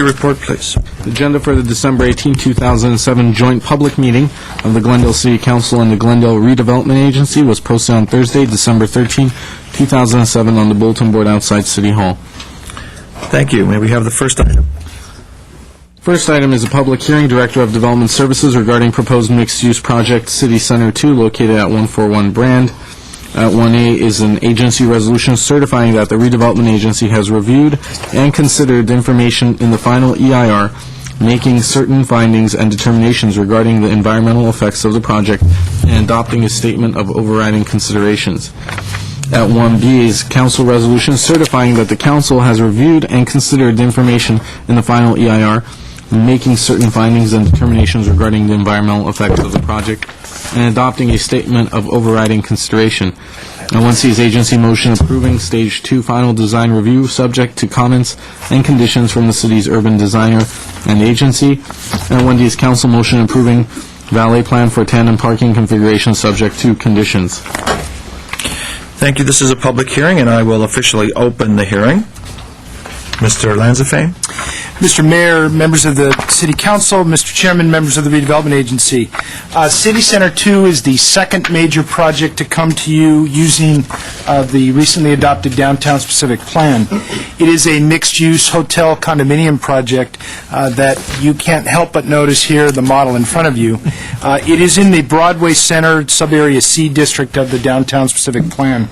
report, please. Agenda for the December 18, 2007 joint public meeting of the Glendale City Council and the Glendale Redevelopment Agency was posted on Thursday, December 13, 2007 on the bulletin board outside City Hall. Thank you. May we have the first item? First item is a public hearing, Director of Development Services regarding proposed mixed-use project City Center 2 located at 141 Brand. At 1A is an agency resolution certifying that the Redevelopment Agency has reviewed and considered the information in the final EIR, making certain findings and determinations regarding the environmental effects of the project and adopting a statement of overriding considerations. At 1B is council resolution certifying that the council has reviewed and considered the information in the final EIR, making certain findings and determinations regarding the environmental effects of the project, and adopting a statement of overriding consideration. And 1C is agency motion approving Stage 2 final design review subject to comments and conditions from the city's urban designer and agency. And 1D is council motion approving valet plan for tandem parking configuration subject to conditions. Thank you. This is a public hearing, and I will officially open the hearing. Mr. Lanzafame? Mr. Mayor, members of the City Council, Mr. Chairman, members of the Redevelopment Agency. City Center 2 is the second major project to come to you using the recently adopted Downtown Specific Plan. It is a mixed-use hotel condominium project that you can't help but notice here, the model in front of you. It is in the Broadway Center Sub-Area C district of the Downtown Specific Plan.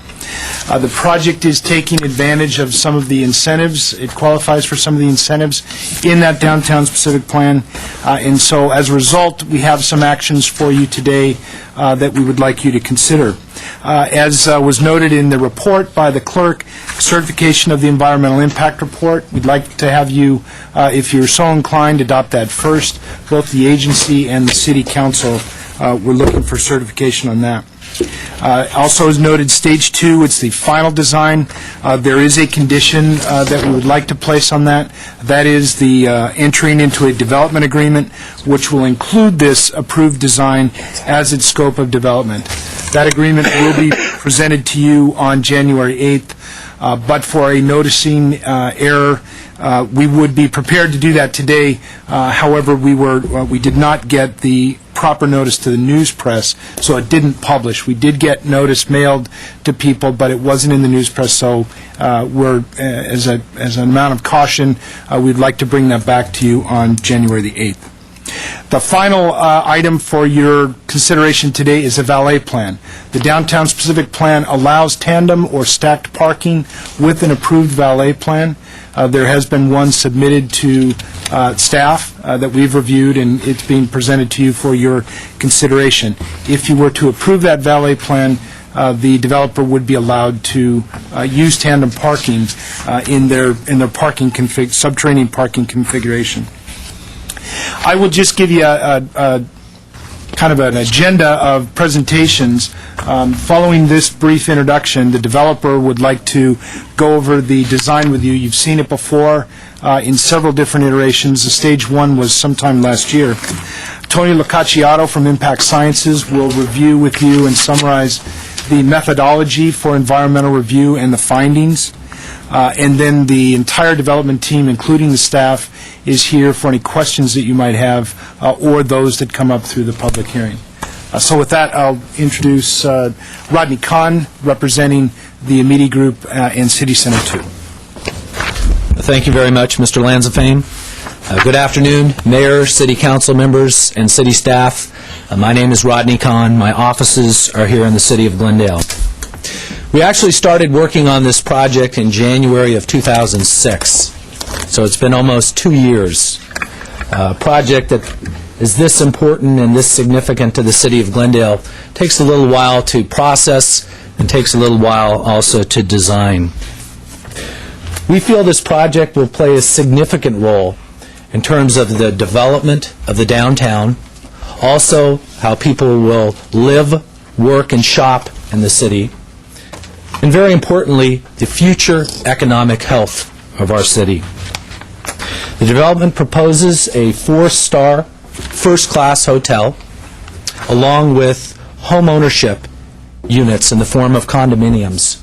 The project is taking advantage of some of the incentives. It qualifies for some of the incentives in that Downtown Specific Plan. And so, as a result, we have some actions for you today that we would like you to consider. As was noted in the report by the clerk, certification of the environmental impact report. We'd like to have you, if you're so inclined, adopt that first. Both the agency and the City Council, we're looking for certification on that. Also, as noted, Stage 2, it's the final design. There is a condition that we would like to place on that. That is the entering into a development agreement, which will include this approved design as its scope of development. That agreement will be presented to you on January 8th, but for a noticing error, we would be prepared to do that today. However, we did not get the proper notice to the news press, so it didn't publish. We did get notice mailed to people, but it wasn't in the news press, so we're, as an amount of caution, we'd like to bring that back to you on January the 8th. The final item for your consideration today is a valet plan. The Downtown Specific Plan allows tandem or stacked parking with an approved valet plan. There has been one submitted to staff that we've reviewed, and it's being presented to you for your consideration. If you were to approve that valet plan, the developer would be allowed to use tandem parking in their parking subterranean parking configuration. I will just give you a kind of an agenda of presentations. Following this brief introduction, the developer would like to go over the design with you. You've seen it before in several different iterations. The Stage 1 was sometime last year. Tony Locacciato from Impact Sciences will review with you and summarize the methodology for environmental review and the findings. And then the entire development team, including the staff, is here for any questions that you might have or those that come up through the public hearing. So with that, I'll introduce Rodney Kahn, representing the Amity Group and City Center 2. Thank you very much, Mr. Lanzafame. Good afternoon, Mayor, City Council members, and City staff. My name is Rodney Kahn. My offices are here in the City of Glendale. We actually started working on this project in January of 2006, so it's been almost 2 years. A project that is this important and this significant to the City of Glendale takes a little while to process and takes a little while also to design. We feel this project will play a significant role in terms of the development of the downtown, also how people will live, work, and shop in the city, and very importantly, the future economic health of our city. The development proposes a 4-star, first-class hotel, along with home ownership units in the form of condominiums.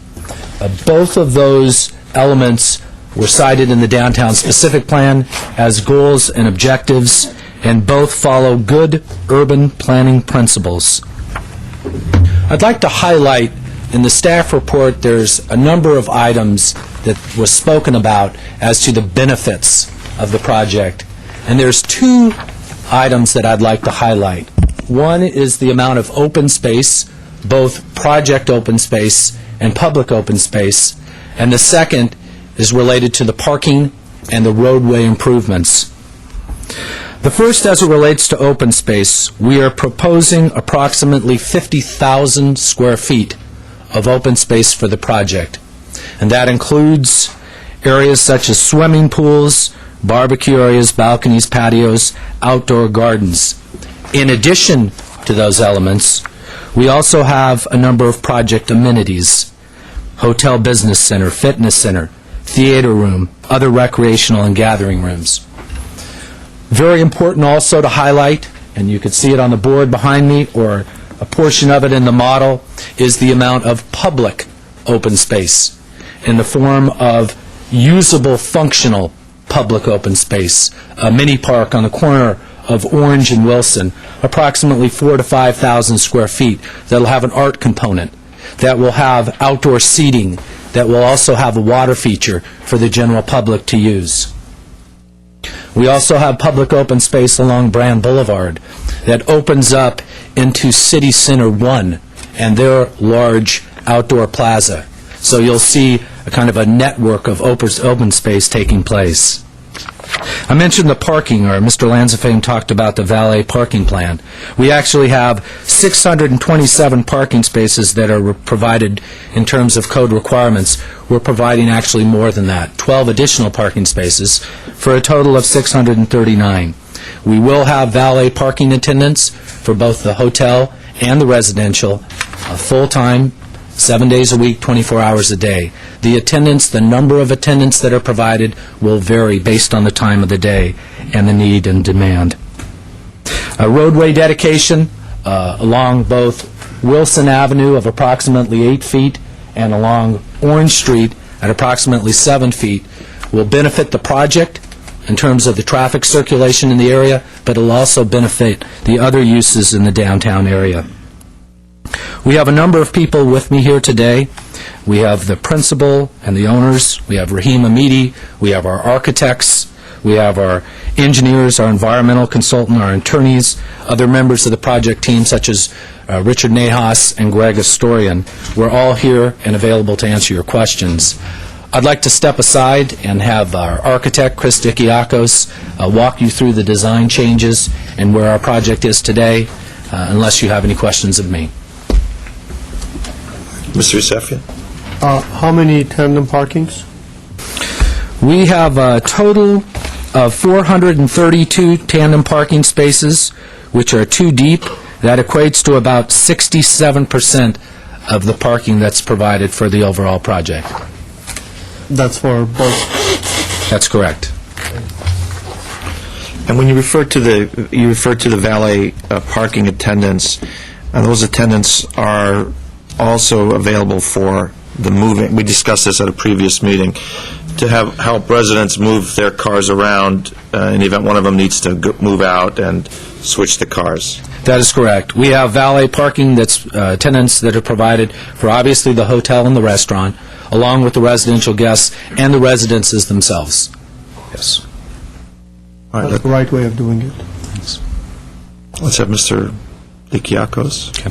Both of those elements were cited in the downtown specific plan as goals and objectives, and both follow good urban planning principles. I'd like to highlight in the staff report there's a number of items that was spoken about as to the benefits of the project, and there's two items that I'd like to highlight. One is the amount of open space, both project open space and public open space, and the second is related to the parking and the roadway improvements. The first, as it relates to open space, we are proposing approximately 50,000 square feet of open space for the project, and that includes areas such as swimming pools, barbecue areas, balconies, patios, outdoor gardens. In addition to those elements, we also have a number of project amenities: hotel business center, fitness center, theater room, other recreational and gathering rooms. Very important also to highlight, and you can see it on the board behind me, or a portion of it in the model, is the amount of public open space in the form of usable, functional public open space. A mini park on the corner of Orange and Wilson, approximately 4,000 to 5,000 square feet, that will have an art component, that will have outdoor seating, that will also have a water feature for the general public to use. We also have public open space along Brand Boulevard that opens up into City Center 1 and their large outdoor plaza. So you'll see a kind of a network of open space taking place. I mentioned the parking, or Mr. Lanzafame talked about the valet parking plan. We actually have 627 parking spaces that are provided in terms of code requirements. We're providing actually more than that, 12 additional parking spaces for a total of 639. We will have valet parking attendants for both the hotel and the residential, full-time, 7 days a week, 24 hours a day. The attendants, the number of attendants that are provided will vary based on the time of the day and the need and demand. A roadway dedication along both Wilson Avenue of approximately 8 feet and along Orange Street at approximately 7 feet will benefit the project in terms of the traffic circulation in the area, but it will also benefit the other uses in the downtown area. We have a number of people with me here today. We have the principal and the owners. We have Rahim Amidi. We have our architects. We have our engineers, our environmental consultant, our attorneys, other members of the project team such as Richard Nahas and Greg Astorian. We're all here and available to answer your questions. I'd like to step aside and have our architect, Chris Dikiakos, walk you through the design changes and where our project is today, unless you have any questions of me. Mr. Yusefian? How many tandem parkings? We have a total of 432 tandem parking spaces, which are 2 deep. That equates to about 67% of the parking that's provided for the overall project. That's for both. That's correct. And when you refer to the valet parking attendants, those attendants are also available for the moving. We discussed this at a previous meeting, to help residents move their cars around in the event one of them needs to move out and switch the cars. That is correct. We have valet parking that's attendants that are provided for obviously the hotel and the restaurant, along with the residential guests and the residences themselves. Yes. All right, That's the right way of doing it. let's have Mr. Dikiakos. Okay.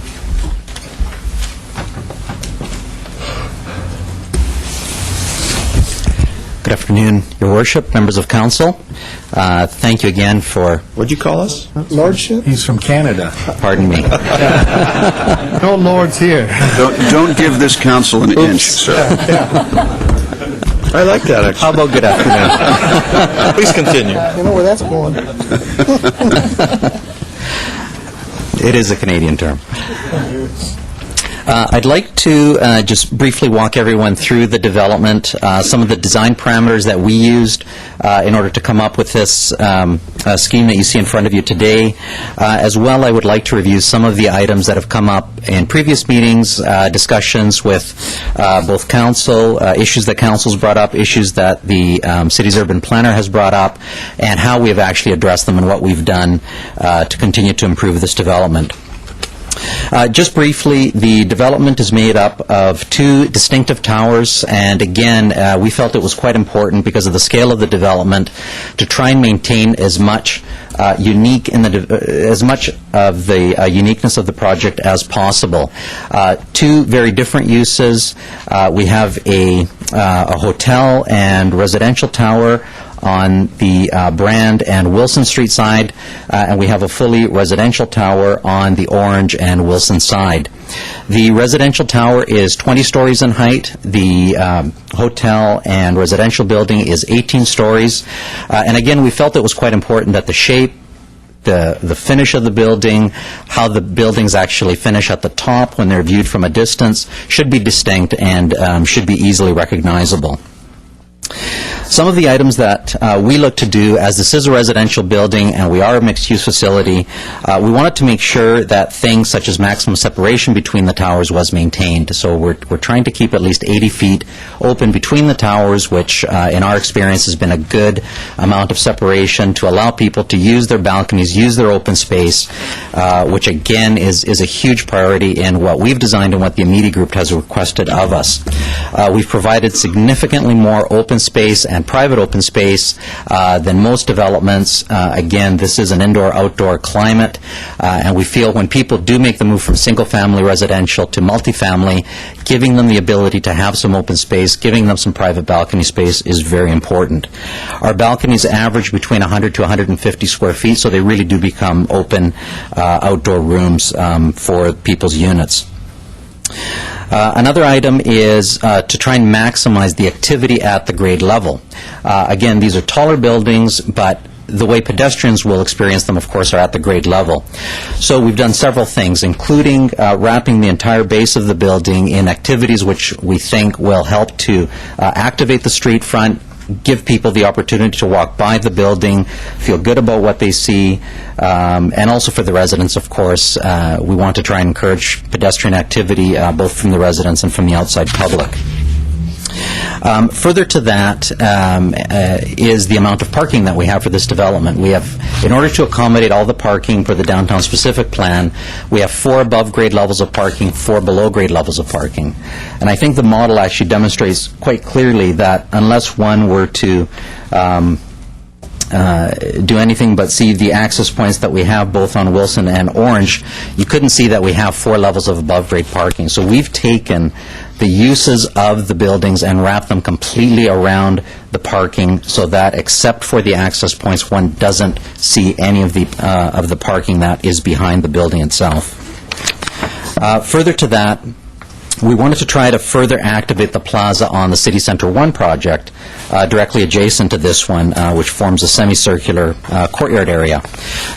Good afternoon, Your Worship, members of council. Thank you again for, What'd you call us? Lordship? He's from Canada. pardon me. No lords here. Don't give this council an inch. I like that, actually. How about good afternoon? Please continue. You know where that's going. It is a Canadian term. I'd like to just briefly walk everyone through the development, some of the design parameters that we used in order to come up with this scheme that you see in front of you today. As well, I would like to review some of the items that have come up in previous meetings, discussions with both council, issues that council's brought up, issues that the city's urban planner has brought up, and how we have actually addressed them and what we've done to continue to improve this development. Just briefly, the development is made up of two distinctive towers, and again, we felt it was quite important because of the scale of the development to try and maintain as much as much of the uniqueness of the project as possible. Two very different uses. We have a hotel and residential tower on the Brand and Wilson Street side, and we have a fully residential tower on the Orange and Wilson side. The residential tower is 20 stories in height. The hotel and residential building is 18 stories. And again, we felt it was quite important that the shape, the finish of the building, how the buildings actually finish at the top when they're viewed from a distance, should be distinct and should be easily recognizable. Some of the items that we look to do, as this is a residential building and we are a mixed-use facility, we wanted to make sure that things such as maximum separation between the towers was maintained. So we're trying to keep at least 80 feet open between the towers, which in our experience has been a good amount of separation to allow people to use their balconies, use their open space, which again is a huge priority in what we've designed and what the Amenity Group has requested of us. We've provided significantly more open space and private open space than most developments. Again, this is an indoor-outdoor climate, and we feel when people do make the move from single-family residential to multifamily, giving them the ability to have some open space, giving them some private balcony space is very important. Our balconies average between 100 to 150 square feet, so they really do become open outdoor rooms for people's units. Another item is to try and maximize the activity at the grade level. Again, these are taller buildings, but the way pedestrians will experience them, of course, are at the grade level. So we've done several things, including wrapping the entire base of the building in activities which we think will help to activate the street front, give people the opportunity to walk by the building, feel good about what they see, and also for the residents, of course. We want to try and encourage pedestrian activity both from the residents and from the outside public. Further to that is the amount of parking that we have for this development. We have, in order to accommodate all the parking for the downtown specific plan, we have 4 above grade levels of parking, 4 below grade levels of parking. And I think the model actually demonstrates quite clearly that unless one were to do anything but see the access points that we have both on Wilson and Orange, you couldn't see that we have 4 levels of above-grade parking. So we've taken the uses of the buildings and wrapped them completely around the parking so that, except for the access points, one doesn't see any of the parking that is behind the building itself. Further to that, we wanted to try to further activate the plaza on the City Center 1 project directly adjacent to this one, which forms a semicircular courtyard area.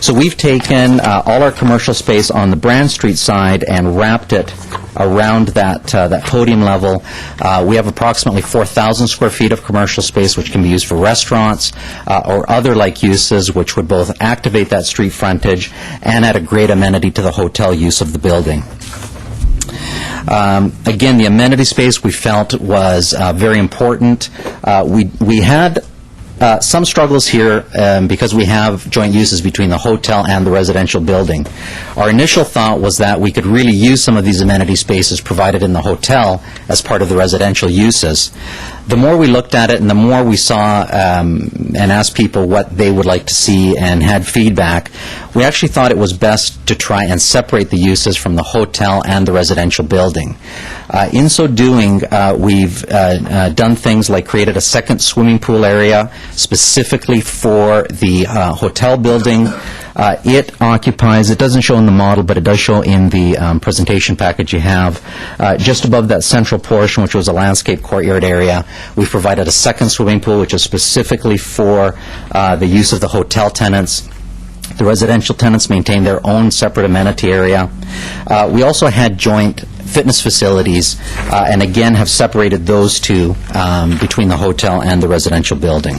So we've taken all our commercial space on the Brand Street side and wrapped it around that podium level. We have approximately 4,000 square feet of commercial space which can be used for restaurants or other like uses, which would both activate that street frontage and add a great amenity to the hotel use of the building. Again, the amenity space we felt was very important. We had some struggles here because we have joint uses between the hotel and the residential building. Our initial thought was that we could really use some of these amenity spaces provided in the hotel as part of the residential uses. The more we looked at it and the more we saw and asked people what they would like to see and had feedback, we actually thought it was best to try and separate the uses from the hotel and the residential building. In so doing, we've done things like created a second swimming pool area specifically for the hotel building. It occupies, it doesn't show in the model, but it does show in the presentation package you have, just above that central portion, which was a landscape courtyard area. We've provided a second swimming pool, which is specifically for the use of the hotel tenants. The residential tenants maintain their own separate amenity area. We also had joint fitness facilities, and again have separated those two between the hotel and the residential building.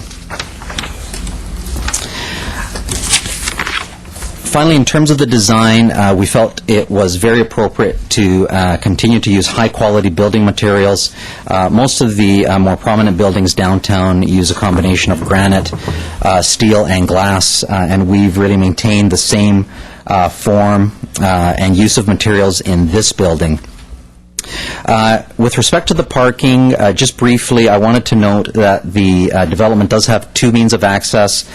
Finally, in terms of the design, we felt it was very appropriate to continue to use high-quality building materials. Most of the more prominent buildings downtown use a combination of granite, steel, and glass, and we've really maintained the same form and use of materials in this building. With respect to the parking, just briefly, I wanted to note that the development does have two means of access.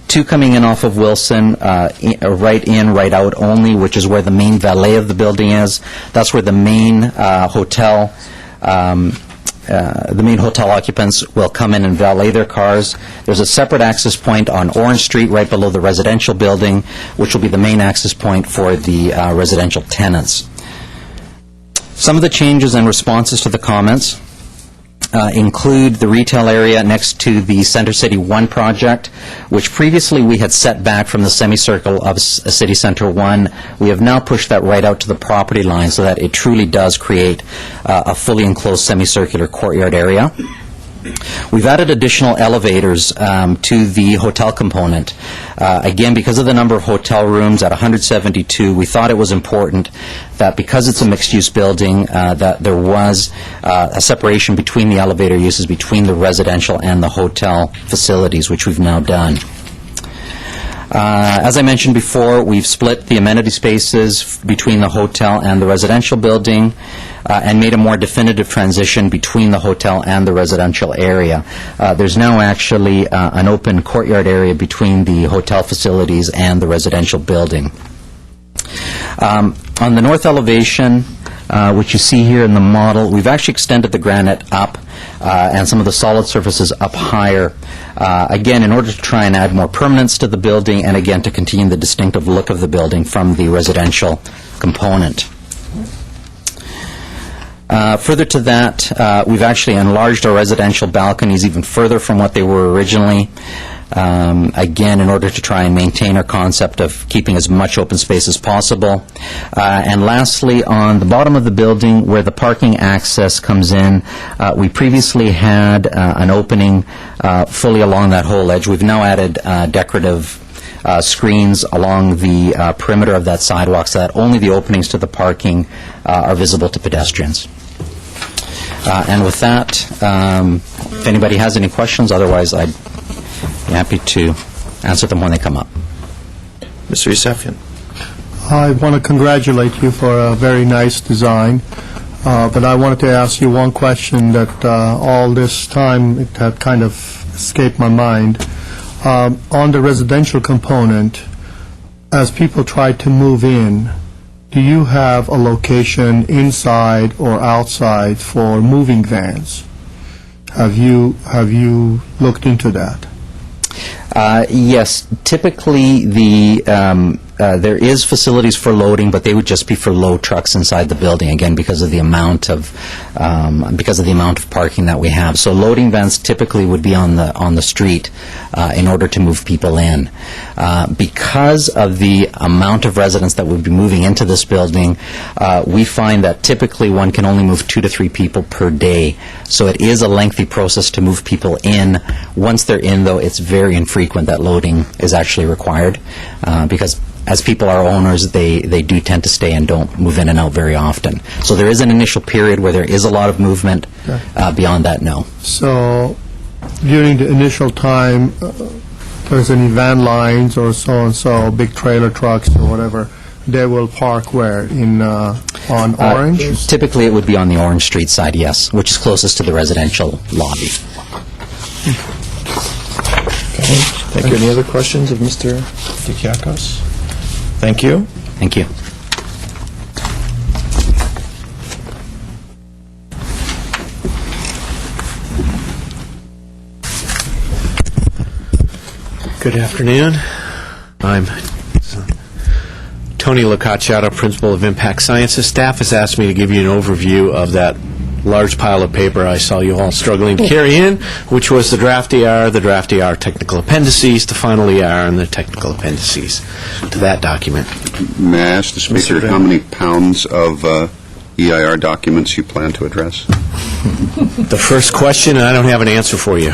Two coming in off of Wilson, right in, right out only, which is where the main valet of the building is. That's where the main hotel occupants will come in and valet their cars. There's a separate access point on Orange Street right below the residential building, which will be the main access point for the residential tenants. Some of the changes and responses to the comments include the retail area next to the Center City 1 project, which previously we had set back from the semicircle of City Center 1. We have now pushed that right out to the property line so that it truly does create a fully enclosed semicircular courtyard area. We've added additional elevators to the hotel component. Again, because of the number of hotel rooms at 172, we thought it was important that because it's a mixed-use building, that there was a separation between the elevator uses between the residential and the hotel facilities, which we've now done. As I mentioned before, we've split the amenity spaces between the hotel and the residential building and made a more definitive transition between the hotel and the residential area. There's now actually an open courtyard area between the hotel facilities and the residential building. On the north elevation, which you see here in the model, we've actually extended the granite up and some of the solid surfaces up higher, again, in order to try and add more permanence to the building and, again, to continue the distinctive look of the building from the residential component. Further to that, we've actually enlarged our residential balconies even further from what they were originally, again, in order to try and maintain our concept of keeping as much open space as possible. And lastly, on the bottom of the building where the parking access comes in, we previously had an opening fully along that whole edge. We've now added decorative screens along the perimeter of that sidewalk so that only the openings to the parking are visible to pedestrians. And with that, if anybody has any questions, otherwise I'd be happy to answer them when they come up. Mr. Yusefian. I want to congratulate you for a very nice design, but I wanted to ask you one question that all this time it had kind of escaped my mind. On the residential component, as people try to move in, do you have a location inside or outside for moving vans? Have you looked into that? Yes, typically there is facilities for loading, but they would just be for load trucks inside the building, again, because of the amount of parking that we have. So loading vans typically would be on the street in order to move people in. Because of the amount of residents that would be moving into this building, we find that typically one can only move 2 to 3 people per day. So it is a lengthy process to move people in. Once they're in, though, it's very infrequent that loading is actually required because as people are owners, they do tend to stay and don't move in and out very often. So there is an initial period where there is a lot of movement. Beyond that, no. So during the initial time, there's any van lines or so, big trailer trucks or whatever, they will park where? On Orange? Typically, it would be on the Orange Street side, yes, which is closest to the residential lobby. Thank you. Any other questions of Mr. Dikiakos? Thank you. Thank you. Good afternoon. I'm Tony Locacciato, Principal of Impact Sciences. Staff has asked me to give you an overview of that large pile of paper I saw you all struggling to carry in, which was the draft ER, the draft ER technical appendices, the final ER, and the technical appendices to that document. May I ask the speaker how many pounds of EIR documents you plan to address? The first question, I don't have an answer for you.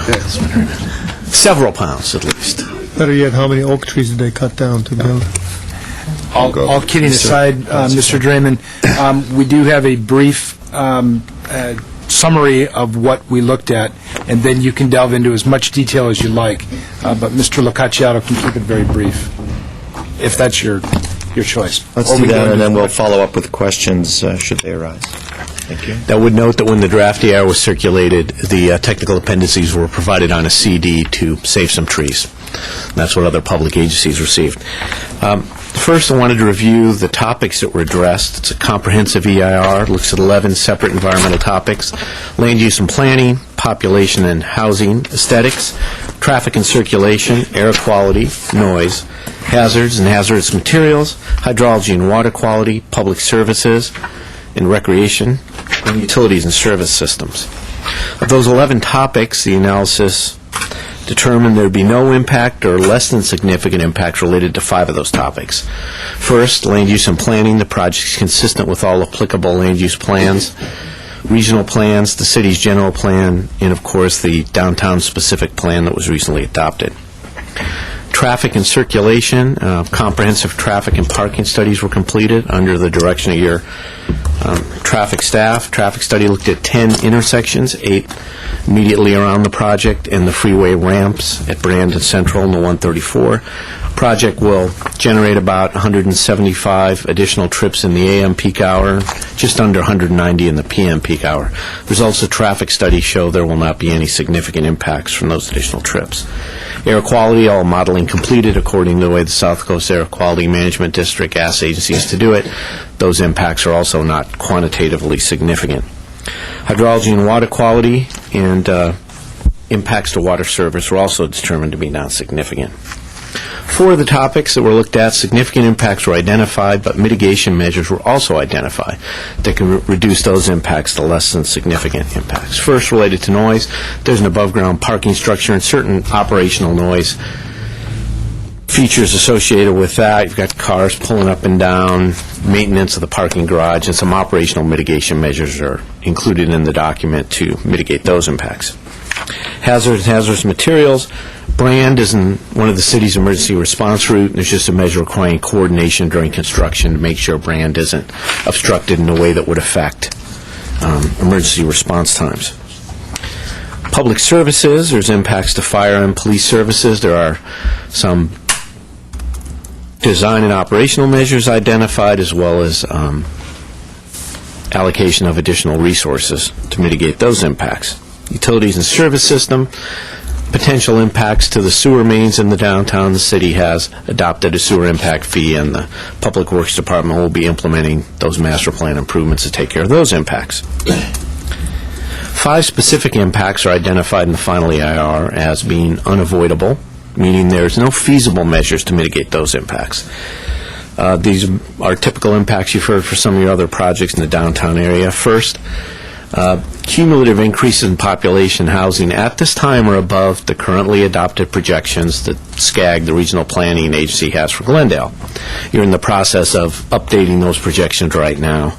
Several pounds, at least. Better yet, how many oak trees did they cut down to build? All kidding aside, Mr. Draymond, we do have a brief summary of what we looked at, and then you can delve into as much detail as you like. But Mr. Locacciato can keep it very brief, if that's your choice. Let's Or do we go that, into- and then we'll follow up with questions should they arise. Thank you. I would note that when the draft EIR was circulated, the technical appendices were provided on a CD to save some trees. That's what other public agencies received. First, I wanted to review the topics that were addressed. It's a comprehensive EIR, looks at 11 separate environmental topics: land use and planning, population and housing, aesthetics, traffic and circulation, air quality, noise, hazards and hazardous materials, hydrology and water quality, public services, and recreation, and utilities and service systems. Of those 11 topics, the analysis determined there would be no impact or less than significant impacts related to 5 of those topics. First, land use and planning. The project is consistent with all applicable land use plans, regional plans, the city's general plan, and of course the downtown-specific plan that was recently adopted. Traffic and circulation, comprehensive traffic and parking studies were completed under the direction of your traffic staff. Traffic study looked at 10 intersections, 8 immediately around the project, and the freeway ramps at Brandon Central and the 134. Project will generate about 175 additional trips in the AM peak hour, just under 190 in the PM peak hour. Results of traffic study show there will not be any significant impacts from those additional trips. Air quality, all modeling completed according to the way the South Coast Air Quality Management District asks agencies to do it. Those impacts are also not quantitatively significant. Hydrology and water quality and impacts to water service were also determined to be not significant. 4 of the topics that were looked at, significant impacts were identified, but mitigation measures were also identified that can reduce those impacts to less than significant impacts. First, related to noise, there's an above-ground parking structure and certain operational noise features associated with that. You've got cars pulling up and down, maintenance of the parking garage, and some operational mitigation measures are included in the document to mitigate those impacts. Hazardous materials. Brand is in one of the city's emergency response route, and there's just a measure requiring coordination during construction to make sure Brand isn't obstructed in a way that would affect emergency response times. Public services, there's impacts to fire and police services. There are some design and operational measures identified, as well as allocation of additional resources to mitigate those impacts. Utilities and service system, potential impacts to the sewer mains in the downtown. The city has adopted a sewer impact fee, and the Public Works Department will be implementing those master plan improvements to take care of those impacts. 5 specific impacts are identified in the final EIR as being unavoidable, meaning there's no feasible measures to mitigate those impacts. These are typical impacts you've heard for some of your other projects in the downtown area. First, cumulative increases in population housing at this time are above the currently adopted projections that SCAG, the regional planning agency, has for Glendale. You're in the process of updating those projections right now.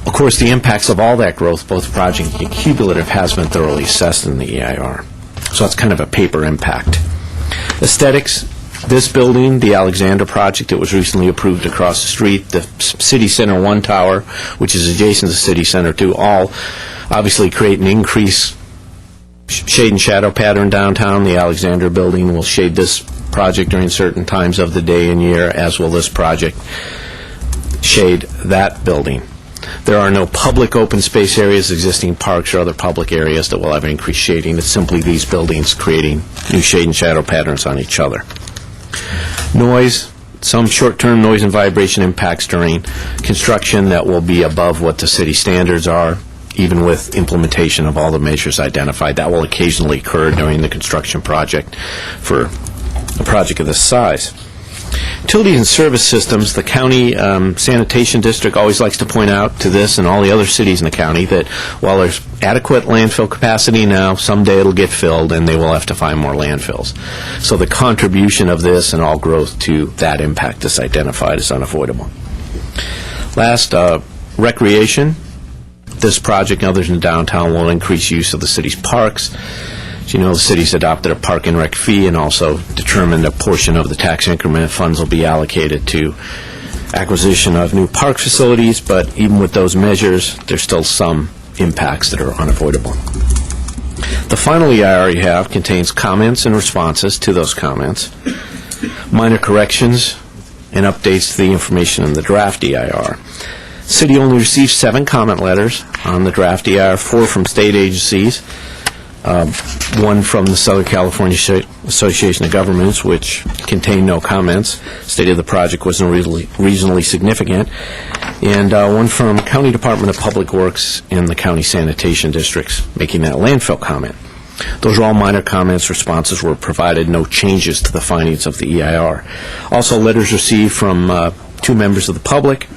Of course, the impacts of all that growth, both project and cumulative, has been thoroughly assessed in the EIR. So that's kind of a paper impact. Aesthetics. This building, the Alexander project that was recently approved across the street, the City Center 1 tower, which is adjacent to City Center 2, all obviously create an increased shade and shadow pattern downtown. The Alexander building will shade this project during certain times of the day and year, as will this project shade that building. There are no public open space areas, existing parks, or other public areas that will have increased shading. It's simply these buildings creating new shade and shadow patterns on each other. Noise, some short-term noise and vibration impacts during construction that will be above what the city standards are, even with implementation of all the measures identified. That will occasionally occur during the construction project for a project of this size. Utilities and service systems, the county sanitation district always likes to point out to this and all the other cities in the county that while there's adequate landfill capacity now, someday it'll get filled and they will have to find more landfills. So the contribution of this and all growth to that impact is identified as unavoidable. Last, recreation, this project and others in downtown will increase use of the city's parks. As you know, the city's adopted a park and rec fee and also determined a portion of the tax increment funds will be allocated to acquisition of new park facilities, but even with those measures, there's still some impacts that are unavoidable. The final EIR you have contains comments and responses to those comments, minor corrections, and updates to the information in the draft EIR. City only received 7 comment letters on the draft EIR, 4 from state agencies, 1 from the Southern California Association of Governments, which contained no comments, stated the project wasn't reasonably significant, and 1 from County Department of Public Works and the county sanitation districts, making that landfill comment. Those are all minor comments. Responses were provided, no changes to the findings of the EIR. Also, letters received from 2 members of the public.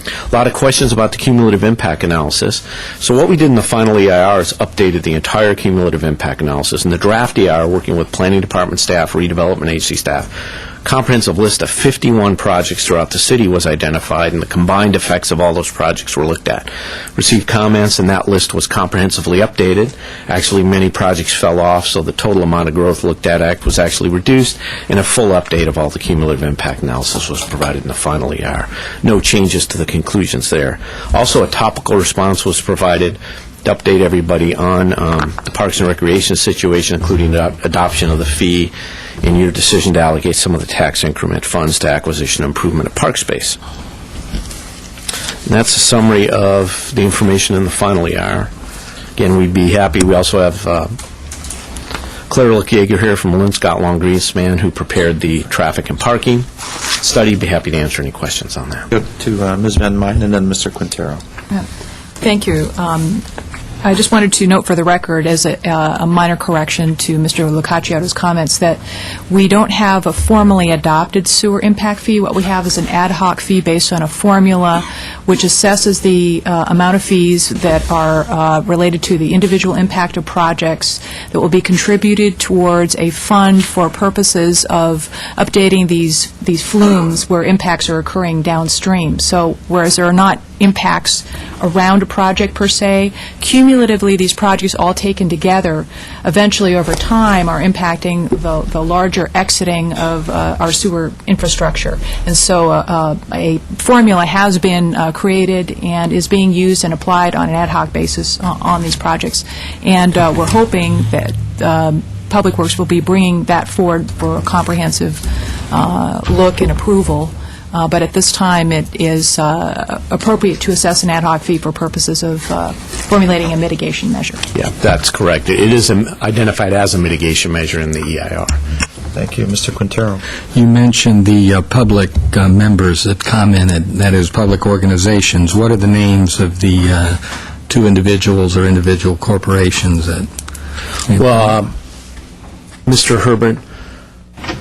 A lot of questions about the cumulative impact analysis. So what we did in the final EIR is updated the entire cumulative impact analysis. In the draft EIR, working with Planning Department staff, Redevelopment Agency staff, comprehensive list of 51 projects throughout the city was identified, and the combined effects of all those projects were looked at. Received comments, and that list was comprehensively updated. Actually, many projects fell off, so the total amount of growth looked at was actually reduced, and a full update of all the cumulative impact analysis was provided in the final EIR. No changes to the conclusions there. Also, a topical response was provided to update everybody on the Parks and Recreation situation, including the adoption of the fee and your decision to allocate some of the tax increment funds to acquisition and improvement of park space. And that's a summary of the information in the final EIR. Again, we'd be happy. We also have Claire Lickyeager here from Lynn Scott Long Greenspan, who prepared the traffic and parking study. Be happy to answer any questions on that. Go to Ms. Van Mine and then Mr. Quintero. Thank you. I just wanted to note for the record, as a minor correction to Mr. Lucacciotto's comments, that we don't have a formally adopted sewer impact fee. What we have is an ad hoc fee based on a formula which assesses the amount of fees that are related to the individual impact of projects that will be contributed towards a fund for purposes of updating these flumes where impacts are occurring downstream. So whereas there are not impacts around a project per se, cumulatively these projects all taken together eventually over time are impacting the larger exiting of our sewer infrastructure. And so a formula has been created and is being used and applied on an ad hoc basis on these projects. And we're hoping that Public Works will be bringing that forward for a comprehensive look and approval. But at this time, it is appropriate to assess an ad hoc fee for purposes of formulating a mitigation measure. Yeah, that's correct. It is identified as a mitigation measure in the EIR. Thank you. Mr. Quintero. You mentioned the public members that commented, that is, public organizations. What are the names of the 2 individuals or individual corporations that... Well, Mr. Herbert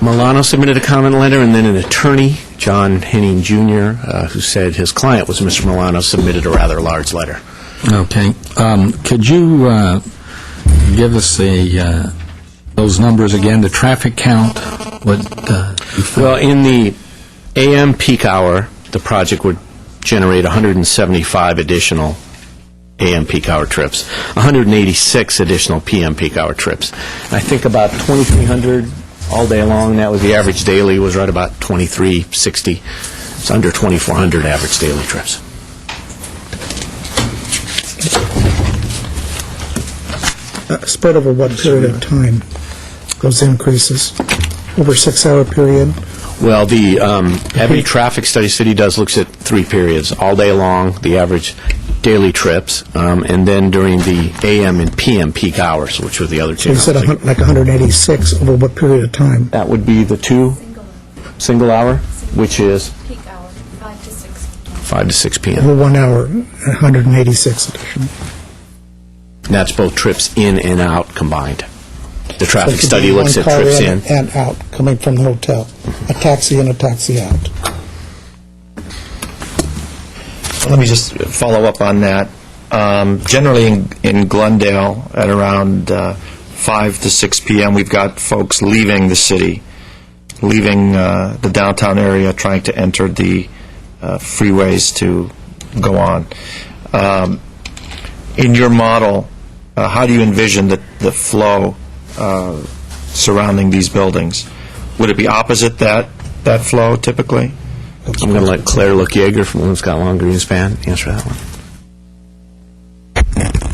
Milano submitted a comment letter, and then an attorney, John Henning Jr., who said his client was Mr. Milano, submitted a rather large letter. Okay. Could you give us those numbers again, the traffic count? Well, in the AM peak hour, the project would generate 175 additional AM peak hour trips, 186 additional PM peak hour trips. I think about 2,300 all day long. That was the average daily, was right about 2,360. It's under 2,400 average daily trips. Spread over what period of time, those increases? Over a 6-hour period? Well, the every traffic study city does looks at 3 periods, all day long, the average daily trips, and then during the AM and PM peak hours, which were the other 2. So you said like 186 over what period of time? That would be the 2 single hour, which is peak hour, 5 to 6. 5 to 6 p.m. Over 1 hour, 186 additional. And that's both trips in and out combined. The traffic So it could study be looks at one car trips in. and out, coming from the hotel. A taxi in, a taxi out. Let me just follow up on that. Generally in Glendale, at around 5 to 6 p.m., we've got folks leaving the city, leaving the downtown area, trying to enter the freeways to go on. In your model, how do you envision the flow surrounding these buildings? Would it be opposite that flow typically? I'm going to let Claire Look-Yeager from Linscott Lawn Greenspan answer that one.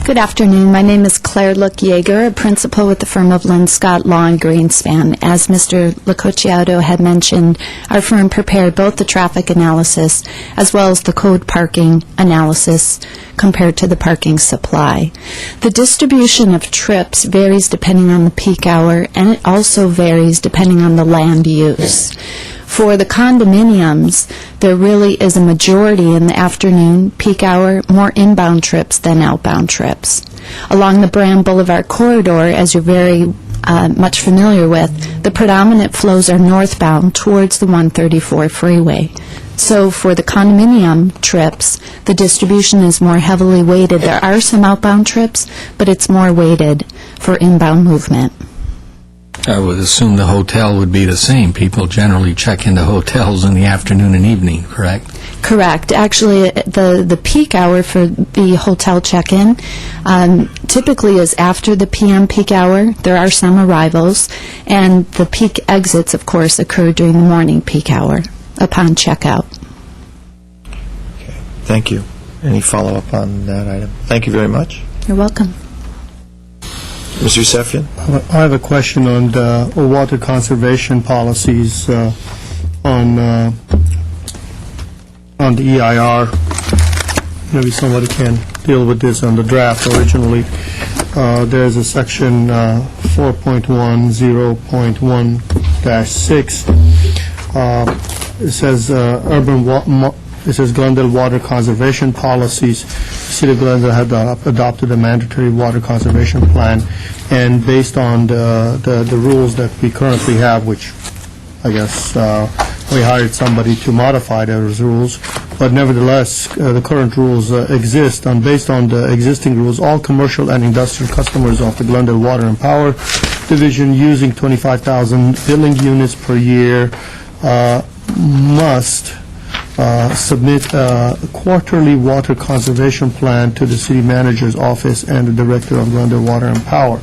Good afternoon. My name is Claire Look-Yeager, a principal with the firm of Linscott Lawn Greenspan. As Mr. Locociato had mentioned, our firm prepared both the traffic analysis as well as the code parking analysis compared to the parking supply. The distribution of trips varies depending on the peak hour, and it also varies depending on the land use. For the condominiums, there really is a majority in the afternoon, peak hour, more inbound trips than outbound trips. Along the Brand Boulevard corridor, as you're very much familiar with, the predominant flows are northbound towards the 134 freeway. So for the condominium trips, the distribution is more heavily weighted. There are some outbound trips, but it's more weighted for inbound movement. I would assume the hotel would be the same. People generally check into hotels in the afternoon and evening, correct? Correct. Actually, the peak hour for the hotel check-in typically is after the PM peak hour. There are some arrivals, and the peak exits, of course, occur during the morning peak hour upon checkout. Okay. Thank you. Any follow-up on that item? Thank you very much. You're welcome. Mr. Yusefian? I have a question on the water conservation policies on the EIR. Maybe somebody can deal with this on the draft originally. There's a section 4.10.1-6. It says it says Glendale water conservation policies. The City of Glendale had adopted a mandatory water conservation plan, and based on the rules that we currently have, which I guess we hired somebody to modify those rules, but nevertheless, the current rules exist, and based on the existing rules, all commercial and industrial customers of the Glendale Water and Power Division using 25,000 billing units per year must submit a quarterly water conservation plan to the city manager's office and the director of Glendale Water and Power.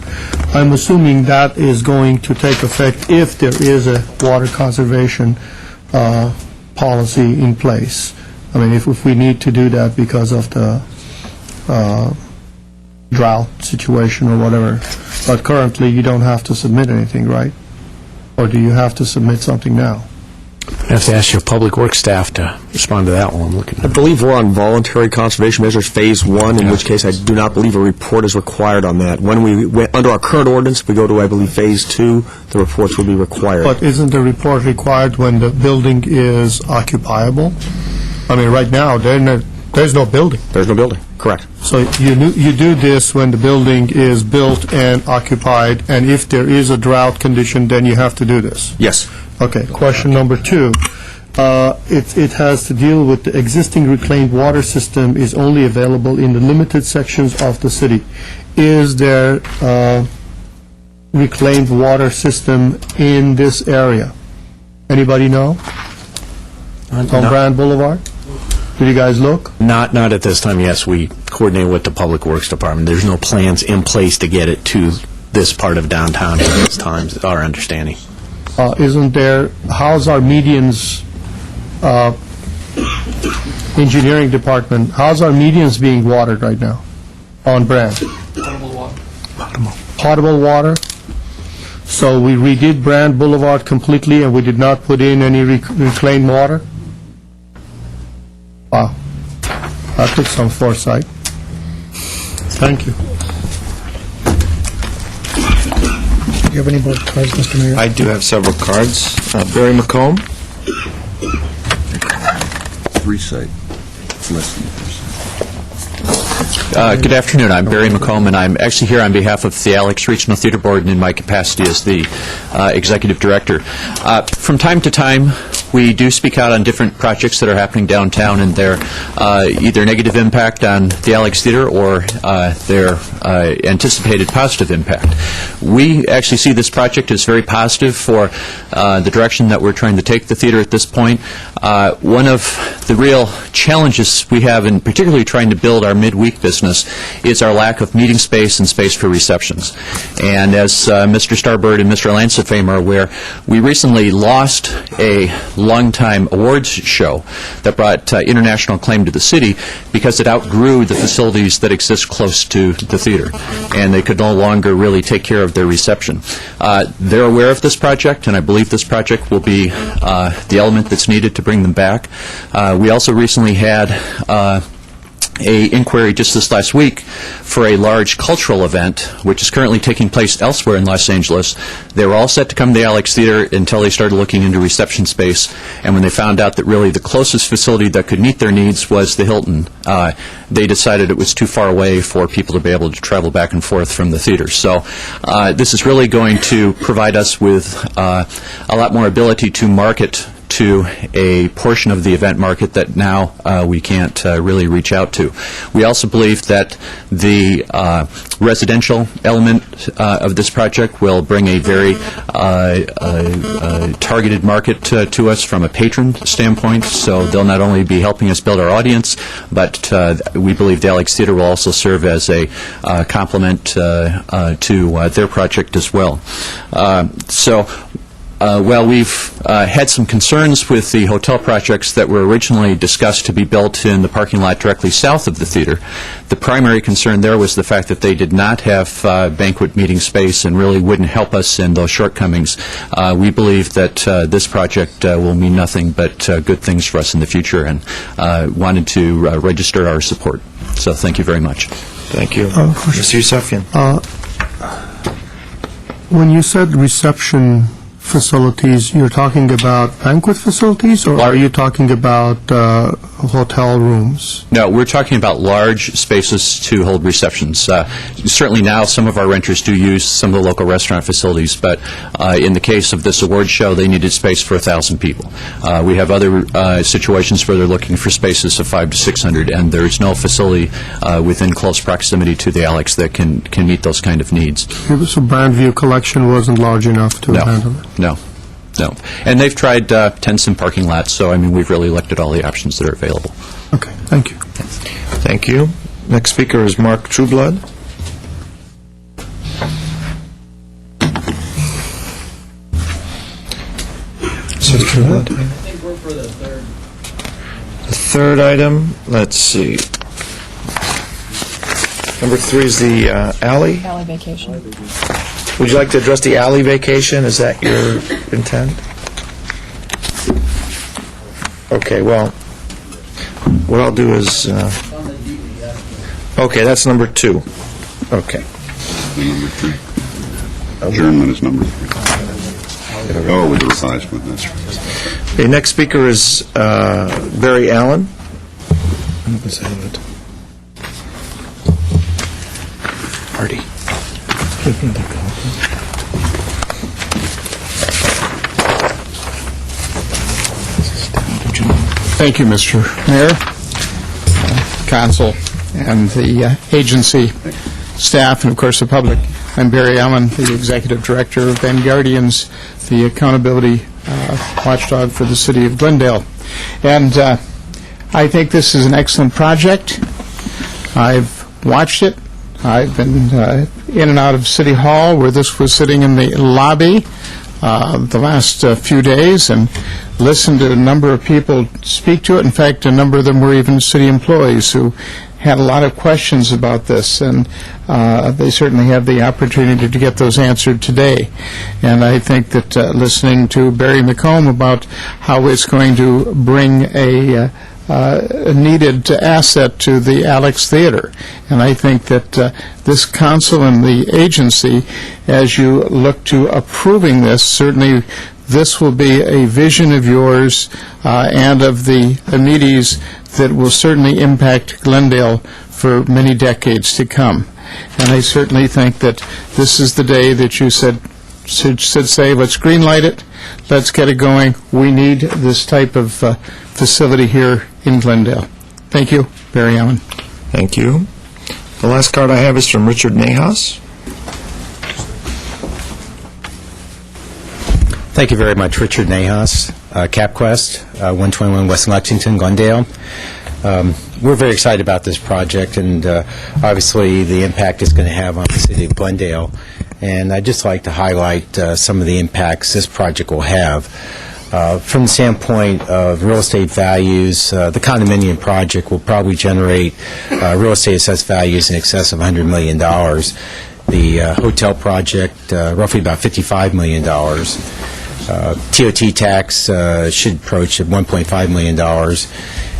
I'm assuming that is going to take effect if there is a water conservation policy in place. I mean, if we need to do that because of the drought situation or whatever. But currently, you don't have to submit anything, right? Or do you have to submit something now? I have to ask your public works staff to respond to that one. I believe we're on voluntary conservation measures, Phase 1, in which case I do not believe a report is required on that. When we went under our current ordinance, if we go to, I believe, Phase 2, the reports will be required. But isn't the report required when the building is occupiable? I mean, right now, there's no building. There's no building, correct. So you do this when the building is built and occupied, and if there is a drought condition, then you have to do this? Yes. Okay, question number 2. It has to deal with the existing reclaimed water system is only available in the limited sections of the city. Is there a reclaimed water system in this area? Anybody know? On Brand Boulevard? Did you guys look? Not at this time. Yes, we coordinate with the Public Works Department. There's no plans in place to get it to this part of downtown at this time, is our understanding. Isn't there, how's our medians, engineering department, how's our medians being watered right now on Brand? Potable water. Potable water? So we redid Brand Boulevard completely and we did not put in any reclaimed water? Wow. That took some foresight. Thank you. Do you have any more cards, Mr. Mayor? I do have several cards. Barry McComb? Good afternoon. I'm Barry McComb, and I'm actually here on behalf of the Alex Regional Theater Board and in my capacity as the Executive Director. From time to time, we do speak out on different projects that are happening downtown and their either negative impact on the Alex Theater or their anticipated positive impact. We actually see this project as very positive for the direction that we're trying to take the theater at this point. One of the real challenges we have in particularly trying to build our midweek business is our lack of meeting space and space for receptions. And as Mr. Starbird and Mr. Lansafame are aware, we recently lost a longtime awards show that brought international acclaim to the city because it outgrew the facilities that exist close to the theater, and they could no longer really take care of their reception. They're aware of this project, and I believe this project will be the element that's needed to bring them back. We also recently had a inquiry just this last week for a large cultural event, which is currently taking place elsewhere in Los Angeles. They were all set to come to the Alex Theater until they started looking into reception space, and when they found out that really the closest facility that could meet their needs was the Hilton, they decided it was too far away for people to be able to travel back and forth from the theater. So this is really going to provide us with a lot more ability to market to a portion of the event market that now we can't really reach out to. We also believe that the residential element of this project will bring a very targeted market to us from a patron standpoint, so they'll not only be helping us build our audience, but we believe the Alex Theater will also serve as a complement to their project as well. While we've had some concerns with the hotel projects that were originally discussed to be built in the parking lot directly south of the theater, the primary concern there was the fact that they did not have banquet meeting space and really wouldn't help us in those shortcomings. We believe that this project will mean nothing but good things for us in the future, and wanted to register our support. So thank you very much. Thank you. Mr. Yusefian. When you said reception facilities, you're talking about banquet facilities, or are you talking about hotel rooms? No, we're talking about large spaces to hold receptions. Certainly now some of our renters do use some of the local restaurant facilities, but in the case of this award show, they needed space for 1,000 people. We have other situations where they're looking for spaces of 500 to 600, and there's no facility within close proximity to the Alex that can meet those kind of needs. So Brandview Collection wasn't large enough to handle it? No. And they've tried tents and parking lots, so, I mean, we've really looked at all the options that are available. Okay, thank you. Thank you. Next speaker is Mark Trueblood. So Trueblood. I think we're for the third. The third item, let's see. Number 3 is the alley. Alley vacation. Would you like to address the alley vacation? Is that your intent? Okay, well, what I'll do is... okay, that's number 2. Okay. Number 3. Adjournment is number 3. Oh, with the resizement, that's right. The next speaker is Barry Allen. Artie. Thank you, Mr. Mayor, Council, and the agency staff, and of course the public. I'm Barry Allen, the Executive Director of Ben Guardians, the accountability watchdog for the City of Glendale. And I think this is an excellent project. I've watched it. I've been in and out of City Hall, where this was sitting in the lobby the last few days, and listened to a number of people speak to it. In fact, a number of them were even city employees who had a lot of questions about this, and they certainly have the opportunity to get those answered today. And I think that listening to Barry McComb about how it's going to bring a needed asset to the Alex Theater. And I think that this council and the agency, as you look to approving this, certainly this will be a vision of yours and of the Amides that will certainly impact Glendale for many decades to come. And I certainly think that this is the day that you said should say, let's greenlight it, let's get it going. We need this type of facility here in Glendale. Thank you, Barry Allen. Thank you. The last card I have is from Richard Nahas. Thank you very much, Richard Nahas, CapQuest, 121 West Lexington, Glendale. We're very excited about this project, and obviously the impact it's going to have on the city of Glendale. And I'd just like to highlight some of the impacts this project will have. From the standpoint of real estate values, the condominium project will probably generate real estate assessed values in excess of $100 million. The hotel project, roughly about $55 million. TOT tax should approach $1.5 million.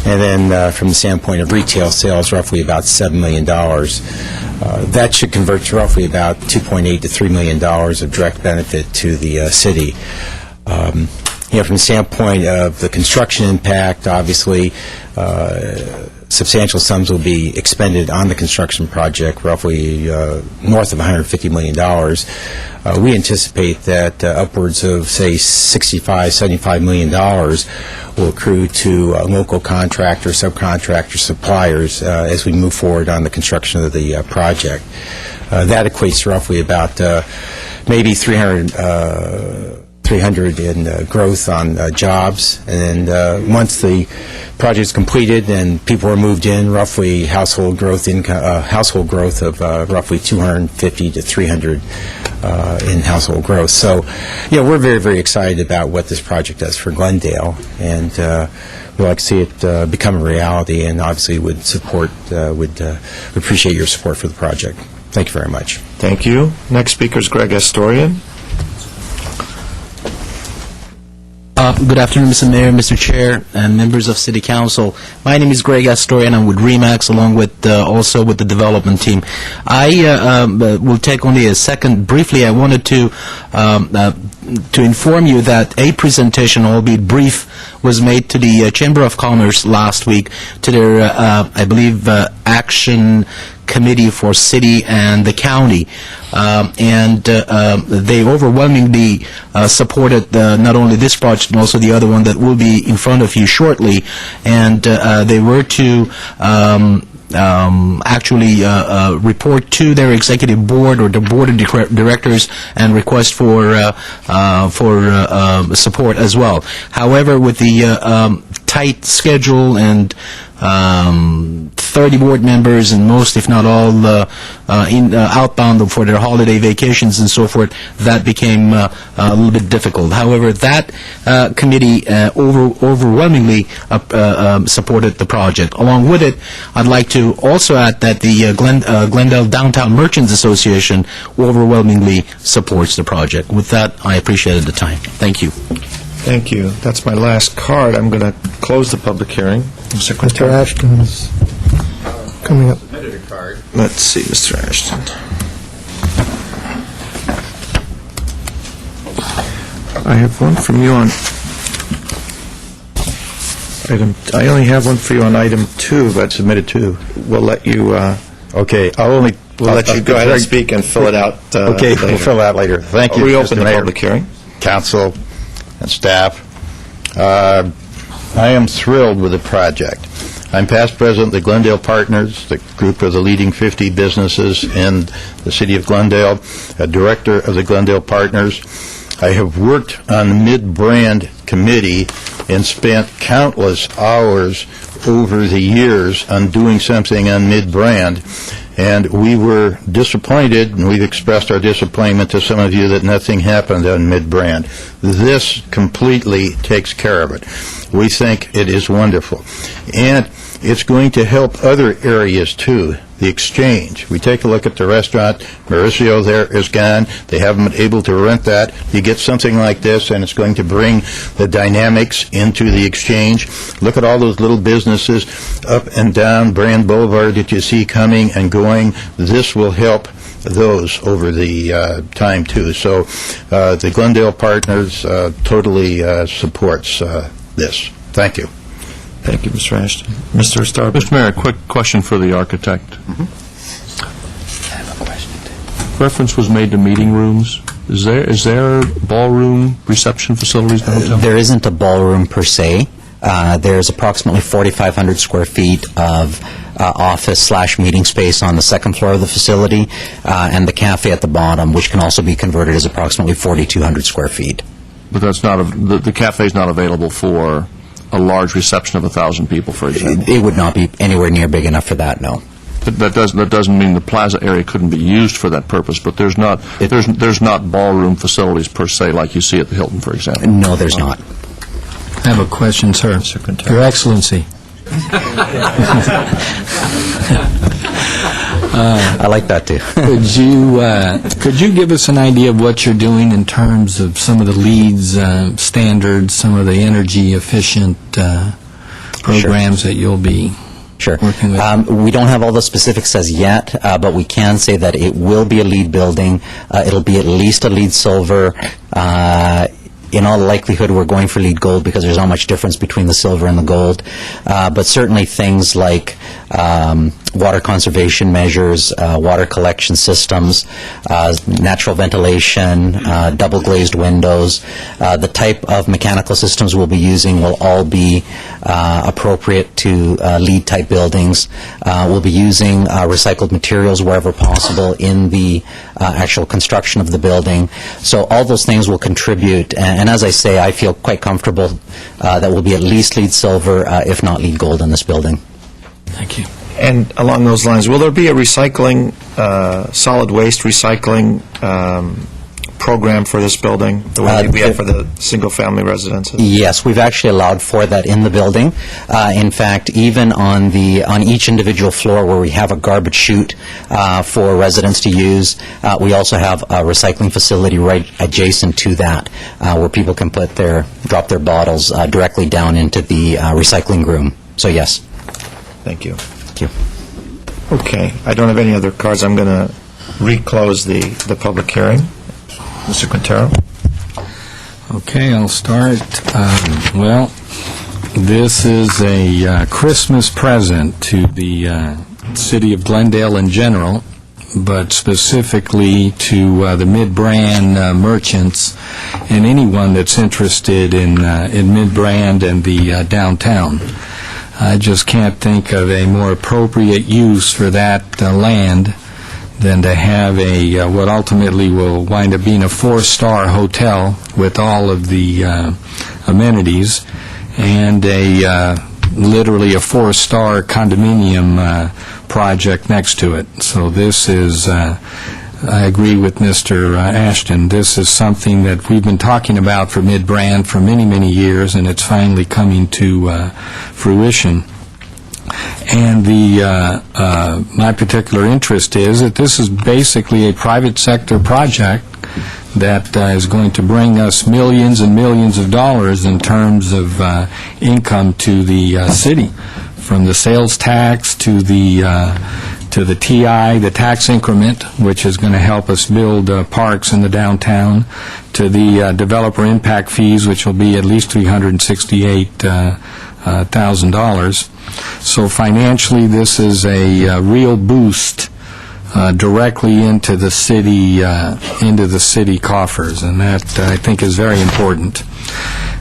And then from the standpoint of retail sales, roughly about $7 million. That should convert to roughly about $2.8 to $3 million of direct benefit to the city. From the standpoint of the construction impact, obviously, substantial sums will be expended on the construction project, roughly north of $150 million. We anticipate that upwards of, say, $65, $75 million will accrue to local contractors, subcontractors, suppliers as we move forward on the construction of the project. That equates to roughly about maybe 300 in growth on jobs, and then once the project is completed and people are moved in, roughly household growth of roughly 250 to 300 in household growth. So, we're very, very excited about what this project does for Glendale, and we'd like to see it become a reality, and obviously would appreciate your support for the project. Thank you very much. Thank you. Next speaker is Greg Astorian. Good afternoon, Mr. Mayor, Mr. Chair, and members of City Council. My name is Greg Astorian. I'm with RE/MAX, along with also with the development team. I will take only a second. Briefly, I wanted to inform you that a presentation, albeit brief, was made to the Chamber of Commerce last week to their, I believe, action committee for city and the county, and they overwhelmingly supported not only this project but also the other one that will be in front of you shortly, and they were to actually report to their executive board or the board of directors and request for support as well. However, with the tight schedule and 30 board members and most, if not all, outbound for their holiday vacations and so forth, that became a little bit difficult. However, that committee overwhelmingly supported the project. Along with it, I'd like to also add that the Glendale Downtown Merchants Association overwhelmingly supports the project. With that, I appreciated the time. Thank you. Thank you. That's my last card. I'm going to close the public hearing. Mr. Ashton is coming up. Let's see, Mr. Ashton. I have one from you on item. I only have one for you on item 2, but submitted 2. We'll let you. Okay, We'll let you go ahead and speak and fill it out. Okay, later. we'll fill it out later. Thank you, I'll reopen Mr. the Mayor, public hearing. Council, and staff. I am thrilled with the project. I'm past president of the Glendale Partners, the group of the leading 50 businesses in the city of Glendale, a director of the Glendale Partners. I have worked on the Mid-Brand Committee and spent countless hours over the years on doing something on Mid-Brand. And we were disappointed, and we've expressed our disappointment to some of you that nothing happened on Mid-Brand. This completely takes care of it. We think it is wonderful. And it's going to help other areas, too. The Exchange. We take a look at the restaurant. Mauricio there is gone. They haven't been able to rent that. You get something like this, and it's going to bring the dynamics into the Exchange. Look at all those little businesses up and down Brand Boulevard that you see coming and going. This will help those over the time, too. So the Glendale Partners totally supports this. Thank you. Thank you, Mr. Ashton. Mr. Starbuck. Mr. Mayor, a quick question for the architect. Mm-hmm. Reference was made to meeting rooms. Is there ballroom reception facilities in the hotel? There isn't a ballroom per se. There's approximately 4,500 square feet of office/meeting space on the second floor of the facility, and the cafe at the bottom, which can also be converted, is approximately 4,200 square feet. But that's not, the cafe's not available for a large reception of 1,000 people, for example? It would not be anywhere near big enough for that, no. That doesn't mean the plaza area couldn't be used for that purpose, but there's not ballroom facilities per se like you see at the Hilton, for example? No, there's not. I have a question, sir. Your Excellency. I like that, too. Could you give us an idea of what you're doing in terms of some of the LEEDs standards, some of the energy-efficient programs that you'll be working with? We don't have all the specifics as yet, but we can say that it will be a LEED building. It'll be at least a LEED Silver. In all likelihood, we're going for LEED Gold because there's not much difference between the silver and the gold. But certainly things like water conservation measures, water collection systems, natural ventilation, double-glazed windows, the type of mechanical systems we'll be using will all be appropriate to LEED-type buildings. We'll be using recycled materials wherever possible in the actual construction of the building. So all those things will contribute. And as I say, I feel quite comfortable that we'll be at least LEED Silver, if not LEED Gold, in this building. Thank you. And along those lines, will there be a recycling, solid waste recycling program for this building, the way we have for the single-family residences? Yes, we've actually allowed for that in the building. In fact, even on each individual floor where we have a garbage chute for residents to use, we also have a recycling facility right adjacent to that, where people can drop their bottles directly down into the recycling room. So yes. Thank you. Thank you. Okay, I don't have any other cards. I'm going to reclose the public hearing. Mr. Quintero? Okay, I'll start. Well, this is a Christmas present to the city of Glendale in general, but specifically to the mid-brand merchants and anyone that's interested in mid-brand and the downtown. I just can't think of a more appropriate use for that land than to have what ultimately will wind up being a 4-star hotel with all of the amenities and literally a 4-star condominium project next to it. So this is, I agree with Mr. Ashton, this is something that we've been talking about for mid-brand for many, many years, and it's finally coming to fruition. And my particular interest is that this is basically a private sector project that is going to bring us millions and millions of dollars in terms of income to the city, from the sales tax to the TI, the tax increment, which is going to help us build parks in the downtown, to the developer impact fees, which will be at least $368,000. So financially, this is a real boost directly into the city coffers, and that I think is very important.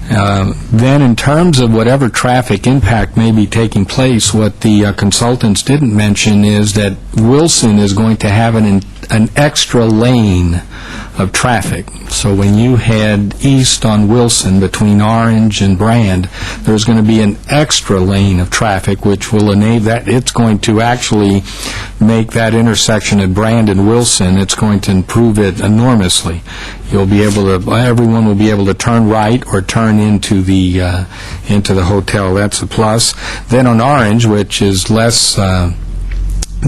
Then in terms of whatever traffic impact may be taking place, what the consultants didn't mention is that Wilson is going to have an extra lane of traffic. So when you head east on Wilson between Orange and Brand, there's going to be an extra lane of traffic which will enable that. It's going to actually make that intersection at Brand and Wilson, it's going to improve it enormously. Everyone will be able to turn right or turn into the hotel. That's a plus. Then on Orange, which is less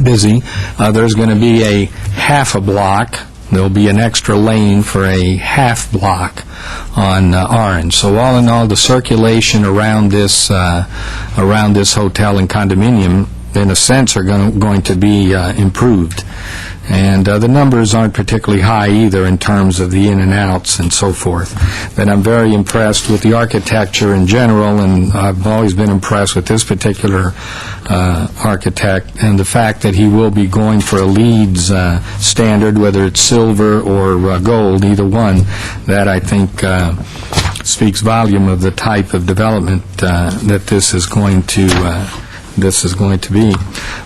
busy, there's going to be a half a block. There'll be an extra lane for a half block on Orange. So all in all, the circulation around this hotel and condominium, in a sense, are going to be improved. And the numbers aren't particularly high either in terms of the in and outs and so forth. But I'm very impressed with the architecture in general, and I've always been impressed with this particular architect, and the fact that he will be going for a LEED standard, whether it's silver or gold, either one, that I think speaks volume of the type of development that this is going to be.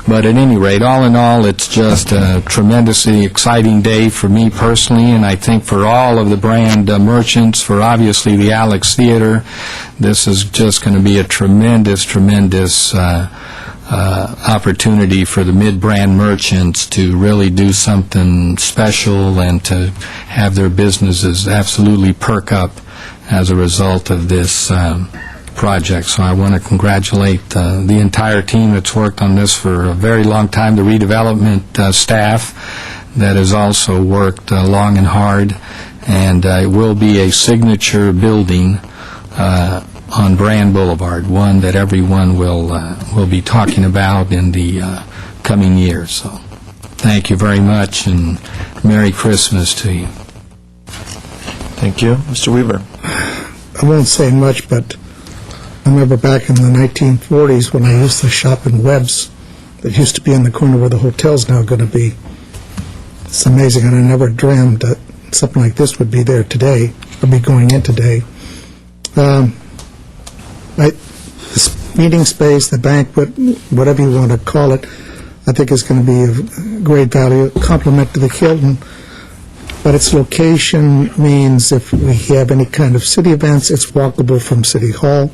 But at any rate, all in all, it's just a tremendously exciting day for me personally, and I think for all of the brand merchants, for obviously the Alex Theater. This is just going to be a tremendous opportunity for the mid-brand merchants to really do something special and to have their businesses absolutely perk up as a result of this project. So I want to congratulate the entire team that's worked on this for a very long time, the redevelopment staff that has also worked long and hard, and it will be a signature building on Brand Boulevard, one that everyone will be talking about in the coming years. So thank you very much, and Merry Christmas to you. Thank you. Mr. Weaver. I won't say much, but I remember back in the 1940s when I used to shop in Webb's that used to be in the corner where the hotel's now going to be. It's amazing, and I never dreamed that something like this would be there today, or be going in today. This meeting space, the banquet, whatever you want to call it, I think is going to be of great value, complement to the Hilton. But its location means if we have any kind of city events, it's walkable from City Hall.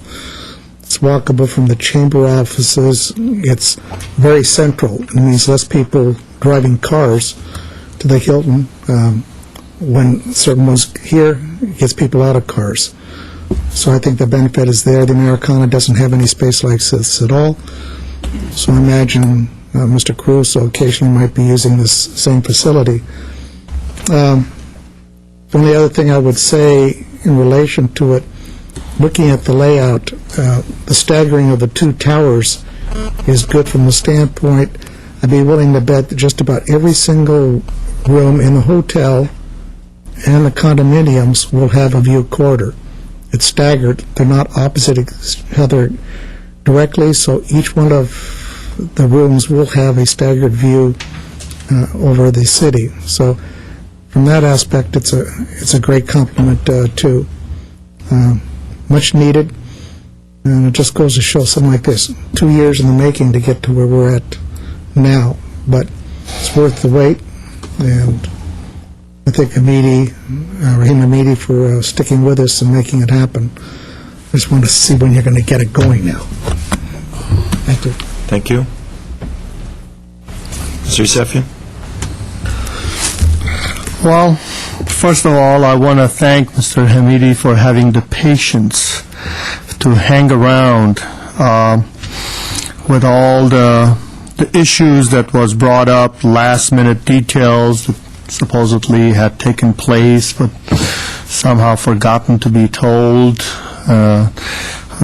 It's walkable from the chamber offices. It's very central. It means less people driving cars to the Hilton. When certain ones here, it gets people out of cars. So I think the benefit is there. The Americana doesn't have any space like this at all. So I imagine Mr. Caruso occasionally might be using this same facility. The only other thing I would say in relation to it, looking at the layout, the staggering of the two towers is good from the standpoint, I'd be willing to bet that just about every single room in the hotel and the condominiums will have a view corridor. It's staggered. They're not opposite each other directly, so each one of the rooms will have a staggered view over the city. So from that aspect, it's a great compliment too. Much needed, and it just goes to show something like this. 2 years in the making to get to where we're at now, but it's worth the wait, and I thank Rahim Hamidi for sticking with us and making it happen. I just want to see when you're going to get it going now. Thank you. Thank you. Mr. Yusefian? Well, first of all, I want to thank Mr. Hamidi for having the patience to hang around with all the issues that was brought up, last-minute details that supposedly had taken place but somehow forgotten to be told,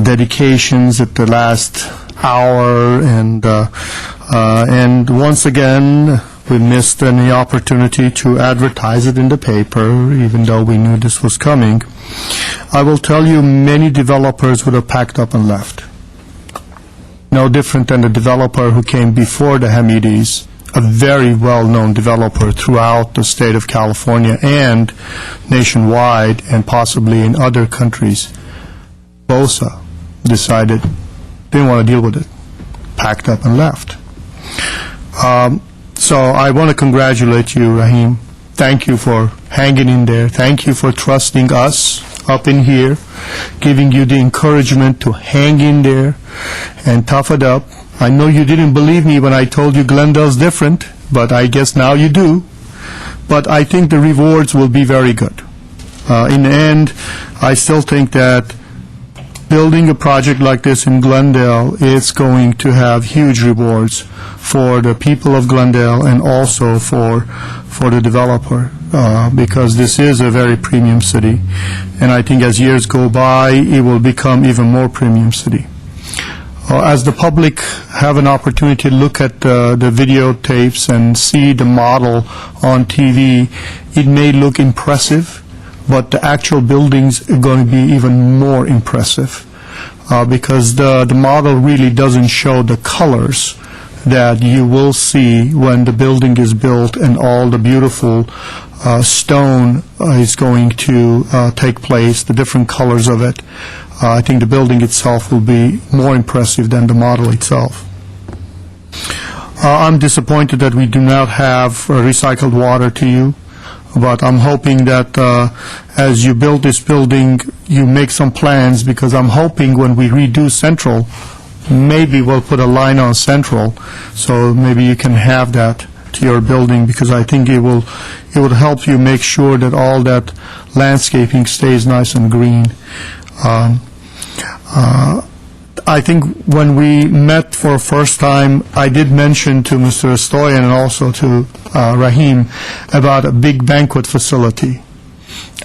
dedications at the last hour, and once again, we missed any opportunity to advertise it in the paper, even though we knew this was coming. I will tell you, many developers would have packed up and left. No different than the developer who came before the Hamidis, a very well-known developer throughout the state of California and nationwide and possibly in other countries. BOSA decided they didn't want to deal with it, packed up and left. So I want to congratulate you, Rahim. Thank you for hanging in there. Thank you for trusting us up in here, giving you the encouragement to hang in there and tough it up. I know you didn't believe me when I told you Glendale's different, but I guess now you do. But I think the rewards will be very good. In the end, I still think that building a project like this in Glendale is going to have huge rewards for the people of Glendale and also for the developer, because this is a very premium city. And I think as years go by, it will become even more premium city. As the public have an opportunity to look at the videotapes and see the model on TV, it may look impressive, but the actual buildings are going to be even more impressive because the model really doesn't show the colors that you will see when the building is built and all the beautiful stone is going to take place, the different colors of it. I think the building itself will be more impressive than the model itself. I'm disappointed that we do not have recycled water to you, but I'm hoping that as you build this building, you make some plans, because I'm hoping when we redo Central, maybe we'll put a line on Central, so maybe you can have that to your building, because I think it would help you make sure that all that landscaping stays nice and green. I think when we met for the first time, I did mention to Mr. Stoyan and also to Rahim about a big banquet facility.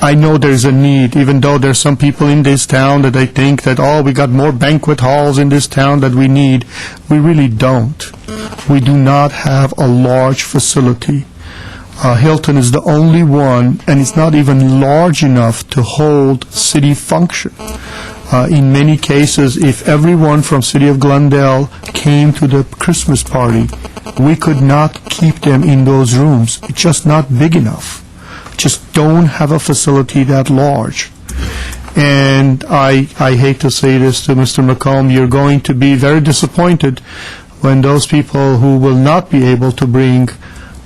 I know there's a need, even though there's some people in this town that they think that, oh, we got more banquet halls in this town that we need. We really don't. We do not have a large facility. Hilton is the only one, and it's not even large enough to hold city function. In many cases, if everyone from City of Glendale came to the Christmas party, we could not keep them in those rooms. It's just not big enough. Just don't have a facility that large. And I hate to say this to Mr. McComb, you're going to be very disappointed when those people who will not be able to bring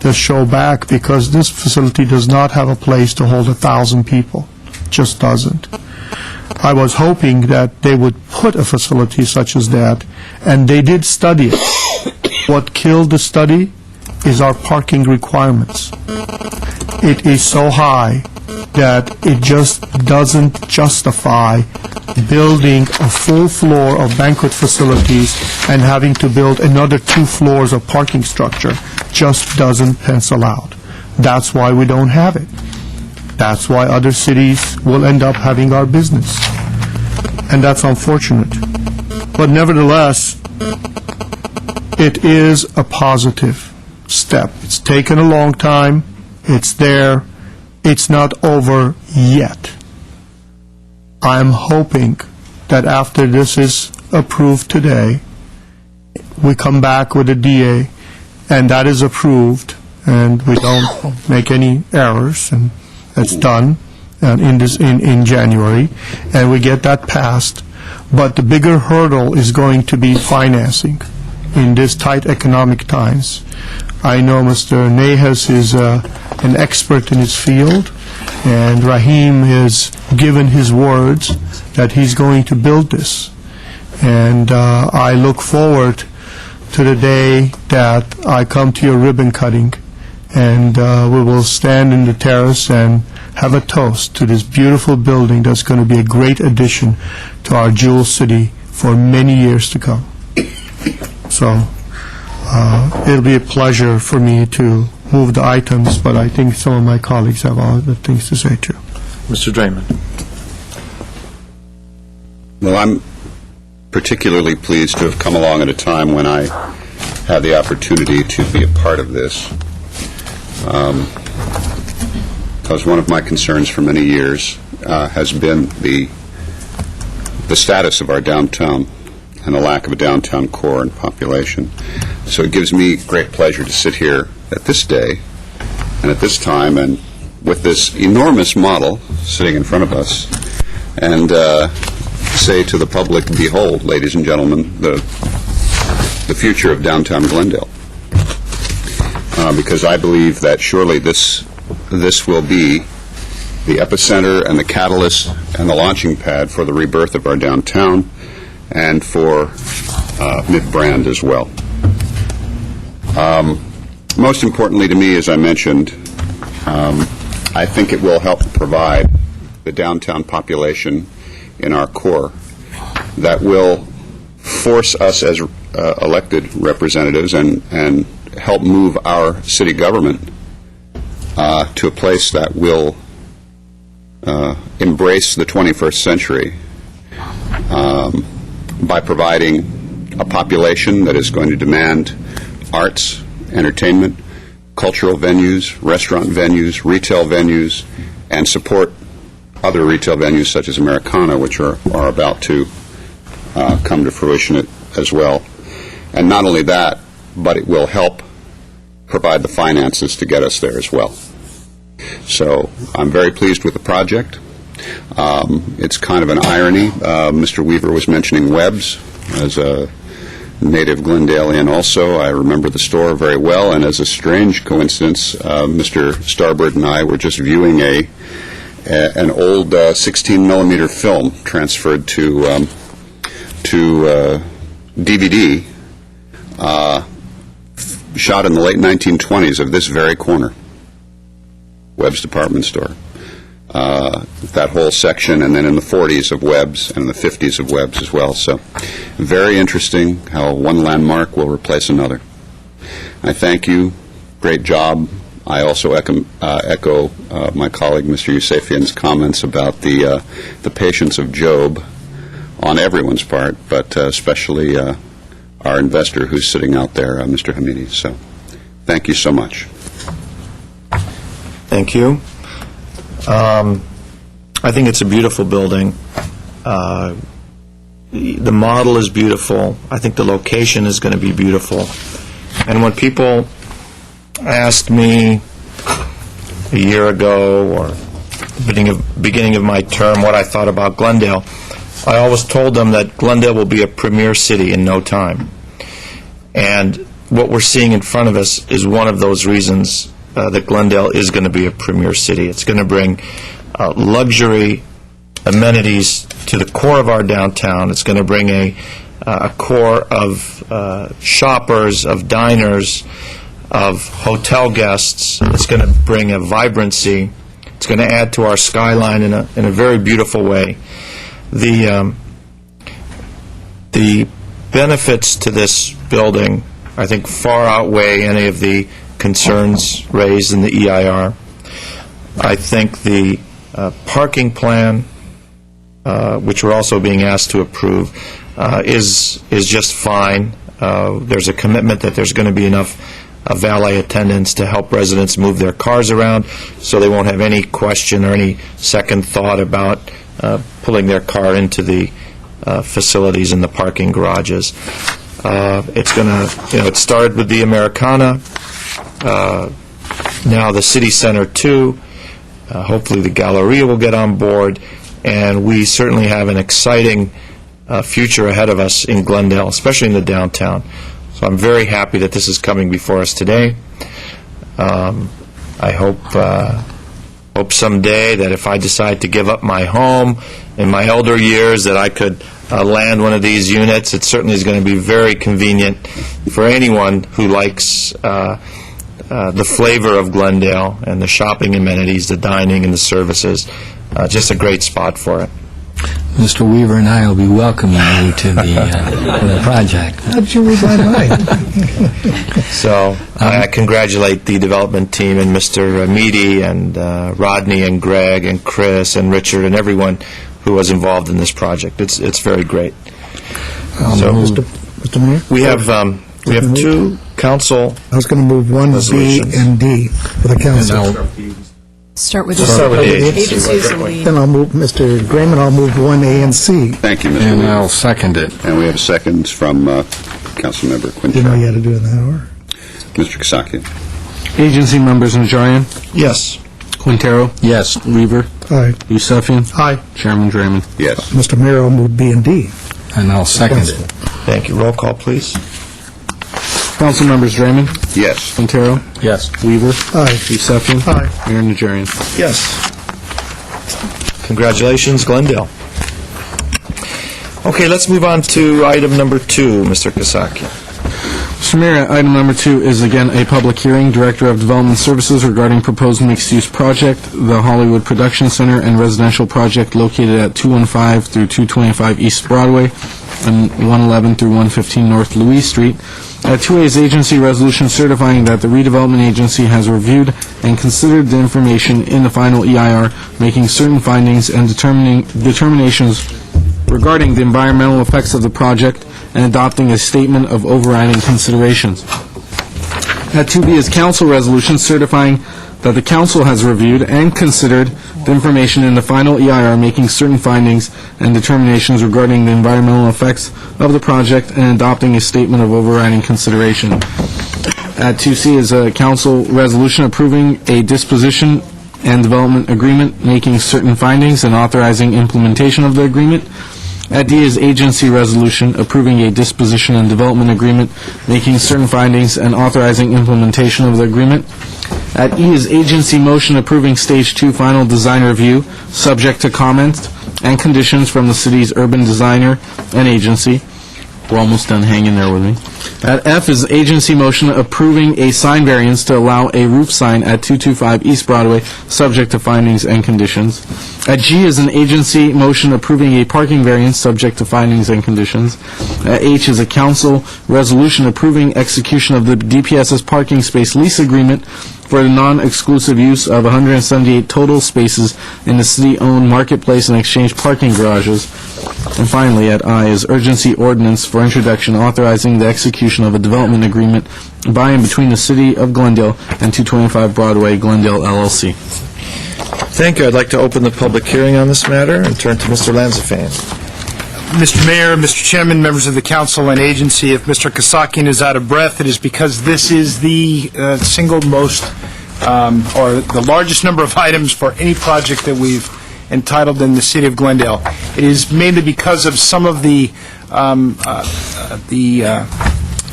the show back, because this facility does not have a place to hold 1,000 people. Just doesn't. I was hoping that they would put a facility such as that, and they did study it. What killed the study is our parking requirements. It is so high that it just doesn't justify building a full floor of banquet facilities and having to build another 2 floors of parking structure. Just doesn't pencil out. That's why we don't have it. That's why other cities will end up having our business. And that's unfortunate. But nevertheless, it is a positive step. It's taken a long time. It's there. It's not over yet. I'm hoping that after this is approved today, we come back with a DA, and that is approved, and we don't make any errors, and that's done in January, and we get that passed. But the bigger hurdle is going to be financing in these tight economic times. I know Mr. Nahas is an expert in his field, and Rahim has given his words that he's going to build this. And I look forward to the day that I come to your ribbon cutting, and we will stand in the terrace and have a toast to this beautiful building that's going to be a great addition to our jewel city for many years to come. So it'll be a pleasure for me to move the items, but I think some of my colleagues have other things to say too. Mr. Draymond. Well, I'm particularly pleased to have come along at a time when I had the opportunity to be a part of this. Because one of my concerns for many years has been the status of our downtown and the lack of a downtown core and population. So it gives me great pleasure to sit here at this day and at this time and with this enormous model sitting in front of us and say to the public, behold, ladies and gentlemen, the future of downtown Glendale. Because I believe that surely this will be the epicenter and the catalyst and the launching pad for the rebirth of our downtown and for Mid-Brand as well. Most importantly to me, as I mentioned, I think it will help provide the downtown population in our core that will force us as elected representatives and help move our city government to a place that will embrace the 21st century by providing a population that is going to demand arts, entertainment, cultural venues, restaurant venues, retail venues, and support other retail venues such as Americana, which are about to come to fruition as well. And not only that, but it will help provide the finances to get us there as well. So I'm very pleased with the project. It's kind of an irony. Mr. Weaver was mentioning Webb's. As a native Glendalean also, I remember the store very well, and as a strange coincidence, Mr. Starbird and I were just viewing an old 16-millimeter film transferred to DVD, shot in the late 1920s of this very corner, Webb's department store. That whole section, and then in the 40s of Webb's and in the 50s of Webb's as well. So very interesting how one landmark will replace another. I thank you. Great job. I also echo my colleague, Mr. Yusefian's comments about the patience of Job on everyone's part, but especially our investor who's sitting out there, Mr. Hamidi. So thank you so much. Thank you. I think it's a beautiful building. The model is beautiful. I think the location is going to be beautiful. And when people asked me a year ago or beginning of my term what I thought about Glendale, I always told them that Glendale will be a premier city in no time. And what we're seeing in front of us is one of those reasons that Glendale is going to be a premier city. It's going to bring luxury amenities to the core of our downtown. It's going to bring a core of shoppers, of diners, of hotel guests. It's going to bring a vibrancy. It's going to add to our skyline in a very beautiful way. The benefits to this building, I think, far outweigh any of the concerns raised in the EIR. I think the parking plan, which we're also being asked to approve, is just fine. There's a commitment that there's going to be enough valet attendants to help residents move their cars around, so they won't have any question or any second thought about pulling their car into the facilities in the parking garages. It's going to, it started with the Americana, now the City Center 2, hopefully the Galleria will get on board, and we certainly have an exciting future ahead of us in Glendale, especially in the downtown. So I'm very happy that this is coming before us today. I hope someday that if I decide to give up my home in my elder years that I could land one of these units. It certainly is going to be very convenient for anyone who likes the flavor of Glendale and the shopping amenities, the dining and the services. Just a great spot for it. Mr. Weaver and I will be welcoming you to the project. How did you read my mind? So I congratulate the development team and Mr. Meady and Rodney and Greg and Chris and Richard and everyone who was involved in this project. It's very great. So Mr. Mayor? we have two council. I was going to move 1B and D for the council. Start with Start with the the agencies and the... Then I'll move, Mr. Grayman, I'll move 1A and C. Thank you, Mr. And Weaver. I'll second it. And we have seconds from Councilmember You know you Quinchak. had to do it in that order. Mr. Kasakian. Agency members Najarian, Yes. Quintero, Yes. Weaver, Aye. Yusefian. Aye. Chairman Draymond. Yes. Mr. Mayor, I'll move B and D. And I'll second it. Thank you. Roll call, please. Council members Draymond, Yes. Quintero, Yes. Weaver, Aye. Yusefian. Aye. Mayor Najarian. Yes. Congratulations, Glendale. Okay, let's move on to item number 2, Mr. Kasakian. Mr. Mayor, item number 2 is again a public hearing. Director of Development Services regarding proposed mixed-use project, the Hollywood Production Center and residential project located at 215 through 225 East Broadway and 111 through 115 North Louise Street. 2A is agency resolution certifying that the redevelopment agency has reviewed and considered the information in the final EIR, making certain findings and determinations regarding the environmental effects of the project and adopting a statement of overriding considerations. At 2B is council resolution certifying that the council has reviewed and considered the information in the final EIR, making certain findings and determinations regarding the environmental effects of the project and adopting a statement of overriding consideration. At 2C is a council resolution approving a disposition and development agreement, making certain findings and authorizing implementation of the agreement. At D is agency resolution approving a disposition and development agreement, making certain findings and authorizing implementation of the agreement. At E is agency motion approving Stage 2 final design review, subject to comments and conditions from the city's urban designer and agency. We're almost done. Hang in there with me. At F is agency motion approving a sign variance to allow a roof sign at 225 East Broadway, subject to findings and conditions. At G is an agency motion approving a parking variance, subject to findings and conditions. At H is a council resolution approving execution of the DPS's parking space lease agreement for the non-exclusive use of 178 total spaces in the city-owned marketplace and exchange parking garages. And finally, at I is urgency ordinance for introduction authorizing the execution of a development agreement by and between the City of Glendale and 225 Broadway, Glendale, LLC. Thank you. I'd like to open the public hearing on this matter and turn to Mr. Lanzafame. Mr. Mayor, Mr. Chairman, members of the council and agency, if Mr. Kasakian is out of breath, it is because this is the single most, or the largest number of items for any project that we've entitled in the City of Glendale. It is mainly because of some of the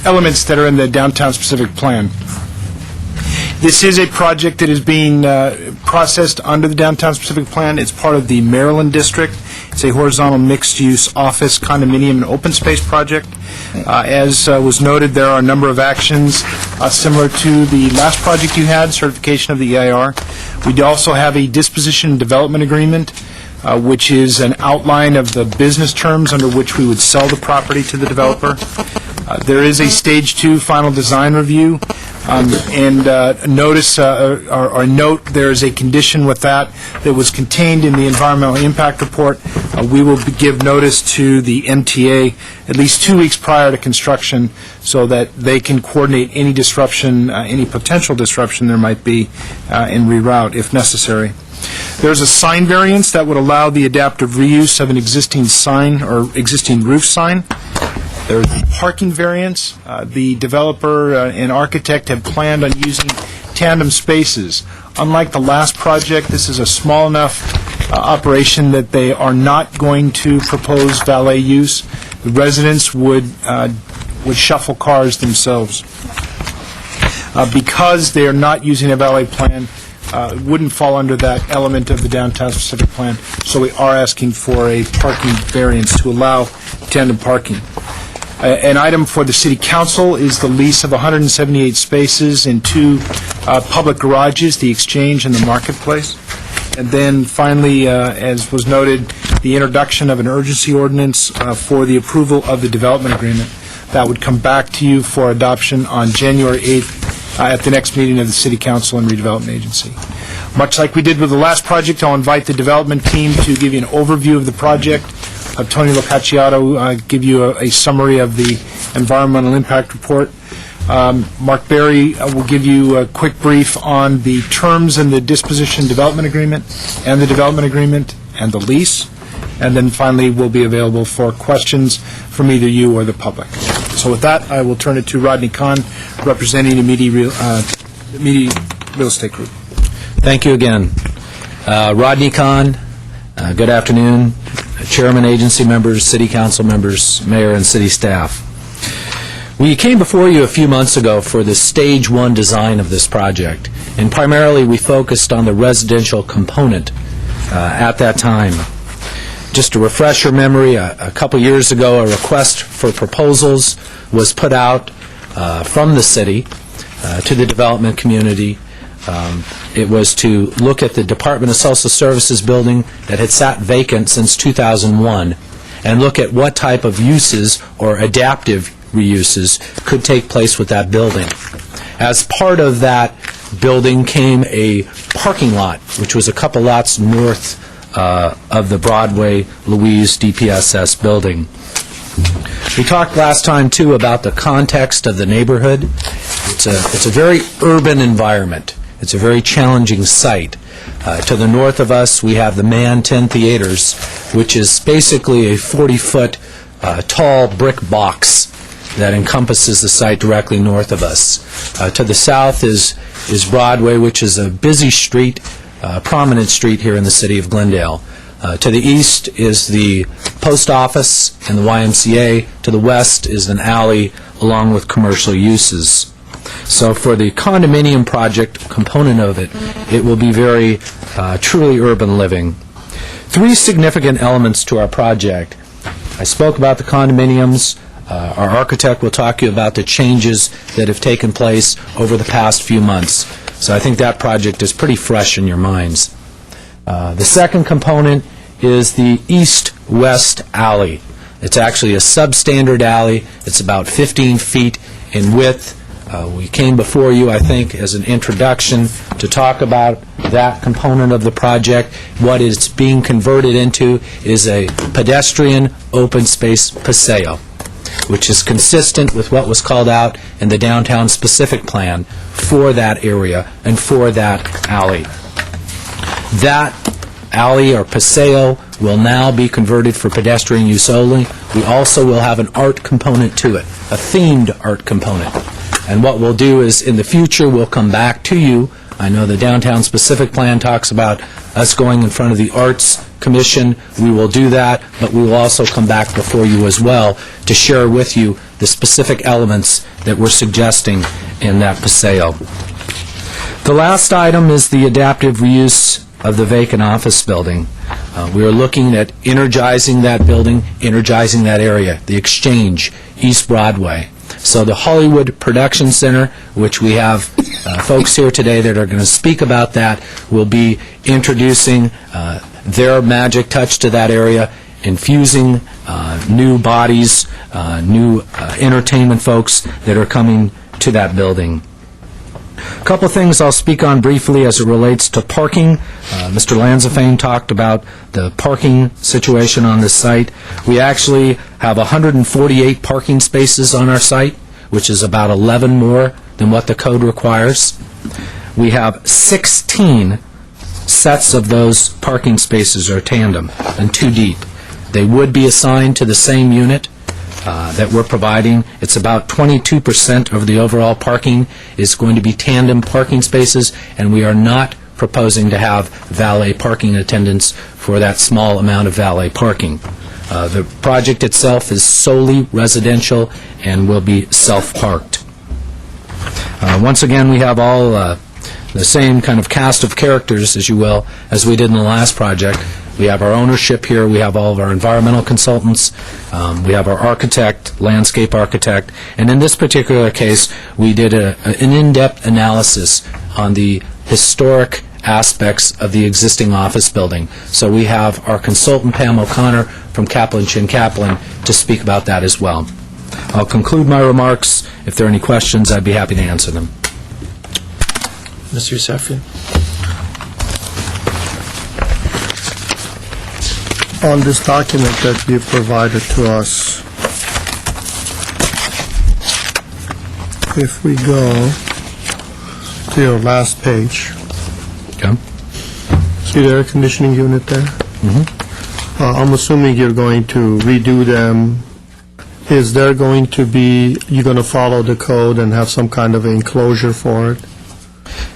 elements that are in the downtown specific plan. This is a project that is being processed under the downtown specific plan. It's part of the Maryland district. It's a horizontal mixed-use office, condominium, and open space project. As was noted, there are a number of actions similar to the last project you had, certification of the EIR. We do also have a disposition and development agreement, which is an outline of the business terms under which we would sell the property to the developer. There is a Stage 2 final design review, and notice or note there is a condition with that was contained in the environmental impact report. We will give notice to the MTA at least 2 weeks prior to construction so that they can coordinate any disruption, any potential disruption there might be, and reroute if necessary. There's a sign variance that would allow the adaptive reuse of an existing sign or existing roof sign. There's parking variance. The developer and architect have planned on using tandem spaces. Unlike the last project, this is a small enough operation that they are not going to propose valet use. The residents would shuffle cars themselves. Because they are not using a valet plan, it wouldn't fall under that element of the downtown specific plan, so we are asking for a parking variance to allow tandem parking. An item for the City Council is the lease of 178 spaces in 2 public garages, the Exchange and the Marketplace. And then finally, as was noted, the introduction of an urgency ordinance for the approval of the development agreement. That would come back to you for adoption on January 8th at the next meeting of the City Council and Redevelopment Agency. Much like we did with the last project, I'll invite the development team to give you an overview of the project. Tony Locacciato give you a summary of the environmental impact report. Mark Berry will give you a quick brief on the terms in the disposition development agreement and the development agreement and the lease. And then finally, we'll be available for questions from either you or the public. So with that, I will turn it to Rodney Kahn, representing the Media Real Estate Group. Thank you again. Rodney Kahn, good afternoon. Chairman, agency members, City Council members, Mayor, and City staff. We came before you a few months ago for the Stage 1 design of this project, and primarily we focused on the residential component at that time. Just to refresh your memory, a couple years ago, a request for proposals was put out from the city to the development community. It was to look at the Department of Social Services building that had sat vacant since 2001 and look at what type of uses or adaptive reuses could take place with that building. As part of that building came a parking lot, which was a couple lots north of the Broadway Louise DPSS building. We talked last time, too, about the context of the neighborhood. It's a very urban environment. It's a very challenging site. To the north of us, we have the Man 10 Theaters, which is basically a 40-foot tall brick box that encompasses the site directly north of us. To the south is Broadway, which is a busy street, prominent street here in the city of Glendale. To the east is the post office and the YMCA. To the west is an alley along with commercial uses. So for the condominium project component of it, it will be very truly urban living. Three significant elements to our project. I spoke about the condominiums. Our architect will talk to you about the changes that have taken place over the past few months. So I think that project is pretty fresh in your minds. The second component is the east-west alley. It's actually a substandard alley. It's about 15 feet in width. We came before you, I think, as an introduction to talk about that component of the project. What it's being converted into is a pedestrian open space paseo, which is consistent with what was called out in the downtown specific plan for that area and for that alley. That alley or paseo will now be converted for pedestrian use only. We also will have an art component to it, a themed art component. And what we'll do is, in the future, we'll come back to you. I know the downtown specific plan talks about us going in front of the Arts Commission. We will do that, but we will also come back before you as well to share with you the specific elements that we're suggesting in that paseo. The last item is the adaptive reuse of the vacant office building. We are looking at energizing that building, energizing that area, the Exchange, East Broadway. So the Hollywood Production Center, which we have folks here today that are going to speak about that, will be introducing their magic touch to that area, infusing new bodies, new entertainment folks that are coming to that building. A couple of things I'll speak on briefly as it relates to parking. Mr. Lanzafame talked about the parking situation on this site. We actually have 148 parking spaces on our site, which is about 11 more than what the code requires. We have 16 sets of those parking spaces are tandem and 2 deep. They would be assigned to the same unit that we're providing. It's about 22% of the overall parking is going to be tandem parking spaces, and we are not proposing to have valet parking attendants for that small amount of valet parking. The project itself is solely residential and will be self-parked. Once again, we have all the same kind of cast of characters, as you will, as we did in the last project. We have our ownership here. We have all of our environmental consultants. We have our architect, landscape architect. And in this particular case, we did an in-depth analysis on the historic aspects of the existing office building. So we have our consultant, Pam O'Connor, from Kaplan Chin Kaplan, to speak about that as well. I'll conclude my remarks. If there are any questions, I'd be happy to answer them. Mr. Yusefian? On this document that you provided to us, if we go to your last page, Okay. see the air conditioning unit there? Mm-hmm. I'm assuming you're going to redo them. Is there going to be, you're going to follow the code and have some kind of enclosure for it?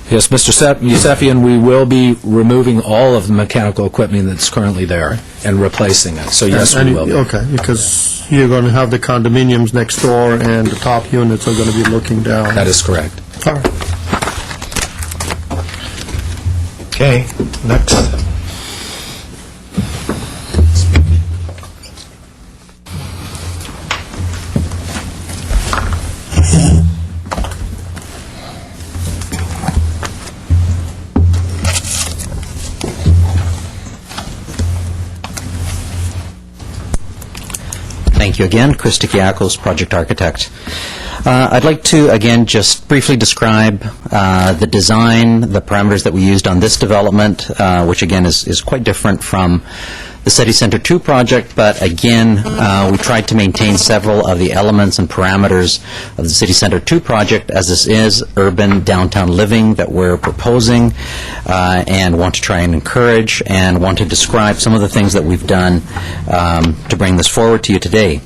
Yes, Mr. Yusefian, we will be removing all of the mechanical equipment that's currently there and replacing it. So yes, we will. Okay, because you're going to have the condominiums next door and the top units are going to be looking down. That is correct. All right. Okay, next. Thank Thank you again. Chris Tikiakos, project architect. I'd like to, again, just briefly describe the design, the parameters that we used on this development, which, again, is quite different from the City Center 2 project, but again, we tried to maintain several of the elements and parameters of the City Center 2 project, as this is urban downtown living that we're proposing and want to try and encourage, and want to describe some of the things that we've done to bring this forward to you today.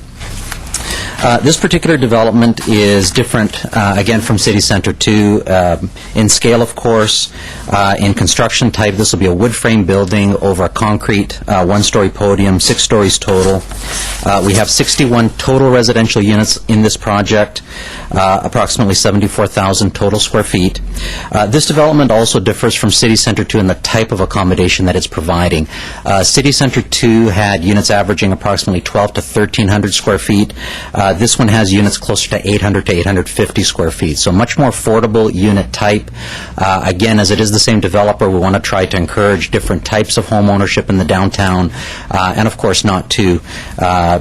This particular development is different, again, from City Center 2 in scale, of course. In construction type, this will be a wood frame building over a concrete one-story podium, 6 stories total. We have 61 total residential units in this project, approximately 74,000 total square feet. This development also differs from City Center 2 in the type of accommodation that it's providing. City Center 2 had units averaging approximately 12 to 1,300 square feet. This one has units closer to 800 to 850 square feet, so much more affordable unit type. Again, as it is the same developer, we want to try to encourage different types of home ownership in the downtown, and of course not to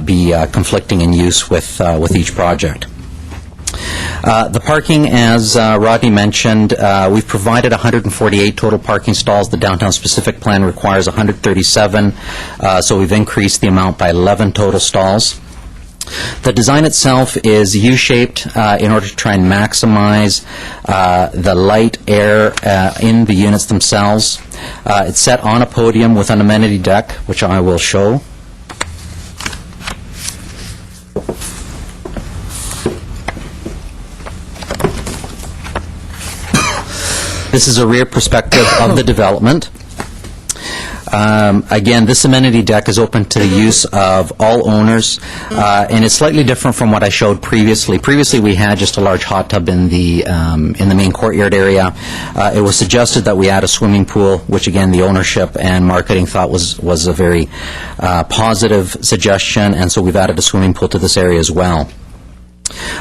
be conflicting in use with each project. The parking, as Rodney mentioned, we've provided 148 total parking stalls. The downtown specific plan requires 137, so we've increased the amount by 11 total stalls. The design itself is U-shaped in order to try and maximize the light, air in the units themselves. It's set on a podium with an amenity deck, which I will show. This is a rear perspective of the development. Again, this amenity deck is open to the use of all owners, and it's slightly different from what I showed previously. Previously, we had just a large hot tub in the main courtyard area. It was suggested that we add a swimming pool, which again, the ownership and marketing thought was a very positive suggestion, and so we've added a swimming pool to this area as well.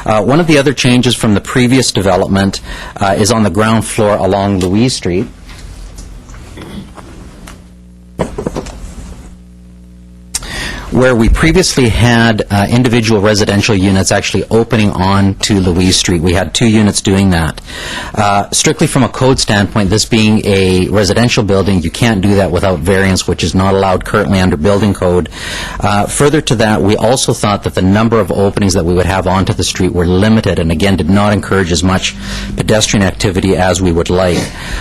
One of the other changes from the previous development is on the ground floor along Louise Street. Where we previously had individual residential units actually opening on to Louise Street. We had 2 units doing that. Strictly from a code standpoint, this being a residential building, you can't do that without variance, which is not allowed currently under building code. Further to that, we also thought that the number of openings that we would have onto the street were limited, and again, did not encourage as much pedestrian activity as we would like.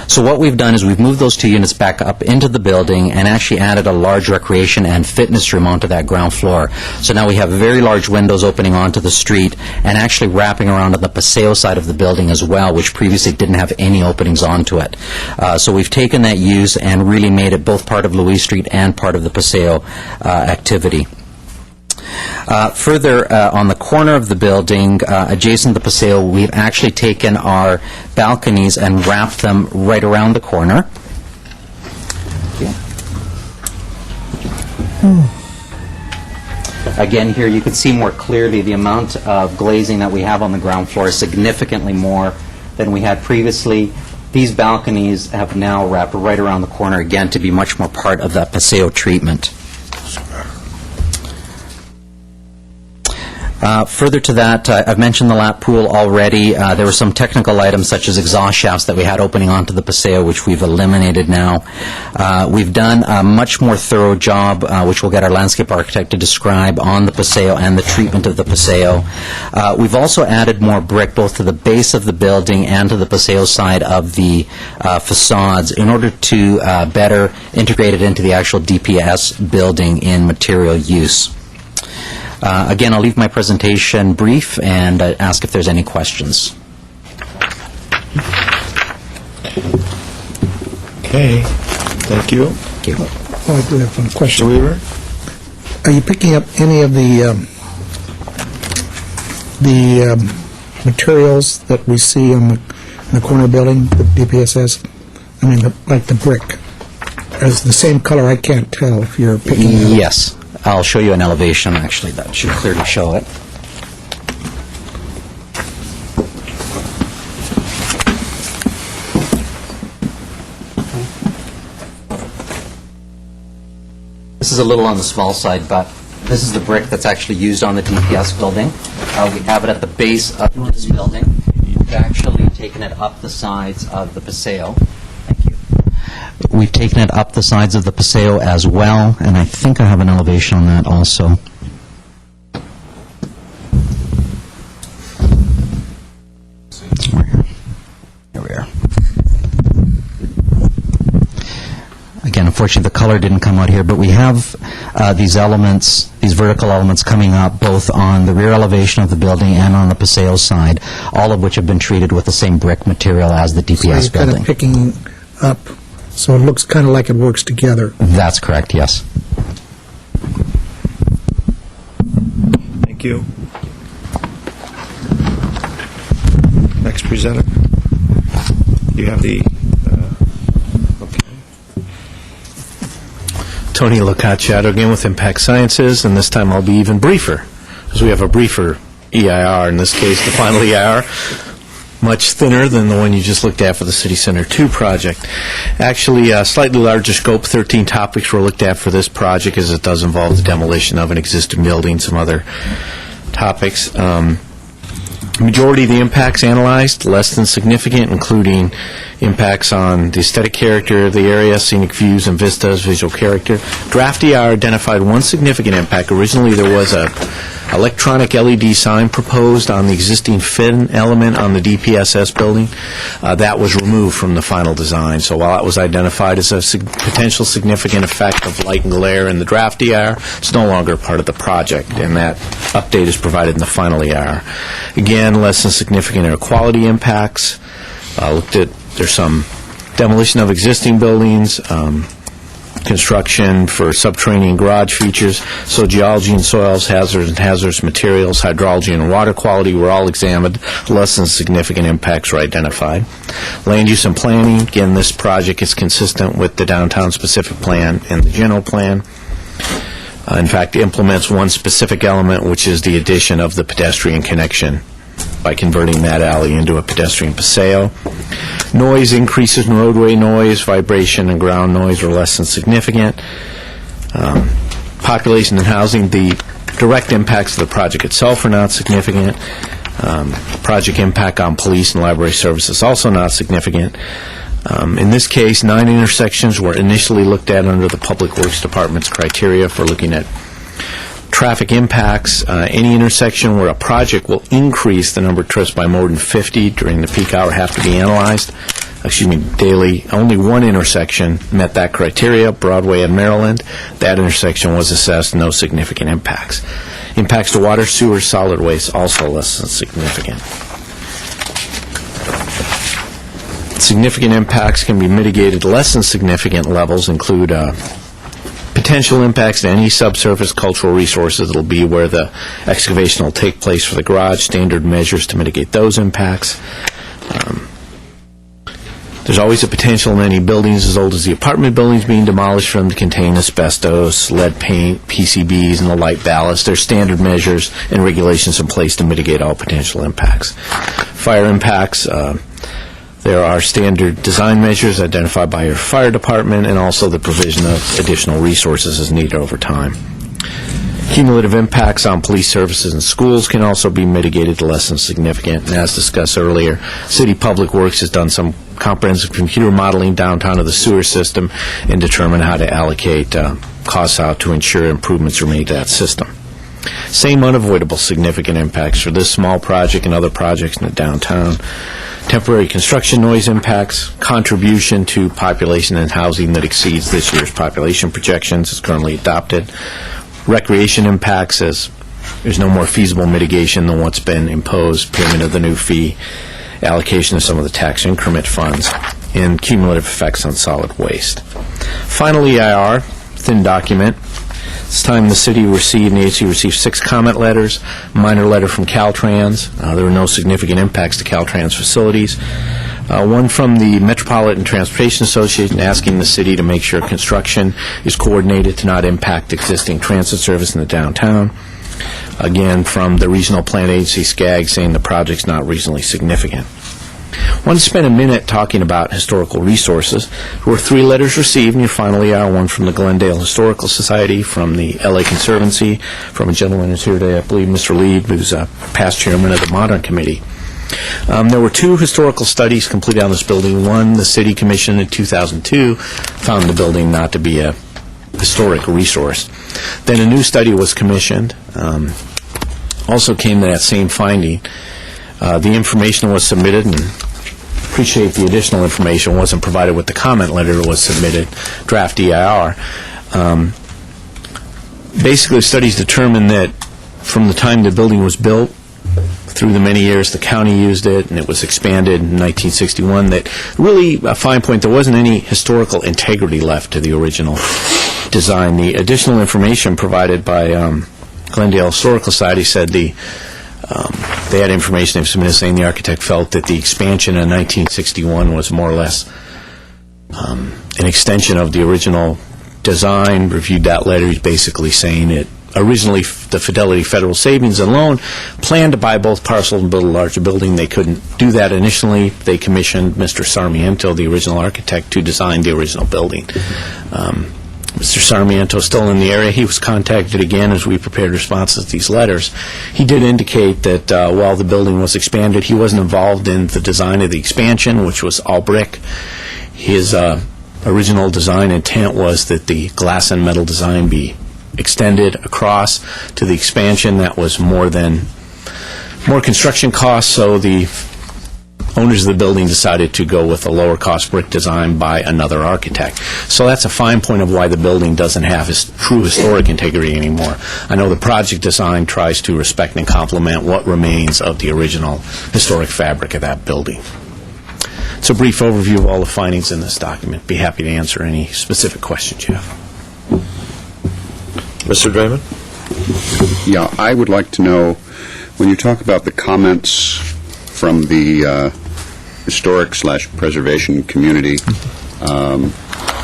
So what we've done is we've moved those 2 units back up into the building and actually added a large recreation and fitness room onto that ground floor. So now we have very large windows opening onto the street and actually wrapping around on the Paseo side of the building as well, which previously didn't have any openings onto it. So we've taken that use and really made it both part of Louise Street and part of the Paseo activity. Further, on the corner of the building, adjacent to the Paseo, we've actually taken our balconies and wrapped them right around the corner. Again, here you can see more clearly the amount of glazing that we have on the ground floor is significantly more than we had previously. These balconies have now wrapped right around the corner, again, to be much more part of that Paseo treatment. Further to that, I've mentioned the lap pool already. There were some technical items such as exhaust shafts that we had opening onto the Paseo, which we've eliminated now. We've done a much more thorough job, which we'll get our landscape architect to describe, on the Paseo and the treatment of the Paseo. We've also added more brick both to the base of the building and to the Paseo side of the facades in order to better integrate it into the actual DPS building in material use. Again, I'll leave my presentation brief and ask if there's any questions. Okay, thank you. Oh, I do have one question. Mr. Weaver? Are you picking up any of the materials that we see on the corner building, the DPSS? I mean, like the brick. Is the same color? I can't tell if you're picking it up. Yes. I'll show you an elevation, actually, that should clearly show it. This is a little on the small side, but This is the brick that's actually used on the DPS building. We have it at the base of this building. We've actually taken it up the sides of the paseo. Thank you. We've taken it up the sides of the paseo as well, and I think I have an elevation on that also. Here we are. Again, unfortunately, the color didn't come out here, but we have these elements, these vertical elements coming up both on the rear elevation of the building and on the paseo side, all of which have been treated with the same brick material as the DPS So you're kind building. of picking up, so it looks kind of like it works together. That's correct, yes. Thank you. Next presenter. You have the, Tony Locacciato again with Impact Sciences, and this time I'll be even briefer, because we have a briefer EIR, in this case the final EIR, much thinner than the one you just looked at for the City Center 2 project. Actually, a slightly larger scope, 13 topics were looked at for this project, as it does involve the demolition of an existing building, some other topics. Majority of the impacts analyzed, less than significant, including impacts on the aesthetic character of the area, scenic views and vistas, visual character. Draft ER identified one significant impact. Originally, there was a electronic LED sign proposed on the existing fin element on the DPSS building. That was removed from the final design. So while that was identified as a potential significant effect of light and glare in the draft ER, it's no longer part of the project, and that update is provided in the final ER. Again, less than significant air quality impacts. There's some demolition of existing buildings, construction for subterranean garage features, so geology and soils, hazards and hazardous materials, hydrology and water quality were all examined. Less than significant impacts were identified. Land use and planning, again, this project is consistent with the downtown specific plan and the general plan. In fact, implements one specific element, which is the addition of the pedestrian connection by converting that alley into a pedestrian paseo. Noise increases in roadway noise, vibration, and ground noise are less than significant. Population and housing, the direct impacts of the project itself are not significant. Project impact on police and library services also not significant. In this case, 9 intersections were initially looked at under the Public Works Department's criteria for looking at traffic impacts. Any intersection where a project will increase the number of trips by more than 50 during the peak hour have to be analyzed. Daily. Only one intersection met that criteria, Broadway and Maryland. That intersection was assessed, no significant impacts. Impacts to water, sewer, solid waste, also less than significant. Significant impacts can be mitigated. Less than significant levels include potential impacts to any subsurface cultural resources. It'll be where the excavation will take place for the garage, standard measures to mitigate those impacts. There's always a potential in any buildings as old as the apartment buildings being demolished for them to contain asbestos, lead paint, PCBs, and the light ballast. There's standard measures and regulations in place to mitigate all potential impacts. Fire impacts, there are standard design measures identified by your fire department, and also the provision of additional resources as needed over time. Cumulative impacts on police services and schools can also be mitigated to less than significant. And as discussed earlier, City Public Works has done some comprehensive computer modeling downtown of the sewer system and determined how to allocate costs out to ensure improvements are made to that system. Same unavoidable significant impacts for this small project and other projects in the downtown. Temporary construction noise impacts, contribution to population and housing that exceeds this year's population projections is currently adopted. Recreation impacts, as there's no more feasible mitigation than what's been imposed, payment of the new fee, allocation of some of the tax increment funds, and cumulative effects on solid waste. Finally, EIR, thin document. This time the city received, and the agency received 6 comment letters, a minor letter from Caltrans. There were no significant impacts to Caltrans facilities. One from the Metropolitan Transportation Association asking the city to make sure construction is coordinated to not impact existing transit service in the downtown. Again, from the Regional Plan Agency, SCAG, saying the project's not regionally significant. want to spend a minute talking about historical resources. There were 3 letters received in your final ER, one from the Glendale Historical Society, from the LA Conservancy, from a gentleman who's here today, I believe Mr. Lieb, who's a past chairman of the Modern Committee. There were 2 historical studies completed on this building. One, the City Commission in 2002 found the building not to be a historic resource. Then a new study was commissioned, also came to that same finding. The information was submitted, and appreciate the additional information wasn't provided with the comment letter that was submitted, draft EIR. Basically, studies determined that from the time the building was built through the many years the county used it, and it was expanded in 1961, that really, a fine point, there wasn't any historical integrity left to the original design. The additional information provided by Glendale Historical Society said they had information they've submitted saying the architect felt that the expansion in 1961 was more or less an extension of the original design. Reviewed that letter, he's basically saying it originally the Fidelity Federal Savings and Loan planned to buy both parcels and build a larger building. They couldn't do that initially. They commissioned Mr. Sarmiento, the original architect, to design the original building. Mr. Sarmiento is still in the area. He was contacted again as we prepared responses to these letters. He did indicate that while the building was expanded, he wasn't involved in the design of the expansion, which was all brick. His original design intent was that the glass and metal design be extended across to the expansion. That was more construction costs, so the owners of the building decided to go with a lower cost brick design by another architect. So that's a fine point of why the building doesn't have true historic integrity anymore. I know the project design tries to respect and complement what remains of the original historic fabric of that building. It's a brief overview of all the findings in this document. Be happy to answer any specific questions you have. Mr. Draymond? Yeah, I would like to know, when you talk about the comments from the historic/preservation community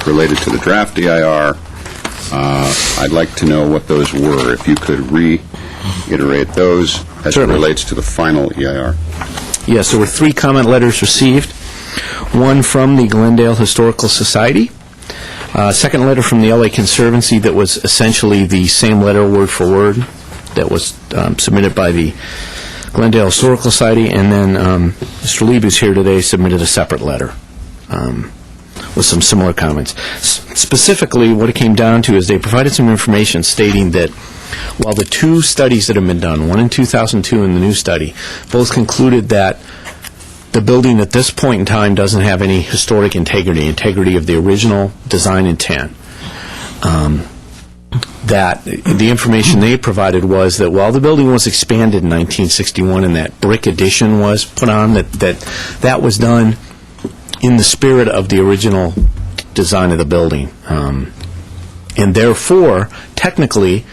related to the draft EIR, I'd like to know what those were. If you could reiterate those as it relates to the final EIR. Yes, there were 3 comment letters received. One from the Glendale Historical Society, second letter from the LA Conservancy that was essentially the same letter word for word that was submitted by the Glendale Historical Society, and then Mr. Lieb, who's here today, submitted a separate letter with some similar comments. Specifically, what it came down to is they provided some information stating that while the 2 studies that have been done, one in 2002 and the new study, both concluded that the building at this point in time doesn't have any historic integrity of the original design intent. That the information they provided was that while the building was expanded in 1961 and that brick addition was put on, that was done in the spirit of the original design of the building. And therefore, technically,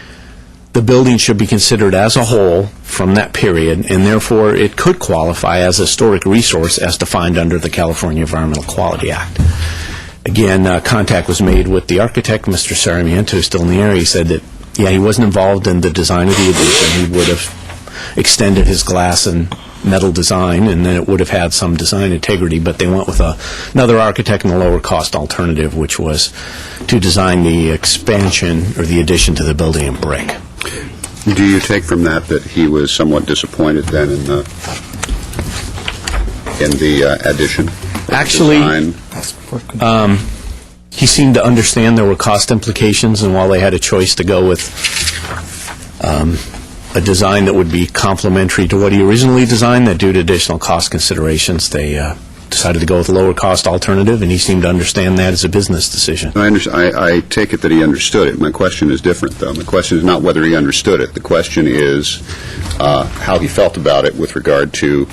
the building should be considered as a whole from that period, and therefore it could qualify as a historic resource as defined under the California Environmental Quality Act. Again, contact was made with the architect, Mr. Sarmiento, who's still in the area. He said that, yeah, he wasn't involved in the design of the addition. He would have extended his glass and metal design, and then it would have had some design integrity, but they went with another architect and a lower cost alternative, which was to design the expansion or the addition to the building in brick. Do you take from that he was somewhat disappointed then in the addition? Actually, he seemed to understand there were cost implications, and while they had a choice to go with a design that would be complementary to what he originally designed, that due to additional cost considerations, they decided to go with a lower cost alternative, and he seemed to understand that as a business decision. I take it that he understood it. My question is different, though. My question is not whether he understood it. The question is how he felt about it with regard to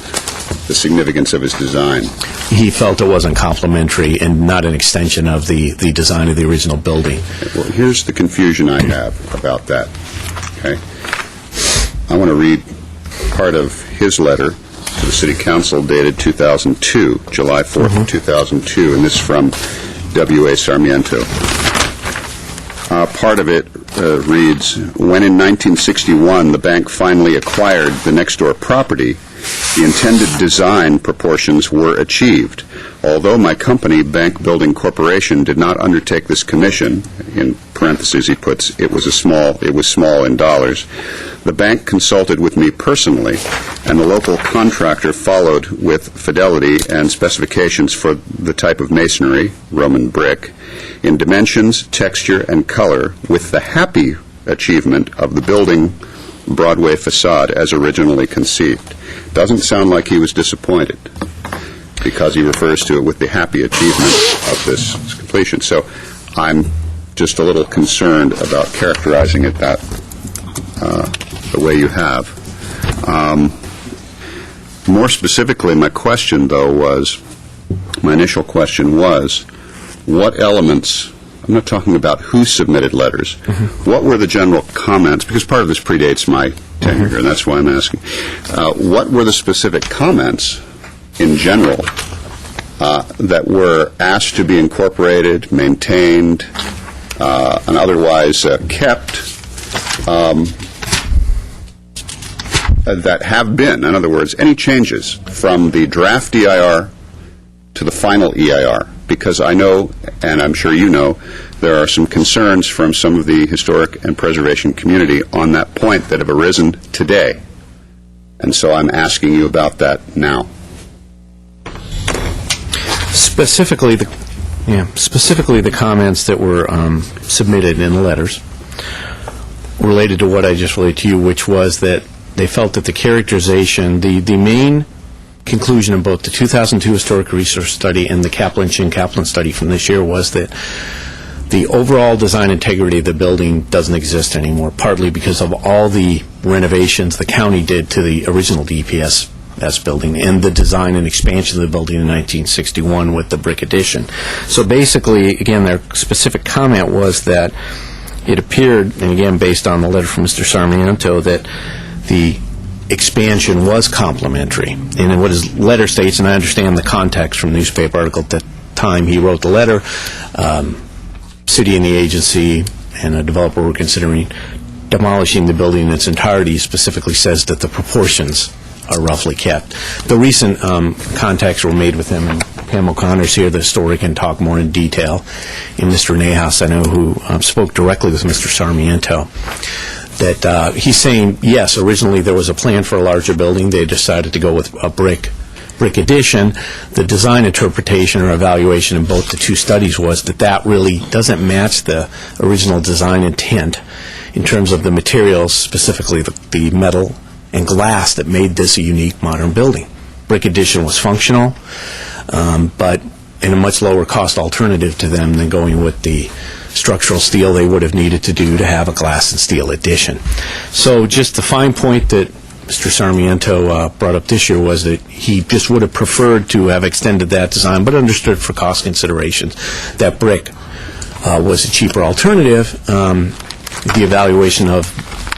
the significance of his design. He felt it wasn't complementary and not an extension of the design of the original building. Well, here's the confusion I have about that. Okay, I want to read part of his letter to the City Council dated 2002, July 4th of 2002, and this is from W.A. Sarmiento. part of it reads, when in 1961 the bank finally acquired the next-door property, the intended design proportions were achieved. Although my company, Bank Building Corporation, did not undertake this commission, in parentheses he puts, it was small in dollars, the bank consulted with me personally, and the local contractor followed with fidelity and specifications for the type of masonry, Roman brick, in dimensions, texture, and color, with the happy achievement of the building Broadway facade as originally conceived. Doesn't sound like he was disappointed, because he refers to it with the happy achievement of this completion. So I'm just a little concerned about characterizing it the way you have. More specifically, my initial question was, what elements, I'm not talking about who submitted letters, what were the general comments, because part of this predates my tenure here, and that's why I'm asking. What were the specific comments in general that were asked to be incorporated, maintained, and otherwise kept, that have been, in other words, any changes from the draft EIR to the final EIR? Because I know, and I'm sure you know, there are some concerns from some of the historic and preservation community on that point that have arisen today. And so I'm asking you about that now. Specifically, the comments that were submitted in the letters related to what I just related to you, which was that they felt that the characterization, the main conclusion of both the 2002 Historic Resource Study and the Kaplan study from this year was that the overall design integrity of the building doesn't exist anymore, partly because of all the renovations the county did to the original DPS building and the design and expansion of the building in 1961 with the brick addition. So basically, again, their specific comment was that it appeared, and again, based on the letter from Mr. Sarmiento, that the expansion was complementary. And what his letter states, and I understand the context from the newspaper article at the time he wrote the letter, city and the agency and a developer were considering demolishing the building in its entirety, specifically says that the proportions are roughly kept. The recent contacts were made with him, and Pam O'Connor's here, the historian, can talk more in detail, and Mr. Nahas, I know, who spoke directly with Mr. Sarmiento, that he's saying, yes, originally there was a plan for a larger building. They decided to go with a brick addition. The design interpretation or evaluation in both the two studies was that that really doesn't match the original design intent in terms of the materials, specifically the metal and glass that made this a unique modern building. Brick addition was functional, but in a much lower cost alternative to them than going with the structural steel they would have needed to do to have a glass and steel addition. So just the fine point that Mr. Sarmiento brought up this year was that he just would have preferred to have extended that design, but understood for cost considerations that brick was a cheaper alternative. The evaluation of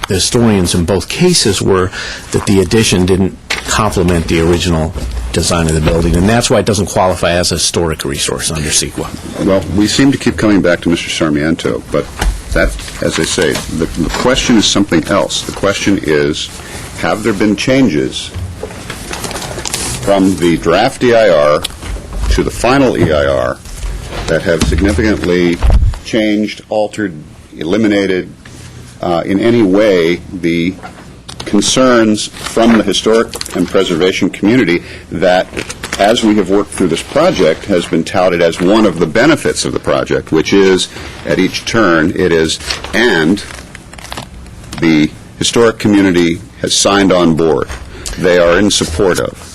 the historians in both cases were that the addition didn't complement the original design of the building, and that's why it doesn't qualify as a historic resource under CEQA. Well, we seem to keep coming back to Mr. Sarmiento, but that, as I say, the question is something else. The question is, have there been changes from the draft EIR to the final EIR that have significantly changed, altered, eliminated in any way the concerns from the historic and preservation community that, as we have worked through this project, has been touted as one of the benefits of the project, which is, at each turn, it is, and the historic community has signed on board. They are in support of.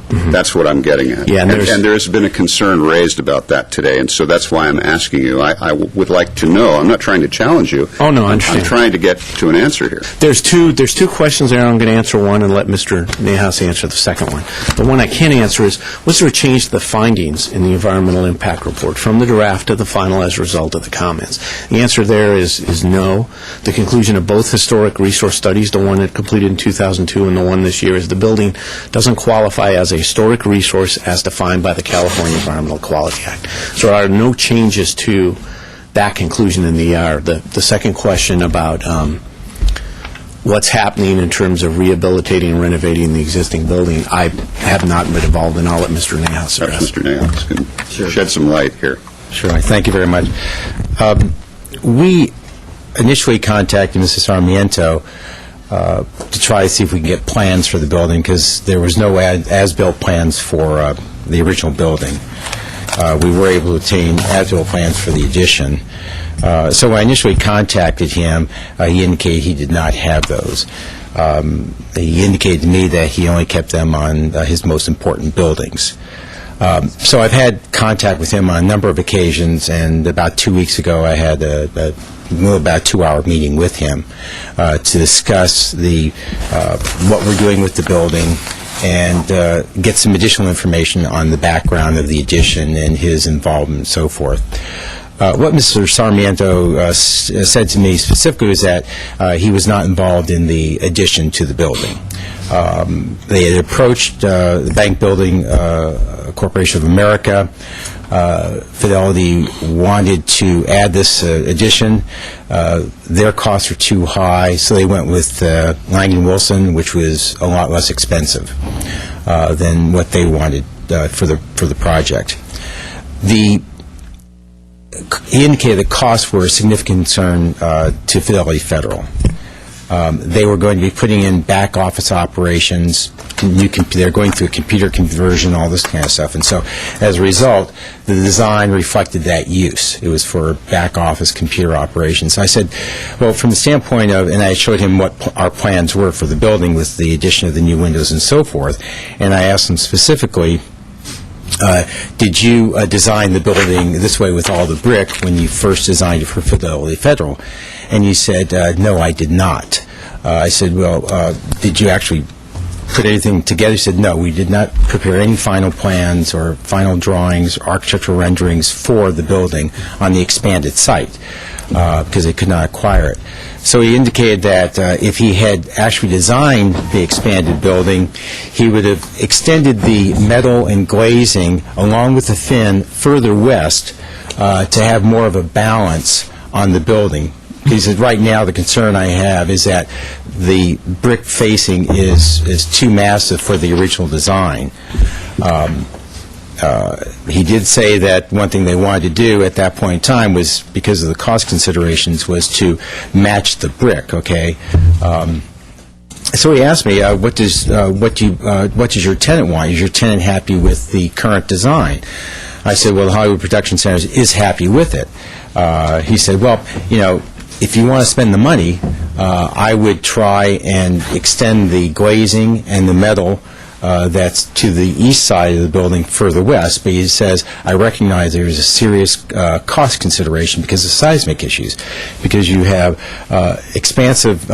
That's what I'm getting at. Yeah, and there's been a concern raised about that today, and so that's why I'm asking you. I would like to know. I'm not trying to challenge you. Oh, no, I understand. I'm trying to get to an answer here. There's two questions there. I'm going to answer one and let Mr. Nahas answer the second one. The one I can answer is, was there a change to the findings in the environmental impact report from the draft to the final as a result of the comments? The answer there is no. The conclusion of both historic resource studies, the one that completed in 2002 and the one this year, is the building doesn't qualify as a historic resource as defined by the California Environmental Quality Act. So there are no changes to that conclusion in the ER. The second question about what's happening in terms of rehabilitating and renovating the existing building, I have not been involved, and I'll let Mr. Nahas address. Mr. Nahas can shed some light here. Sure. Thank you very much. We initially contacted Mrs. Sarmiento to try to see if we can get plans for the building, because there was no as-built plans for the original building. We were able to obtain as-built plans for the addition. So when I initially contacted him, he indicated he did not have those. He indicated to me that he only kept them on his most important buildings. So I've had contact with him on a number of occasions, and about 2 weeks ago I had about a 2-hour meeting with him to discuss what we're doing with the building and get some additional information on the background of the addition and his involvement and so forth. What Mr. Sarmiento said to me specifically was that he was not involved in the addition to the building. They had approached the Bank Building Corporation of America. Fidelity wanted to add this addition. Their costs were too high, so they went with Lang & Wilson, which was a lot less expensive than what they wanted for the project. He indicated that costs were a significant concern to Fidelity Federal. They were going to be putting in back office operations. They're going through a computer conversion, all this kind of stuff. And so, as a result, the design reflected that use. It was for back office computer operations. So I said, well, from the standpoint of, and I showed him what our plans were for the building with the addition of the new windows and so forth, and I asked him specifically, did you design the building this way with all the brick when you first designed it for Fidelity Federal? And he said, no, I did not. I said, well, did you actually put anything together? He said, no, we did not prepare any final plans or final drawings or architectural renderings for the building on the expanded site because they could not acquire it. So he indicated that if he had actually designed the expanded building, he would have extended the metal and glazing along with the fin further west to have more of a balance on the building. He said, right now the concern I have is that the brick facing is too massive for the original design. He did say that one thing they wanted to do at that point in time was, because of the cost considerations, was to match the brick, okay? So he asked me, what does your tenant want? Is your tenant happy with the current design? I said, well, the Hollywood Production Center is happy with it. He said, well, you know, if you want to spend the money, I would try and extend the glazing and the metal that's to the east side of the building further west, but he says, I recognize there is a serious cost consideration because of seismic issues, because you have expansive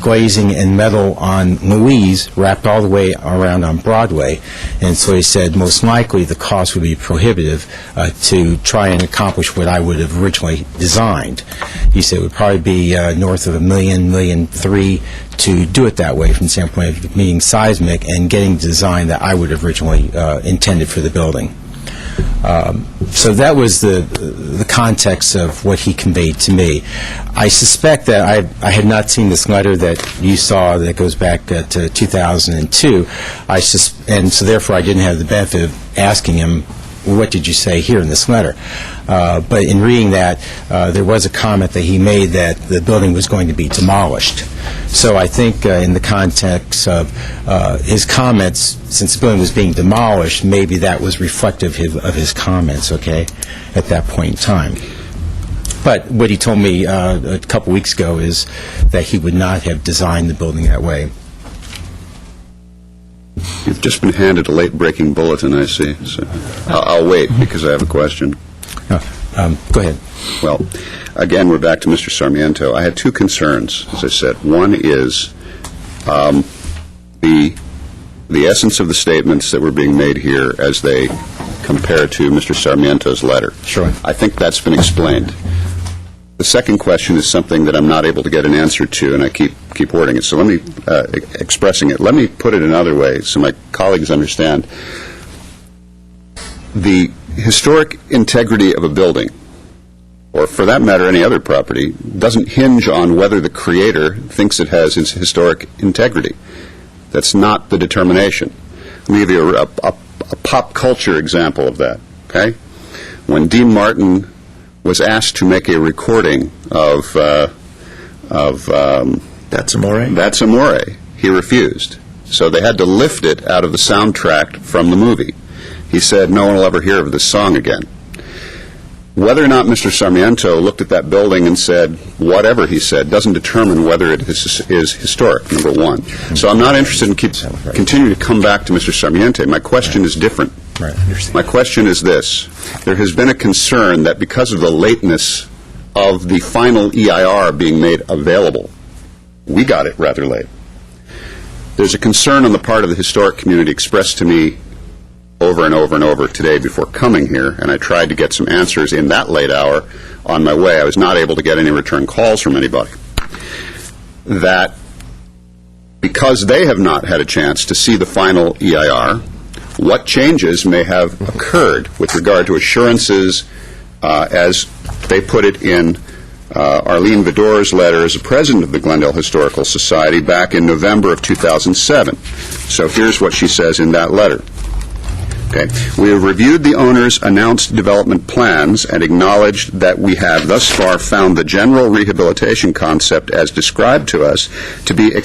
glazing and metal on Louise wrapped all the way around on Broadway, and so he said most likely the cost would be prohibitive to try and accomplish what I would have originally designed. He said it would probably be north of $1 million, $1.3 million to do it that way from the standpoint of meeting seismic and getting the design that I would have originally intended for the building. So that was the context of what he conveyed to me. I suspect that I had not seen this letter that you saw that goes back to 2002, and so therefore I didn't have the benefit of asking him, what did you say here in this letter? But in reading that, there was a comment that he made that the building was going to be demolished. So I think in the context of his comments, since the building was being demolished, maybe that was reflective of his comments, okay, at that point in time. But what he told me a couple weeks ago is that he would not have designed the building that way. You've just been handed a late-breaking bulletin, I see. So I'll wait because I have a question. Go ahead. Well, again, we're back to Mr. Sarmiento. I had two concerns, as I said. One is the essence of the statements that were being made here as they compare to Mr. Sarmiento's letter. Sure. I think that's been explained. The second question is something that I'm not able to get an answer to, and I keep wording it. So let me, expressing it, let me put it another way so my colleagues understand. The historic integrity of a building or for that matter any other property, doesn't hinge on whether the creator thinks it has historic integrity. That's not the determination. Let me give you a pop culture example of that, okay? When Dean Martin was asked to make a recording of That's Amore? That's Amore, he refused. So they had to lift it out of the soundtrack from the movie. He said, no one will ever hear of this song again. Whether or not Mr. Sarmiento looked at that building and said whatever he said doesn't determine whether it is historic, number one. So I'm not interested in continuing to come back to Mr. Sarmiento. My question is different. My question is this. There has been a concern that because of the lateness of the final EIR being made available, we got it rather late. There's a concern on the part of the historic community expressed to me over and over and over today before coming here, and I tried to get some answers in that late hour on my way. I was not able to get any return calls from anybody. That because they have not had a chance to see the final EIR, what changes may have occurred with regard to assurances, as they put it in Arlene Vidor's letter as the president of the Glendale Historical Society back in November of 2007. So here's what she says in that letter. Okay. We have reviewed the owner's announced development plans and acknowledged that we have thus far found the general rehabilitation concept as described to us to be an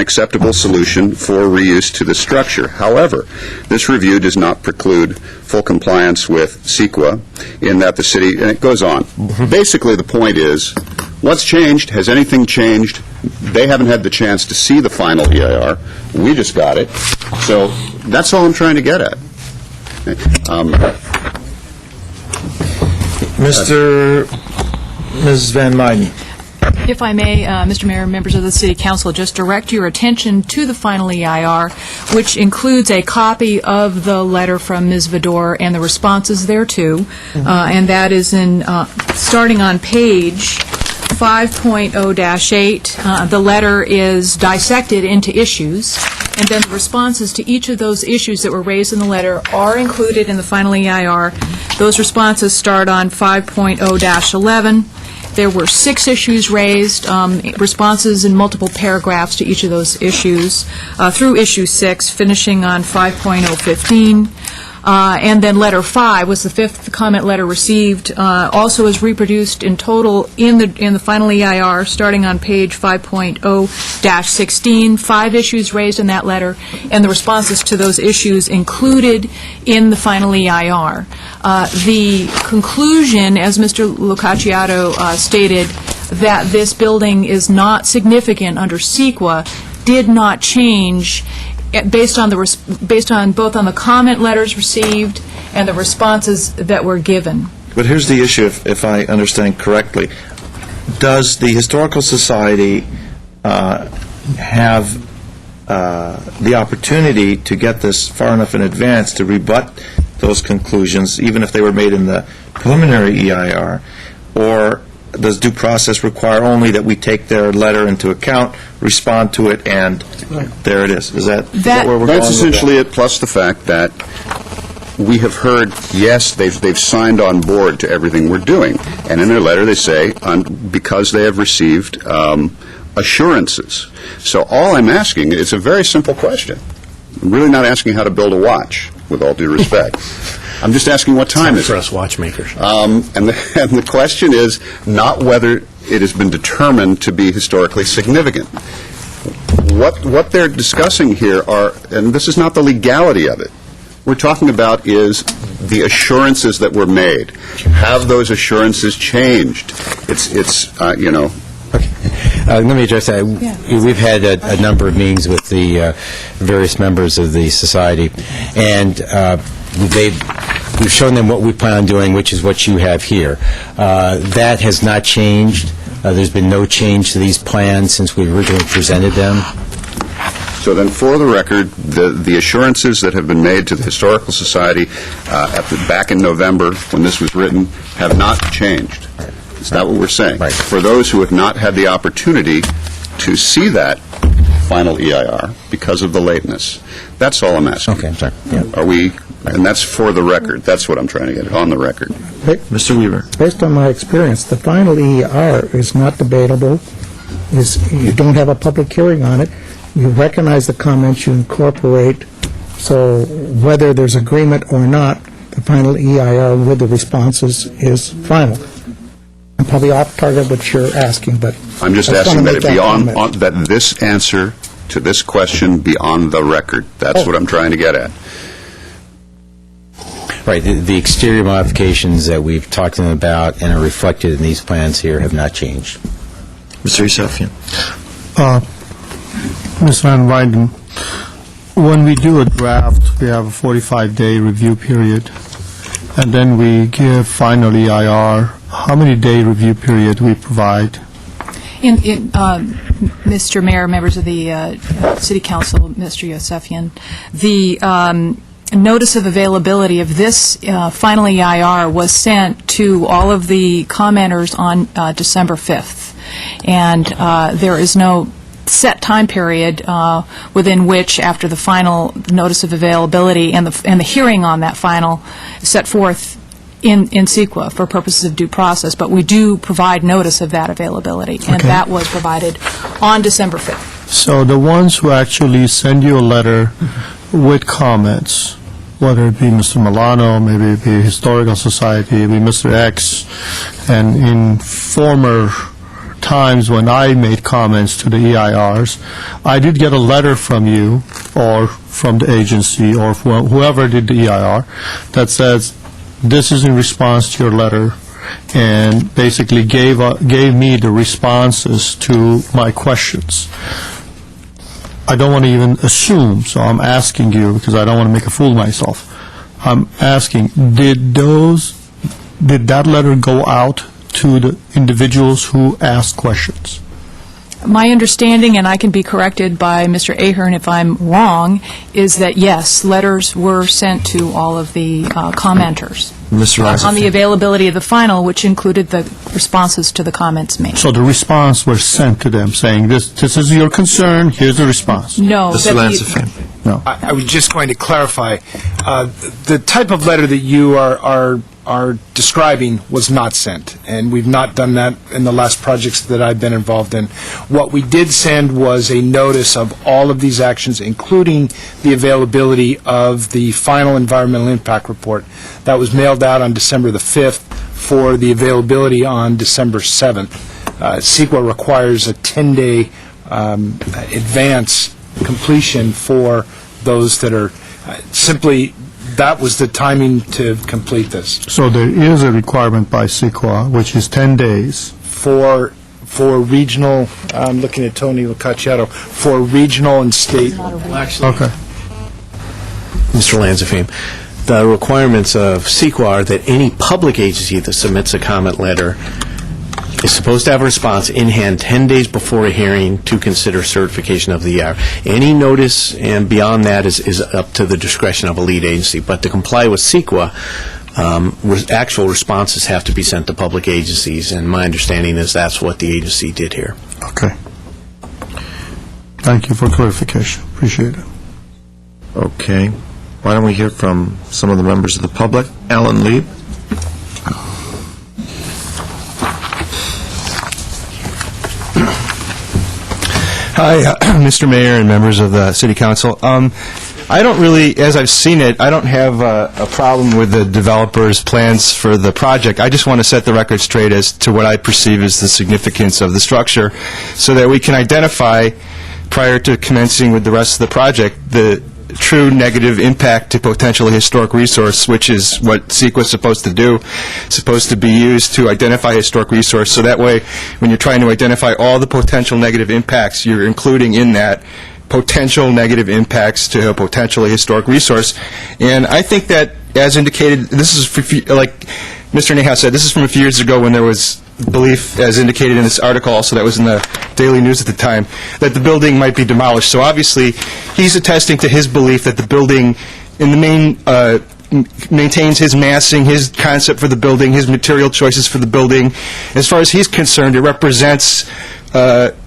acceptable solution for reuse to the structure. However, this review does not preclude full compliance with CEQA in that the city, and it goes on. Basically, the point is, what's changed? Has anything changed? They haven't had the chance to see the final EIR. We just got it. So that's all I'm trying to get at. Ms. Van Meiden. If I may, Mr. Mayor, members of the City Council, just direct your attention to the final EIR, which includes a copy of the letter from Ms. Vidor and the responses thereto, and that is in starting on page 5.0-8. The letter is dissected into issues, and then the responses to each of those issues that were raised in the letter are included in the final EIR. Those responses start on 5.0-11. There were 6 issues raised, responses in multiple paragraphs to each of those issues, through issue 6, finishing on 5.015. And then letter 5 was the 5th comment letter received, also is reproduced in total in the final EIR, starting on page 5.0-16, 5 issues raised in that letter, and the responses to those issues included in the final EIR. The conclusion, as Mr. Locacciato stated, that this building is not significant under CEQA, did not change based on both on the comment letters received and the responses that were given. But here's the issue, if I understand correctly. Does the Historical Society have the opportunity to get this far enough in advance to rebut those conclusions, even if they were made in the preliminary EIR, or does due process require only that we take their letter into account, respond to it, and there it is? Is that where we're going with that? That's essentially it, plus the fact that we have heard, yes, they've signed on board to everything we're doing. And in their letter they say, because they have received assurances. So all I'm asking, it's a very simple question. I'm really not asking how to build a watch, with all due respect. I'm just asking what time is it. For us watchmakers. And the question is not whether it has been determined to be historically significant. What they're discussing here are, and this is not the legality of it, we're talking about is the assurances that were made. Have those assurances changed? It's you know. Let me address that. Yeah. We've had a number of meetings with the various members of the society, and we've shown them what we plan on doing, which is what you have here. That has not changed. There's been no change to these plans since we originally presented them. So then, for the record, the assurances that have been made to the Historical Society back in November, when this was written, have not changed. Is that what we're saying? Right. For those who have not had the opportunity to see that final EIR because of the lateness, that's all I'm asking. Okay, I'm sorry. Yeah. Are we And that's for the record. That's what I'm trying to get at, on the record. Mr. Weaver. Based on my experience, the final ER is not debatable. You don't have a public hearing on it. You recognize the comments, you incorporate. So whether there's agreement or not, the final EIR with the responses is final. I'm probably off target what you're asking, but I'm just I wanna asking that make it be comment. that this answer to this question be on the record. That's what I'm trying to get at. Right, the exterior modifications that we've talked to them about and are reflected in these plans here have not changed. Mr. Yusefian. Ms. Van Wynden, when we do a draft, we have a 45-day review period, and then we give final EIR. How many day review period we provide? Mr. Mayor, members of the City Council, Mr. Yusefian, the notice of availability of this final EIR was sent to all of the commenters on December 5th, and there is no set time period within which, after the final notice of availability and the hearing on that final set forth in CEQA for purposes of due process, but we do provide notice of that availability, and that was provided on December 5th. So the ones who actually send you a letter with comments, whether it be Mr. Milano, maybe it be Historical Society, maybe Mr. X, and in former times when I made comments to the EIRs, I did get a letter from you or from the agency or whoever did the EIR that says, this is in response to your letter, and basically gave me the responses to my questions. I don't want to even assume, so I'm asking you because I don't want to make a fool of myself. I'm asking, did that letter go out to the individuals who asked questions? My understanding, and I can be corrected by Mr. Ahern if I'm wrong, is that, yes, letters were sent to all of the commenters on the availability of the final, which included the responses to the comments made. So the response was sent to them saying, this is your concern, here's the response. No. Mr. Lansafine. No. I was just going to clarify, the type of letter that you are describing was not sent, and we've not done that in the last projects that I've been involved in. What we did send was a notice of all of these actions, including the availability of the final environmental impact report. That was mailed out on December the 5th for the availability on December 7th. CEQA requires a 10-day advance completion for those that are simply, that was the timing to complete this. So there is a requirement by CEQA, which is 10 days. For regional, I'm looking at Tony Locacciato, for regional and state. Okay. Mr. Lansafine, the requirements of CEQA are that any public agency that submits a comment letter is supposed to have a response in hand 10 days before a hearing to consider certification of the EIR. Any notice and beyond that is up to the discretion of a lead agency. But to comply with CEQA, actual responses have to be sent to public agencies, and my understanding is that's what the agency did here. Okay. Thank you for clarification. Appreciate it. Okay. Why don't we hear from some of the members of the public? Alan Lee. Hi, Mr. Mayor and members of the City Council. I don't really, as I've seen it, I don't have a problem with the developer's plans for the project. I just want to set the record straight as to what I perceive as the significance of the structure so that we can identify, prior to commencing with the rest of the project, the true negative impact to potentially historic resource, which is what CEQA is supposed to do. It's supposed to be used to identify historic resource, so that way, when you're trying to identify all the potential negative impacts, you're including in that potential negative impacts to a potentially historic resource. And I think that, as indicated, this is, like Mr. Neha said, this is from a few years ago when there was belief, as indicated in this article also that was in the Daily News at the time, that the building might be demolished. So obviously, he's attesting to his belief that the building, in the main, maintains his massing, his concept for the building, his material choices for the building. As far as he's concerned, it represents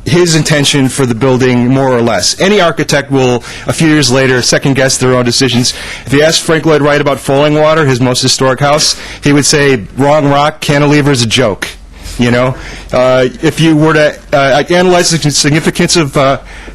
his intention for the building, more or less. Any architect will, a few years later, second-guess their own decisions. If you ask Frank Lloyd Wright about Falling Water, his most historic house, he would say, wrong rock, cantilever's a joke. You know, if you were to analyze the significance of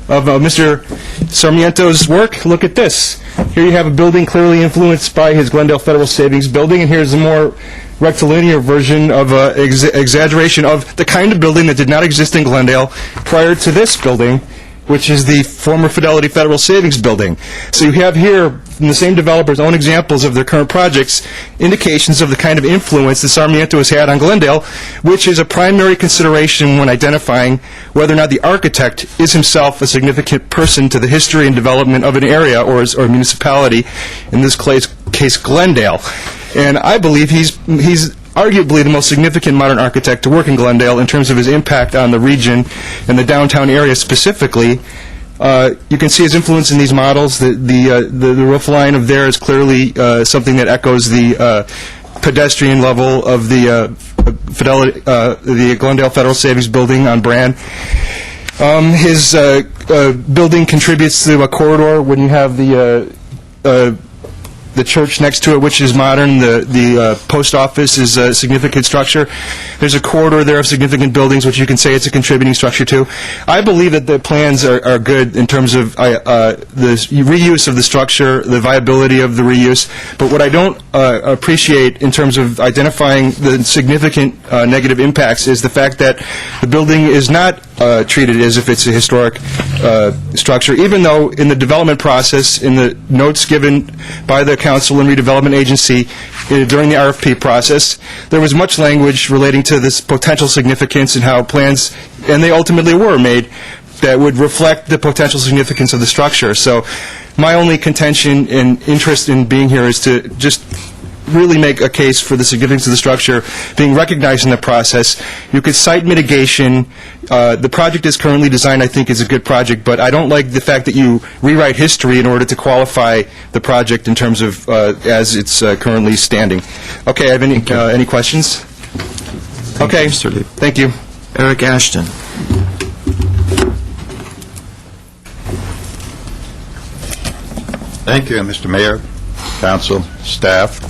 Mr. Sarmiento's work, look at this. Here you have a building clearly influenced by his Glendale Federal Savings building, and here's a more rectilinear version of exaggeration of the kind of building that did not exist in Glendale prior to this building, which is the former Fidelity Federal Savings building. So you have here, from the same developer's own examples of their current projects, indications of the kind of influence that Sarmiento has had on Glendale, which is a primary consideration when identifying whether or not the architect is himself a significant person to the history and development of an area or municipality, in this case Glendale. And I believe he's arguably the most significant modern architect to work in Glendale in terms of his impact on the region and the downtown area specifically. You can see his influence in these models. The roof line of there is clearly something that echoes the pedestrian level of the the Glendale Federal Savings building on Brand. His building contributes to a corridor when you have the church next to it, which is modern. The post office is a significant structure. There's a corridor there of significant buildings, which you can say it's a contributing structure to. I believe that the plans are good in terms of the reuse of the structure, the viability of the reuse. But what I don't appreciate in terms of identifying the significant negative impacts is the fact that the building is not treated as if it's a historic structure, even though in the development process, in the notes given by the Council and Redevelopment Agency during the RFP process, there was much language relating to this potential significance and how plans, and they ultimately were made, that would reflect the potential significance of the structure. So my only contention and interest in being here is to just really make a case for the significance of the structure being recognized in the process. You could cite mitigation. The project is currently designed, I think, is a good project, but I don't like the fact that you rewrite history in order to qualify the project in terms of as it's currently standing. Okay, I have any questions? Okay, thank you. Eric Ashton. Thank you, Mr. Mayor, council, staff.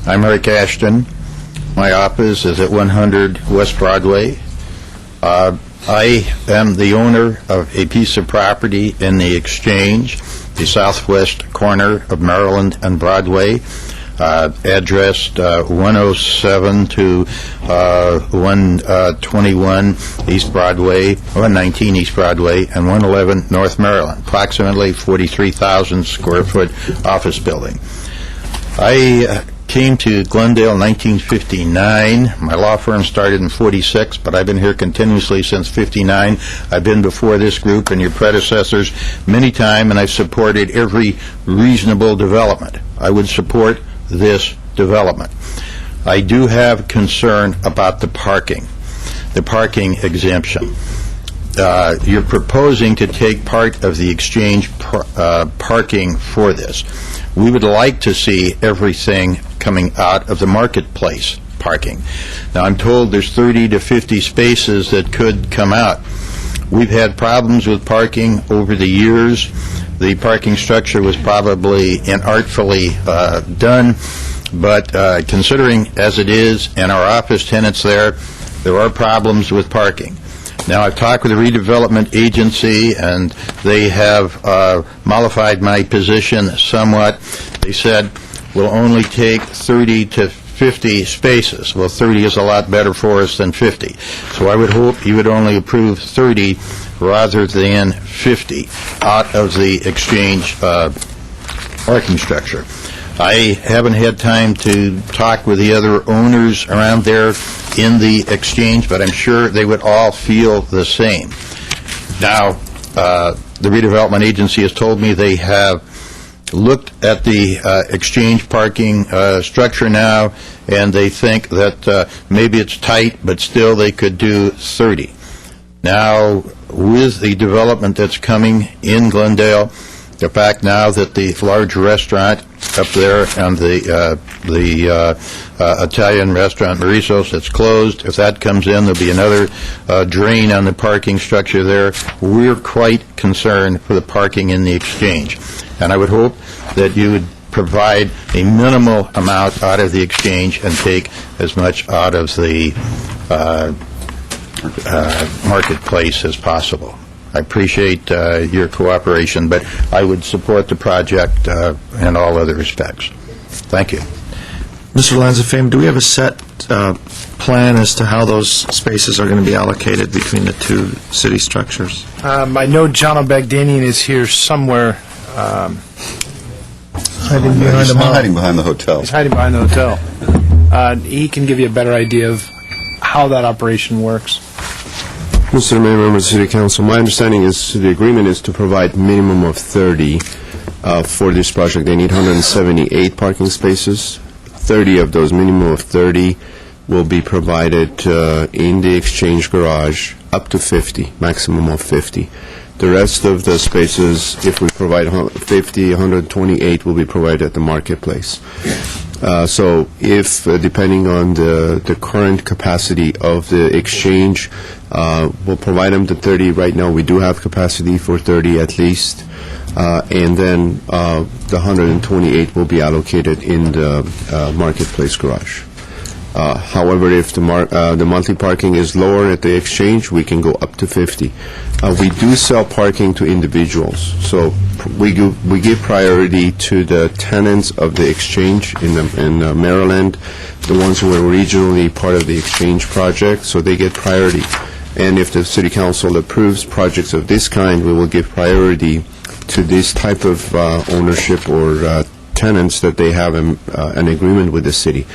I'm Eric Ashton. My office is at 100 West Broadway. I am the owner of a piece of property in the Exchange, the southwest corner of Maryland and Broadway, addressed 107 to 121 East Broadway, 119 East Broadway, and 111 North Maryland, approximately 43,000 square foot office building. I came to Glendale in 1959. My law firm started in 46, but I've been here continuously since 59. I've been before this group and your predecessors many times, and I've supported every reasonable development. I would support this development. I do have concern about the parking exemption. You're proposing to take part of the Exchange parking for this. We would like to see everything coming out of the marketplace parking. Now, I'm told there's 30 to 50 spaces that could come out. We've had problems with parking over the years. The parking structure was probably inartfully done, but considering as it is and our office tenants there are problems with parking. Now, I've talked with the Redevelopment Agency, and they have mollified my position somewhat. They said, we'll only take 30 to 50 spaces. Well, 30 is a lot better for us than 50. So I would hope you would only approve 30 rather than 50 out of the Exchange parking structure. I haven't had time to talk with the other owners around there in the Exchange, but I'm sure they would all feel the same. Now, the Redevelopment Agency has told me they have looked at the Exchange parking structure now, and they think that maybe it's tight, but still they could do 30. Now, with the development that's coming in Glendale, The fact now that the large restaurant up there and the Italian restaurant Maurizo's that's closed, if that comes in, there'll be another drain on the parking structure there. We're quite concerned for the parking in the Exchange. And I would hope that you would provide a minimal amount out of the Exchange and take as much out of the marketplace as possible. I appreciate your cooperation, but I would support the project in all other respects. Thank you. Mr. Lanzafame, do we have a set plan as to how those spaces are going to be allocated between the two city structures? I know John O'Bagdanian is here somewhere. Hiding behind He's the mall. hiding behind the hotel. He's hiding behind the hotel. He can give you a better idea of how that operation works. Mr. Mayor, members of the City Council, my understanding is the agreement is to provide minimum of 30 for this project. They need 178 parking spaces. 30 of those, minimum of 30, will be provided in the Exchange garage, up to 50, maximum of 50. The rest of the spaces, if we provide 50, 128 will be provided at the marketplace. So if, depending on the current capacity of the Exchange, we'll provide them the 30. Right now, we do have capacity for 30 at least. And then the 128 will be allocated in the marketplace garage. However, if the monthly parking is lower at the Exchange, we can go up to 50. We do sell parking to individuals, so we give priority to the tenants of the Exchange in Maryland, the ones who are originally part of the Exchange project, so they get priority. And if the City Council approves projects of this kind, we will give priority to this type of ownership or tenants that they have an agreement with the city.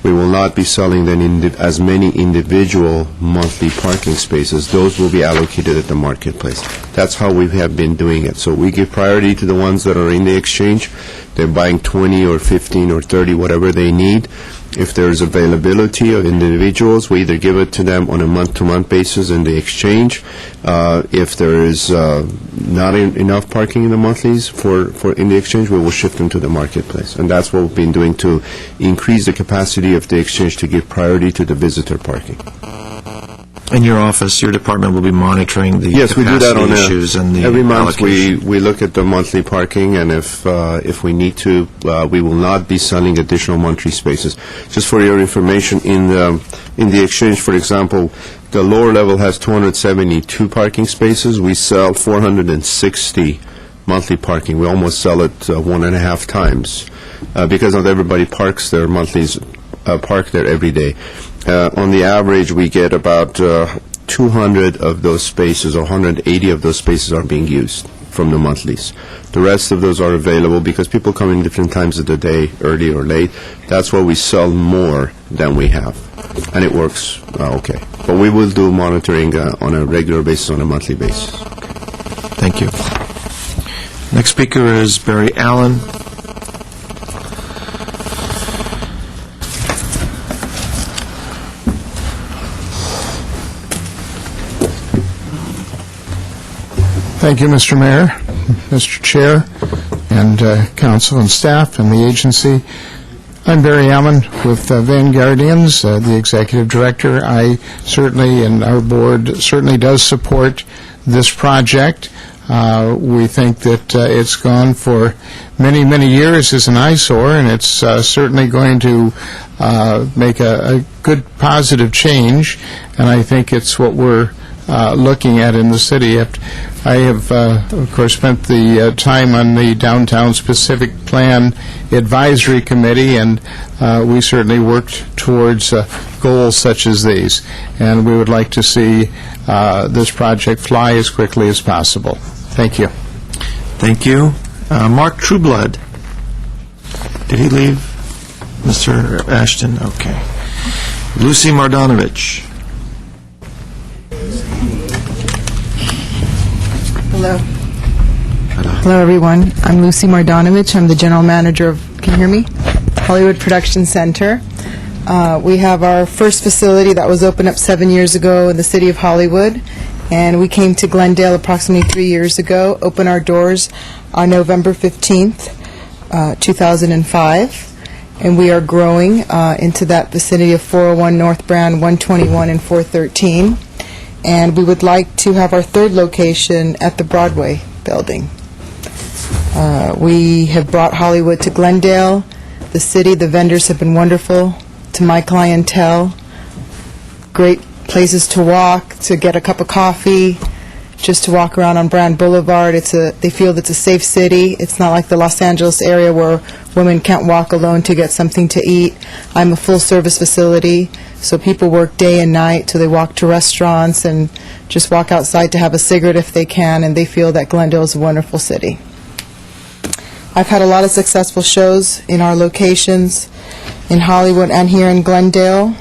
We will not be selling them as many individual monthly parking spaces. Those will be allocated at the marketplace. That's how we have been doing it. So we give priority to the ones that are in the Exchange. They're buying 20 or 15 or 30, whatever they need. If there's availability of individuals, we either give it to them on a month-to-month basis in the Exchange. If there is not enough parking in the monthlies for in the Exchange, we will shift them to the marketplace. And that's what we've been doing to increase the capacity of the Exchange to give priority to the visitor parking. In your office, your department will be monitoring the Yes, we do that on issues and the every month. allocation. We look at the monthly parking, and if we need to, we will not be selling additional monthly spaces. Just for your information, in the Exchange, for example, the lower level has 272 parking spaces. We sell 460 monthly parking. We almost sell it 1.5 times because not everybody parks their monthlies park there every day. On the average, we get about 200 of those spaces, or 180 of those spaces are being used from the monthlies. The rest of those are available because people come in different times of the day, early or late. That's why we sell more than we have, and it works okay. But we will do monitoring on a regular basis, on a monthly basis. Thank you. Next speaker is Barry Allen. Thank you, Mr. Mayor, Mr. Chair, and council and staff and the agency. I'm Barry Allen with Vanguardians, the executive director. I certainly, and our board certainly does support this project. We think that it's gone for many, many years as an eyesore, and it's certainly going to make a good, positive change, and I think it's what we're looking at in the city. I have, of course, spent the time on the Downtown Specific Plan Advisory Committee, and we certainly worked towards goals such as these. And we would like to see this project fly as quickly as possible. Thank you. Thank you. Mark Trueblood. Did he leave? Mr. Ashton? Okay. Lucy Mardanovich. Hello. Hello, everyone. I'm Lucy Mardanovich. I'm the general manager of, can you hear me? Hollywood Production Center. We have our first facility that was opened up 7 years ago in the city of Hollywood, and we came to Glendale approximately 3 years ago, opened our doors on November 15th, 2005, and we are growing into that vicinity of 401 North Brand, 121, and 413. And we would like to have our third location at the Broadway building. We have brought Hollywood to Glendale. The city, the vendors have been wonderful to my clientele. Great places to walk, to get a cup of coffee, just to walk around on Brand Boulevard. They feel it's a safe city. It's not like the Los Angeles area where women can't walk alone to get something to eat. I'm a full-service facility, so people work day and night, so they walk to restaurants and just walk outside to have a cigarette if they can, and they feel that Glendale is a wonderful city. I've had a lot of successful shows in our locations in Hollywood and here in Glendale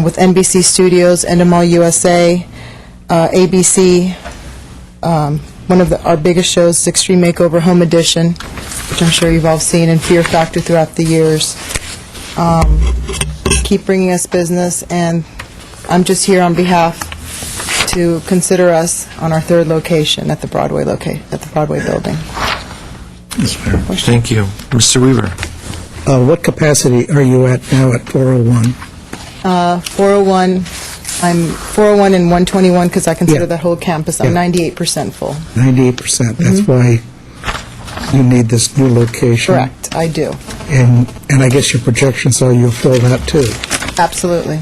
with NBC Studios, Endemol USA, ABC. One of our biggest shows is Extreme Makeover Home Edition, which I'm sure you've all seen, and Fear Factor throughout the years. Keep bringing us business, and I'm just here on behalf to consider us on our third location at the Broadway building. Thank you. Mr. Weaver? What capacity are you at now at 401? 401, I'm 401 and 121 because I consider that whole campus. I'm 98% full. 98%. That's why you need this new location. Correct, I do. And I guess your projections are you'll fill that too. Absolutely.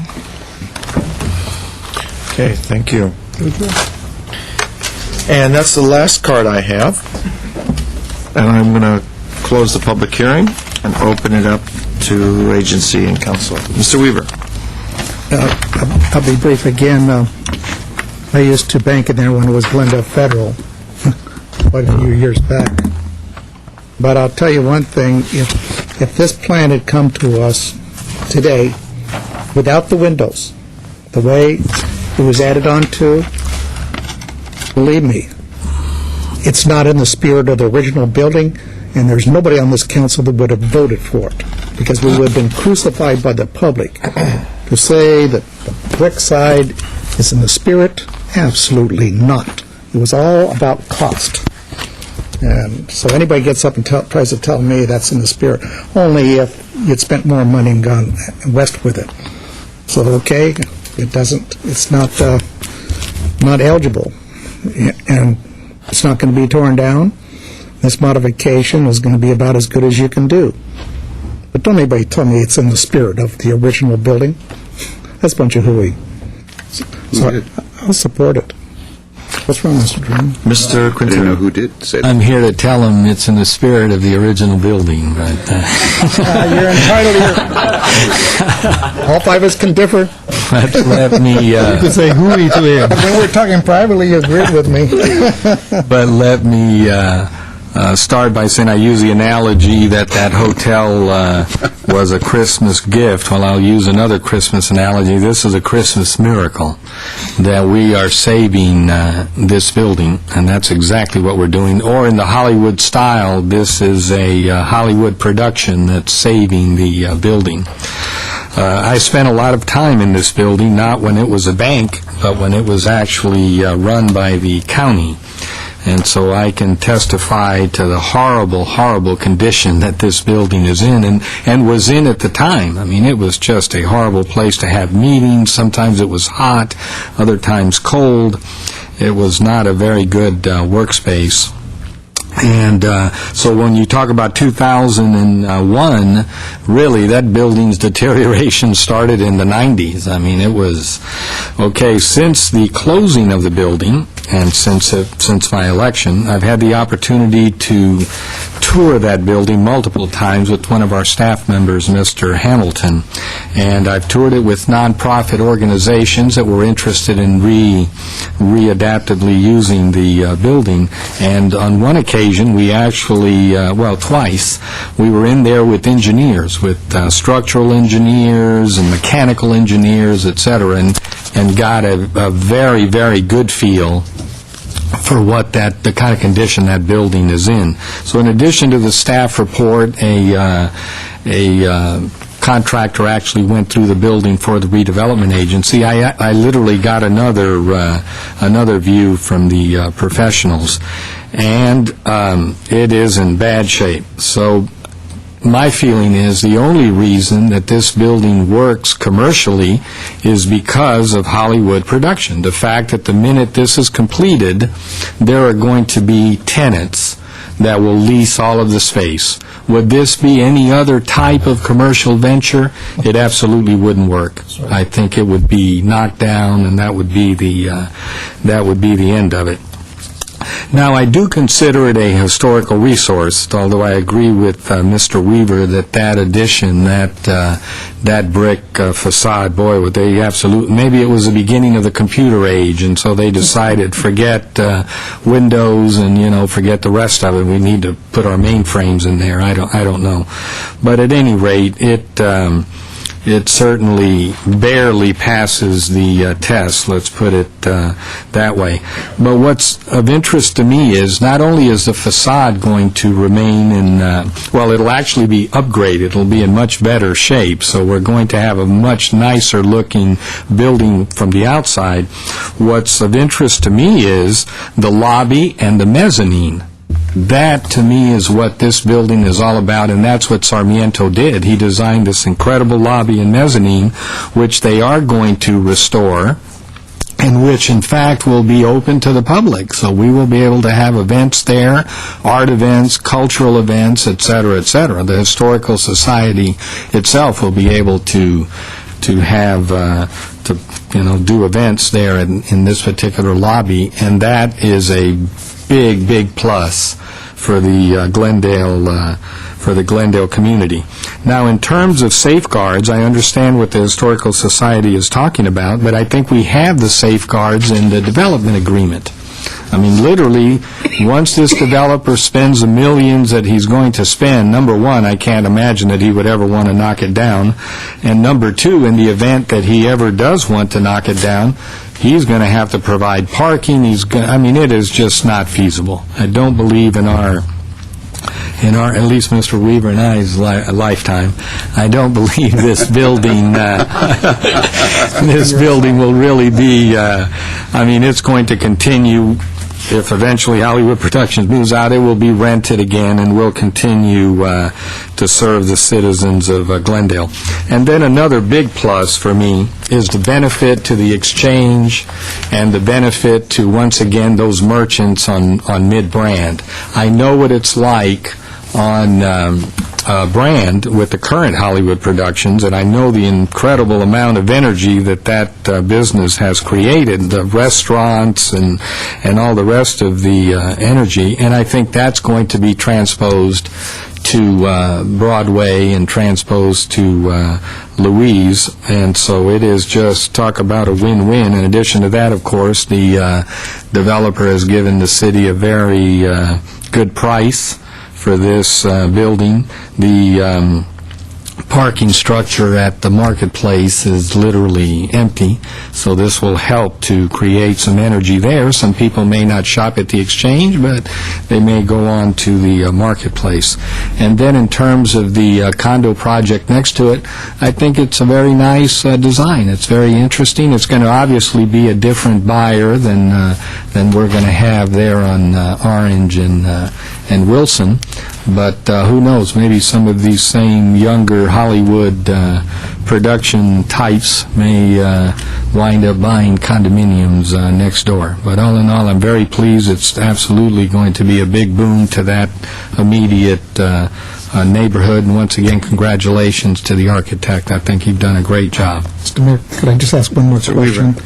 Okay, thank you. And that's the last card I have. And I'm going to close the public hearing and open it up to agency and council. Mr. Weaver? I'll be brief again. I used to bank in there when it was Glendale Federal, quite a few years back. But I'll tell you one thing, if this plan had come to us today without the windows, the way it was added on to, believe me, it's not in the spirit of the original building, and there's nobody on this council that would have voted for it, because we would have been crucified by the public. To say that the brick side is in the spirit, absolutely not. It was all about cost. And so anybody gets up and tries to tell me that's in the spirit, only if you'd spent more money and gone west with it. So, okay, it's not eligible. And it's not going to be torn down. This modification is going to be about as good as you can do. But don't anybody tell me it's in the spirit of the original building. That's a bunch of hooey. So I'll support it. What's wrong, Mr. Dream? Mr. Quintero? I didn't know who did say that. I'm here to tell him it's in the spirit of the original building, but... You're entitled here. All five of us can differ. Let me... You can say hooey to him. When we're talking privately, you agreed with me. But let me start by saying I use the analogy that hotel was a Christmas gift. Well, I'll use another Christmas analogy. This is a Christmas miracle that we are saving this building, and that's exactly what we're doing. Or in the Hollywood style, this is a Hollywood production that's saving the building. I spent a lot of time in this building, not when it was a bank, but when it was actually run by the county. And so I can testify to the horrible, horrible condition that this building is in and was in at the time. I mean, it was just a horrible place to have meetings. Sometimes it was hot, other times cold. It was not a very good workspace. And so when you talk about 2001, really, that building's deterioration started in the 90s. I mean, it was, okay, since the closing of the building, and since my election, I've had the opportunity to tour that building multiple times with one of our staff members, Mr. Hamilton. And I've toured it with nonprofit organizations that were interested in readaptively using the building. And on one occasion, we actually, twice, we were in there with engineers, with structural engineers and mechanical engineers, et cetera, and got a very, very good feel for what the kind of condition that building is in. So in addition to the staff report, a contractor actually went through the building for the redevelopment agency. I literally got another view from the professionals. and it is in bad shape. So my feeling is the only reason that this building works commercially is because of Hollywood production. The fact that the minute this is completed, there are going to be tenants that will lease all of the space. Would this be any other type of commercial venture? It absolutely wouldn't work. I think it would be knocked down, and that would be the end of it. Now, I do consider it a historical resource, although I agree with Mr. Weaver that addition, that brick facade, boy, would they maybe it was the beginning of the computer age, and so they decided, forget windows and, forget the rest of it. We need to put our mainframes in there. I don't know. But at any rate, it certainly barely passes the test, let's put it that way. But what's of interest to me is not only is the facade going to remain it'll actually be upgraded. It'll be in much better shape, so we're going to have a much nicer looking building from the outside. What's of interest to me is the lobby and the mezzanine. That, to me, is what this building is all about, and that's what Sarmiento did. He designed this incredible lobby and mezzanine, which they are going to restore, and which, in fact, will be open to the public. So we will be able to have events there, art events, cultural events, et cetera, et cetera. The Historical Society itself will be able to have do events there in this particular lobby, and that is a big plus for the Glendale community. Now, in terms of safeguards, I understand what the Historical Society is talking about, but I think we have the safeguards in the development agreement. I mean, literally, once this developer spends the millions that he's going to spend, number one, I can't imagine that he would ever want to knock it down, and number two, in the event that he ever does want to knock it down, he's going to have to provide parking. It is just not feasible. I don't believe in our, at least Mr. Weaver and I's lifetime, I don't believe this building, this building will really be, it's going to continue. If eventually Hollywood Productions moves out, it will be rented again and will continue to serve the citizens of Glendale. And then another big plus for me is the benefit to the exchange and the benefit to, once again, those merchants on Mid-Brand. I know what it's like on Brand with the current Hollywood Productions, and I know the incredible amount of energy that business has created, the restaurants and all the rest of the energy, and I think that's going to be transposed to Broadway and transposed to Louise, and so it is just talk about a win-win. In addition to that, of course, the developer has given the city a very good price for this building. The parking structure at the marketplace is literally empty, so this will help to create some energy there. Some people may not shop at the Exchange, but they may go on to the marketplace. And then in terms of the condo project next to it, I think it's a very nice design. It's very interesting. It's going to obviously be a different buyer than we're going to have there on Orange and Wilson, but who knows, maybe some of these same younger Hollywood production types may wind up buying condominiums next door. But all in all, I'm very pleased. It's absolutely going to be a big boon to that immediate neighborhood, and once again, congratulations to the architect. I think you've done a great job. Mr. Mayor, could I just ask one more question?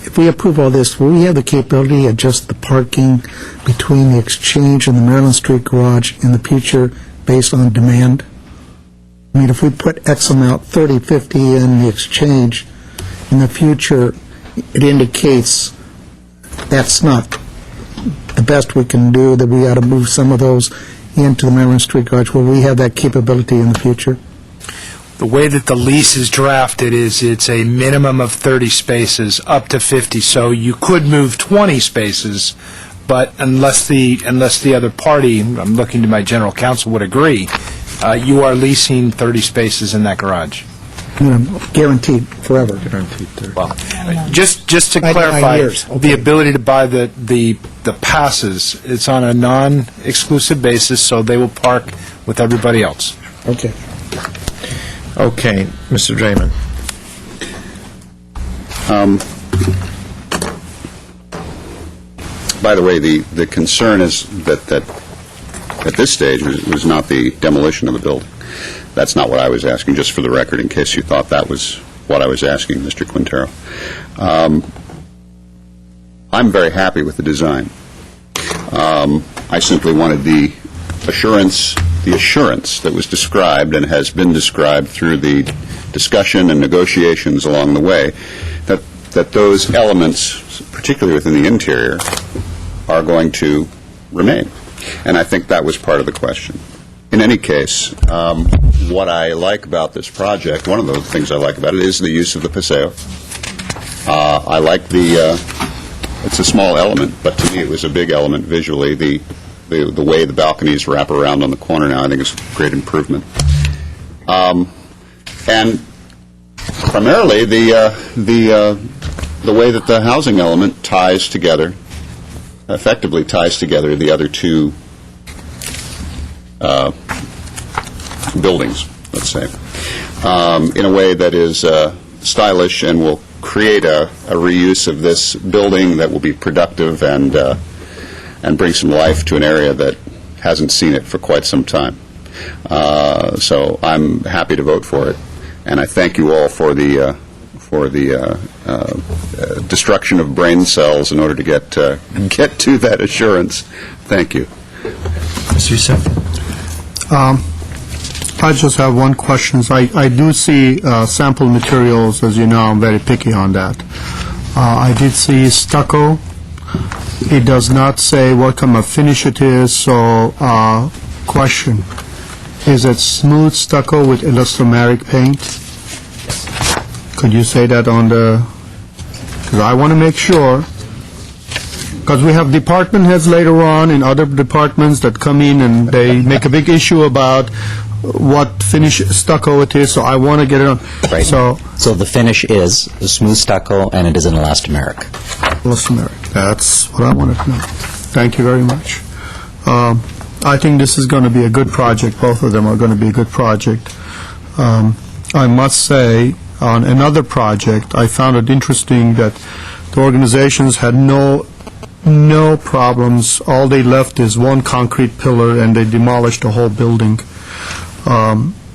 If we approve all this, will we have the capability to adjust the parking between the Exchange and the Maryland Street Garage in the future based on demand? I mean, if we put X amount, 30, 50 in the Exchange, in the future, it indicates that's not the best we can do, that we ought to move some of those into the Maryland Street Garage. Will we have that capability in the future? The way that the lease is drafted is it's a minimum of 30 spaces, up to 50. So you could move 20 spaces, but unless the other party, I'm looking to my general counsel, would agree, you are leasing 30 spaces in that garage. Guaranteed forever. Just to 99 clarify, years, the ability to buy the passes, it's on a non-exclusive basis, so they will park with everybody else. Okay. Okay, Mr. Draymond. By the way, the concern is that at this stage was not the demolition of the building. That's not what I was asking, just for the record, in case you thought that was what I was asking, Mr. Quintero. I'm very happy with the design. I simply wanted the assurance that was described and has been described through the discussion and negotiations along the way, that those elements, particularly within the interior, are going to remain. And I think that was part of the question. In any case, what I like about this project, one of the things I like about it, is the use of the paseo. I like it's a small element, but to me it was a big element visually. The way the balconies wrap around on the corner now, I think is a great improvement. And primarily the way that the housing element effectively ties together the other two buildings, let's say, in a way that is stylish and will create a reuse of this building that will be productive and bring some life to an area that hasn't seen it for quite some time. So I'm happy to vote for it, and I thank you all for the destruction of brain cells in order to get to that assurance. Thank you. Mr. Youssef? I just have one question. I do see sample materials, as you know, I'm very picky on that. I did see stucco. It does not say what kind of finish it is, so question, is it smooth stucco with elastomeric paint? Could you say that on the, because I want to make sure, because we have department heads later on in other departments that come in and they make a big issue about what finish stucco it is, so I want to get it on. Right. So the finish is a smooth stucco, and it is an elastomeric. Elastomeric. That's what I wanted to know. Thank you very much. I think this is going to be a good project. Both of them are going to be a good project. I must say, on another project, I found it interesting that the organizations had no problems. All they left is one concrete pillar, and they demolished the whole building.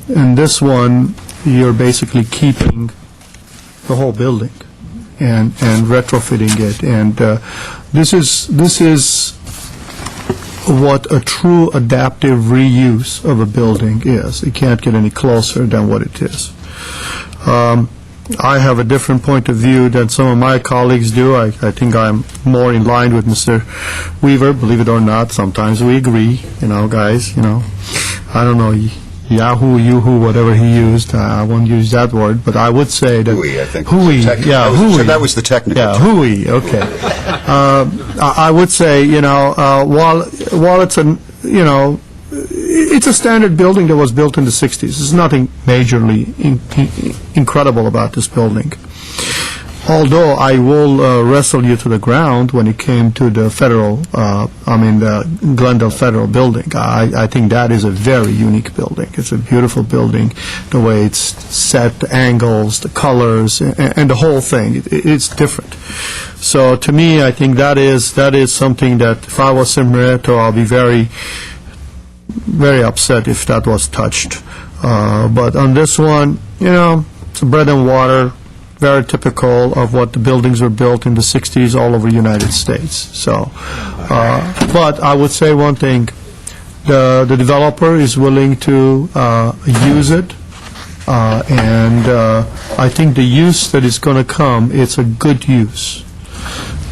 In this one, you're basically keeping the whole building and retrofitting it. And this is what a true adaptive reuse of a building is. It can't get any closer than what it is. I have a different point of view than some of my colleagues do. I think I'm more in line with Mr. Weaver, believe it or not. Sometimes we agree, guys, I don't know, Yahoo, Yoo-hoo, whatever he used. I won't use that word, but I would say that... Hooey, I think. Hooey, yeah, hooey. That was the technical term. Yeah, hooey, okay. I would say, while it's it's a standard building that was built in the 60s. There's nothing majorly incredible about this building. Although I will wrestle you to the ground when it came to the the Glendale Federal building. I think that is a very unique building. It's a beautiful building, the way it's set, the angles, the colors, and the whole thing. It's different. So to me, I think that is something that if I was Simreto, I'll be very, very upset if that was touched. But on this one, it's bread and water. Very typical of what the buildings were built in the 60s all over the United States. So, but I would say one thing, the developer is willing to use it, and I think the use that is going to come, it's a good use.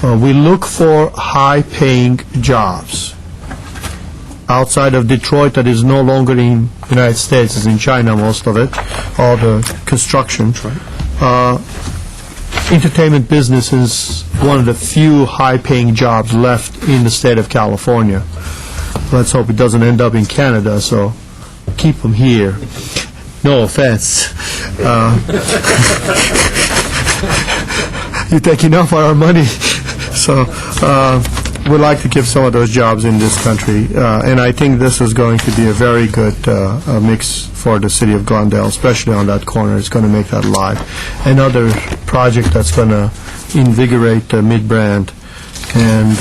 We look for high-paying jobs. Outside of Detroit, that is no longer in the United States, it's in China, most of it, all the construction. Entertainment business is one of the few high-paying jobs left in the state of California. Let's hope it doesn't end up in Canada, so keep them here. No offense. You take enough of our money. So we'd like to keep some of those jobs in this country. And I think this is going to be a very good mix for the city of Glendale, especially on that corner. It's going to make that alive. Another project that's going to invigorate the mid-brand. And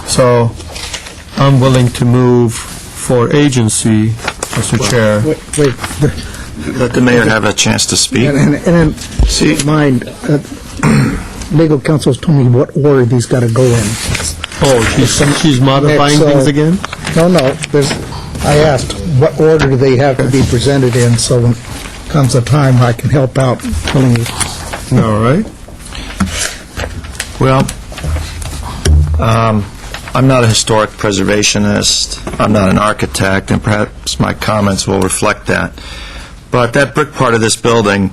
so I'm willing to move for agency, Mr. Chair. Wait. Let the mayor have a chance to speak. And see, mind, legal counsel told me what order these got to go in. Oh, she's modifying So- things again? No, I asked, what order do they have to be presented in, so when comes a time I can help out filling it. All right. Well, I'm not a historic preservationist, I'm not an architect, and perhaps my comments will reflect that. But that brick part of this building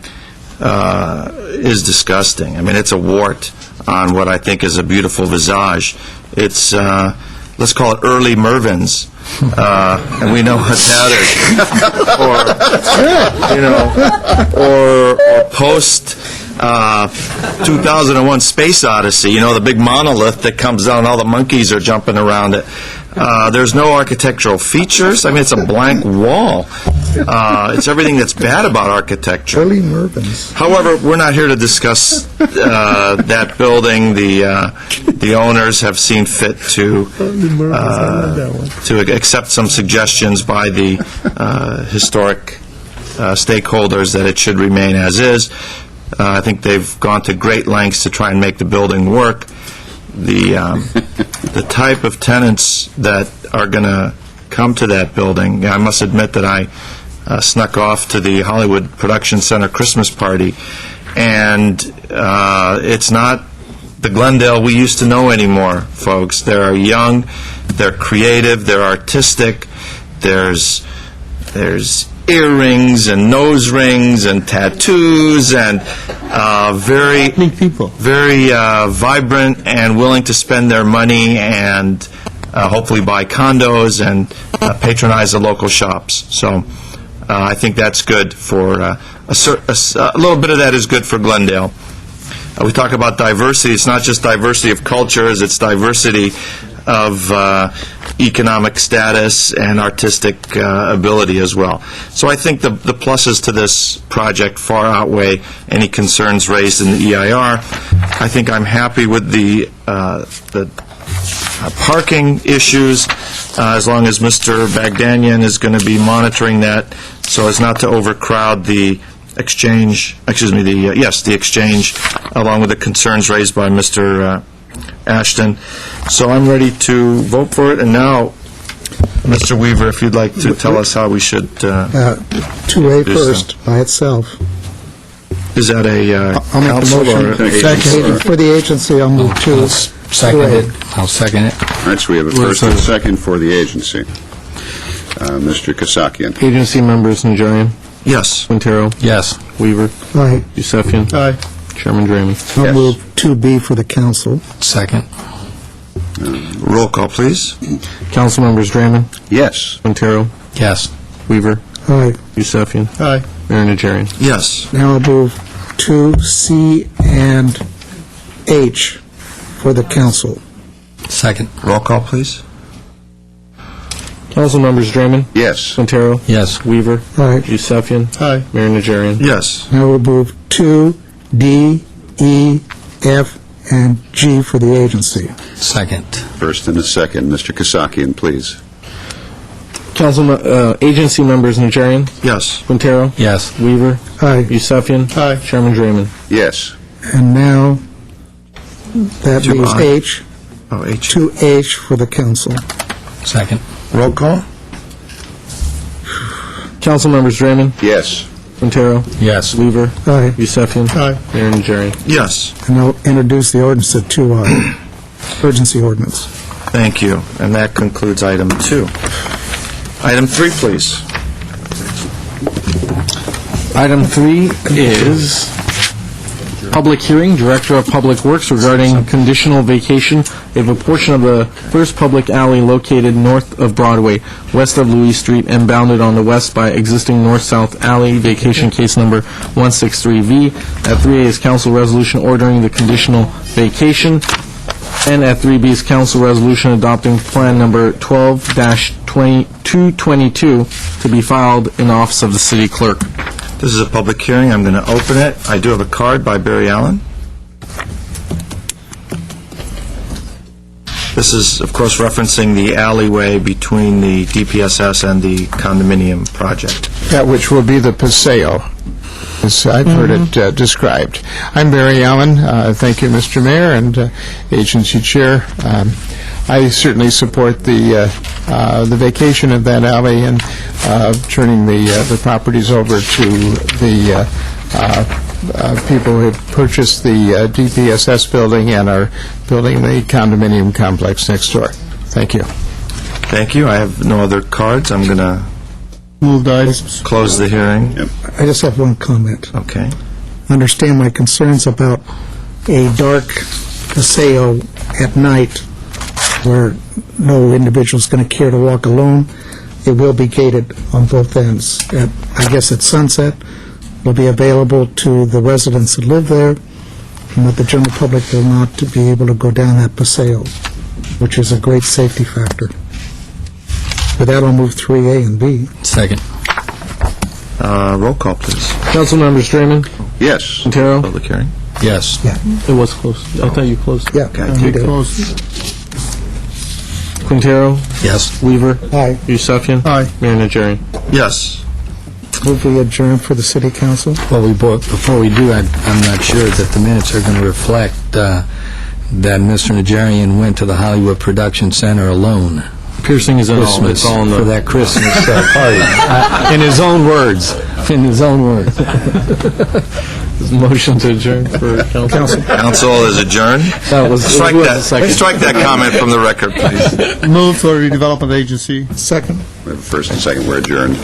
is disgusting. I mean, it's a wart on what I think is a beautiful visage. It's, let's call it early Mervyn's, and we know what that is. Or post 2001 Space Odyssey, the big monolith that comes down, all the monkeys are jumping around it. There's no architectural features. I mean, it's a blank wall. It's everything that's bad about architecture. Early Mervyn's. However, we're not here to discuss that building. The owners have seen fit to accept some suggestions by the historic stakeholders that it should remain as is. I think they've gone to great lengths to try and make the building work. The type of tenants that are going to come to that building, I must admit that I snuck off to the Hollywood Production Center Christmas party, and it's not the Glendale we used to know anymore, folks. They're young, they're creative, they're artistic, there's earrings and nose rings and tattoos and very vibrant and willing to spend their money and hopefully buy condos and patronize the local shops. So I think that's good for a little bit of that is good for Glendale. We talk about diversity. It's not just diversity of cultures, it's diversity of economic status and artistic ability as well. So I think the pluses to this project far outweigh any concerns raised in the EIR. I think I'm happy with the parking issues, as long as Mr. Bagdanian is going to be monitoring that so as not to overcrowd the exchange, the exchange, along with the concerns raised by Mr. Ashton. So I'm ready to vote for it, and now, Mr. Weaver, if you'd like to tell us how we should 2A do first, by itself. Is that a I'll make the council motion. or an Second. agency? For the agency, I'll move to Second it. I'll second it. All right, so we have a first and a second for the agency. Mr. Kasakian. Agency members Najarian. Yes. Quintero. Yes. Weaver. Aye. Yusefian. Aye. Chairman Draymond. I'll move 2B for the council. Second. Roll call, please. Council members Draymond. Yes. Quintero. Yes. Weaver. Aye. Yusefian. Aye. Mayor Najarian. Yes. Now I'll move 2C and H for the council. Second. Roll call, please. Council members Draymond. Yes. Quintero. Yes. Weaver. Aye. Yusefian. Aye. Mayor Najarian. Yes. Now we'll move 2, D, E, F, and G for the agency. Second. First and a second. Mr. Kasakian, please. Agency members Najarian. Yes. Quintero. Yes. Weaver. Aye. Yusefian. Aye. Chairman Draymond. Yes. And now, that To leaves I. H, Oh, H. 2H for the council. Second. Roll call? Council members Draymond. Yes. Quintero. Yes. Weaver. Aye. Yusefian. Aye. Mayor Najarian. Yes. And I'll introduce the ordinance at 2I, urgency ordinance. Thank you. And that concludes item 2. Item 3, please. Item 3 is Public hearing, Director of Public Works regarding conditional vacation of a portion of the first public alley located north of Broadway, west of Louis Street, and bounded on the west by existing north-south alley, vacation case number 163V. At 3A is council resolution ordering the conditional vacation, and at 3B is council resolution adopting plan number 12-222 to be filed in the office of the city clerk. This is a public hearing. I'm going to open it. I do have a card by Barry Allen. This is, of course, referencing the alleyway between the DPSS and the condominium project. That which will be the Paseo, as I've heard it described. I'm Barry Allen. Thank you, Mr. Mayor and Agency Chair. I certainly support the vacation of that alley and turning the properties over to the people who have purchased the DPSS building and are building the condominium complex next door. Thank you. Thank you. I have no other cards. I'm going to Moved items. close the hearing. I just have one comment. Okay. Understand my concerns about a dark paseo at night where no individual's going to care to walk alone. It will be gated on both ends. I guess at sunset, it'll be available to the residents that live there, and that the general public will not to be able to go down that paseo, which is a great safety factor. With that, I'll move 3A and B. Second. Roll call, please. Councilmember Strayman? Yes. Quintero? Public hearing. Yes. It was closed. I thought you closed. Yeah, Okay. Quintero? Yes. Weaver? Aye. Yusefian? Aye. Mayor Najarian? Yes. Move we adjourn for the city council. Well, before we do, I'm not sure that the minutes are going to reflect that Mr. Najarian went to the Hollywood Production Center alone. Piercing is in all. Christmas, It's all in for the... that Christmas party. In his own words. In his own words. Motion to adjourn for council. Council is adjourned. That was... Strike it was that. a second. Strike that comment from the record, please. Move for redevelopment agency. Second. We have a first and second. We're adjourned.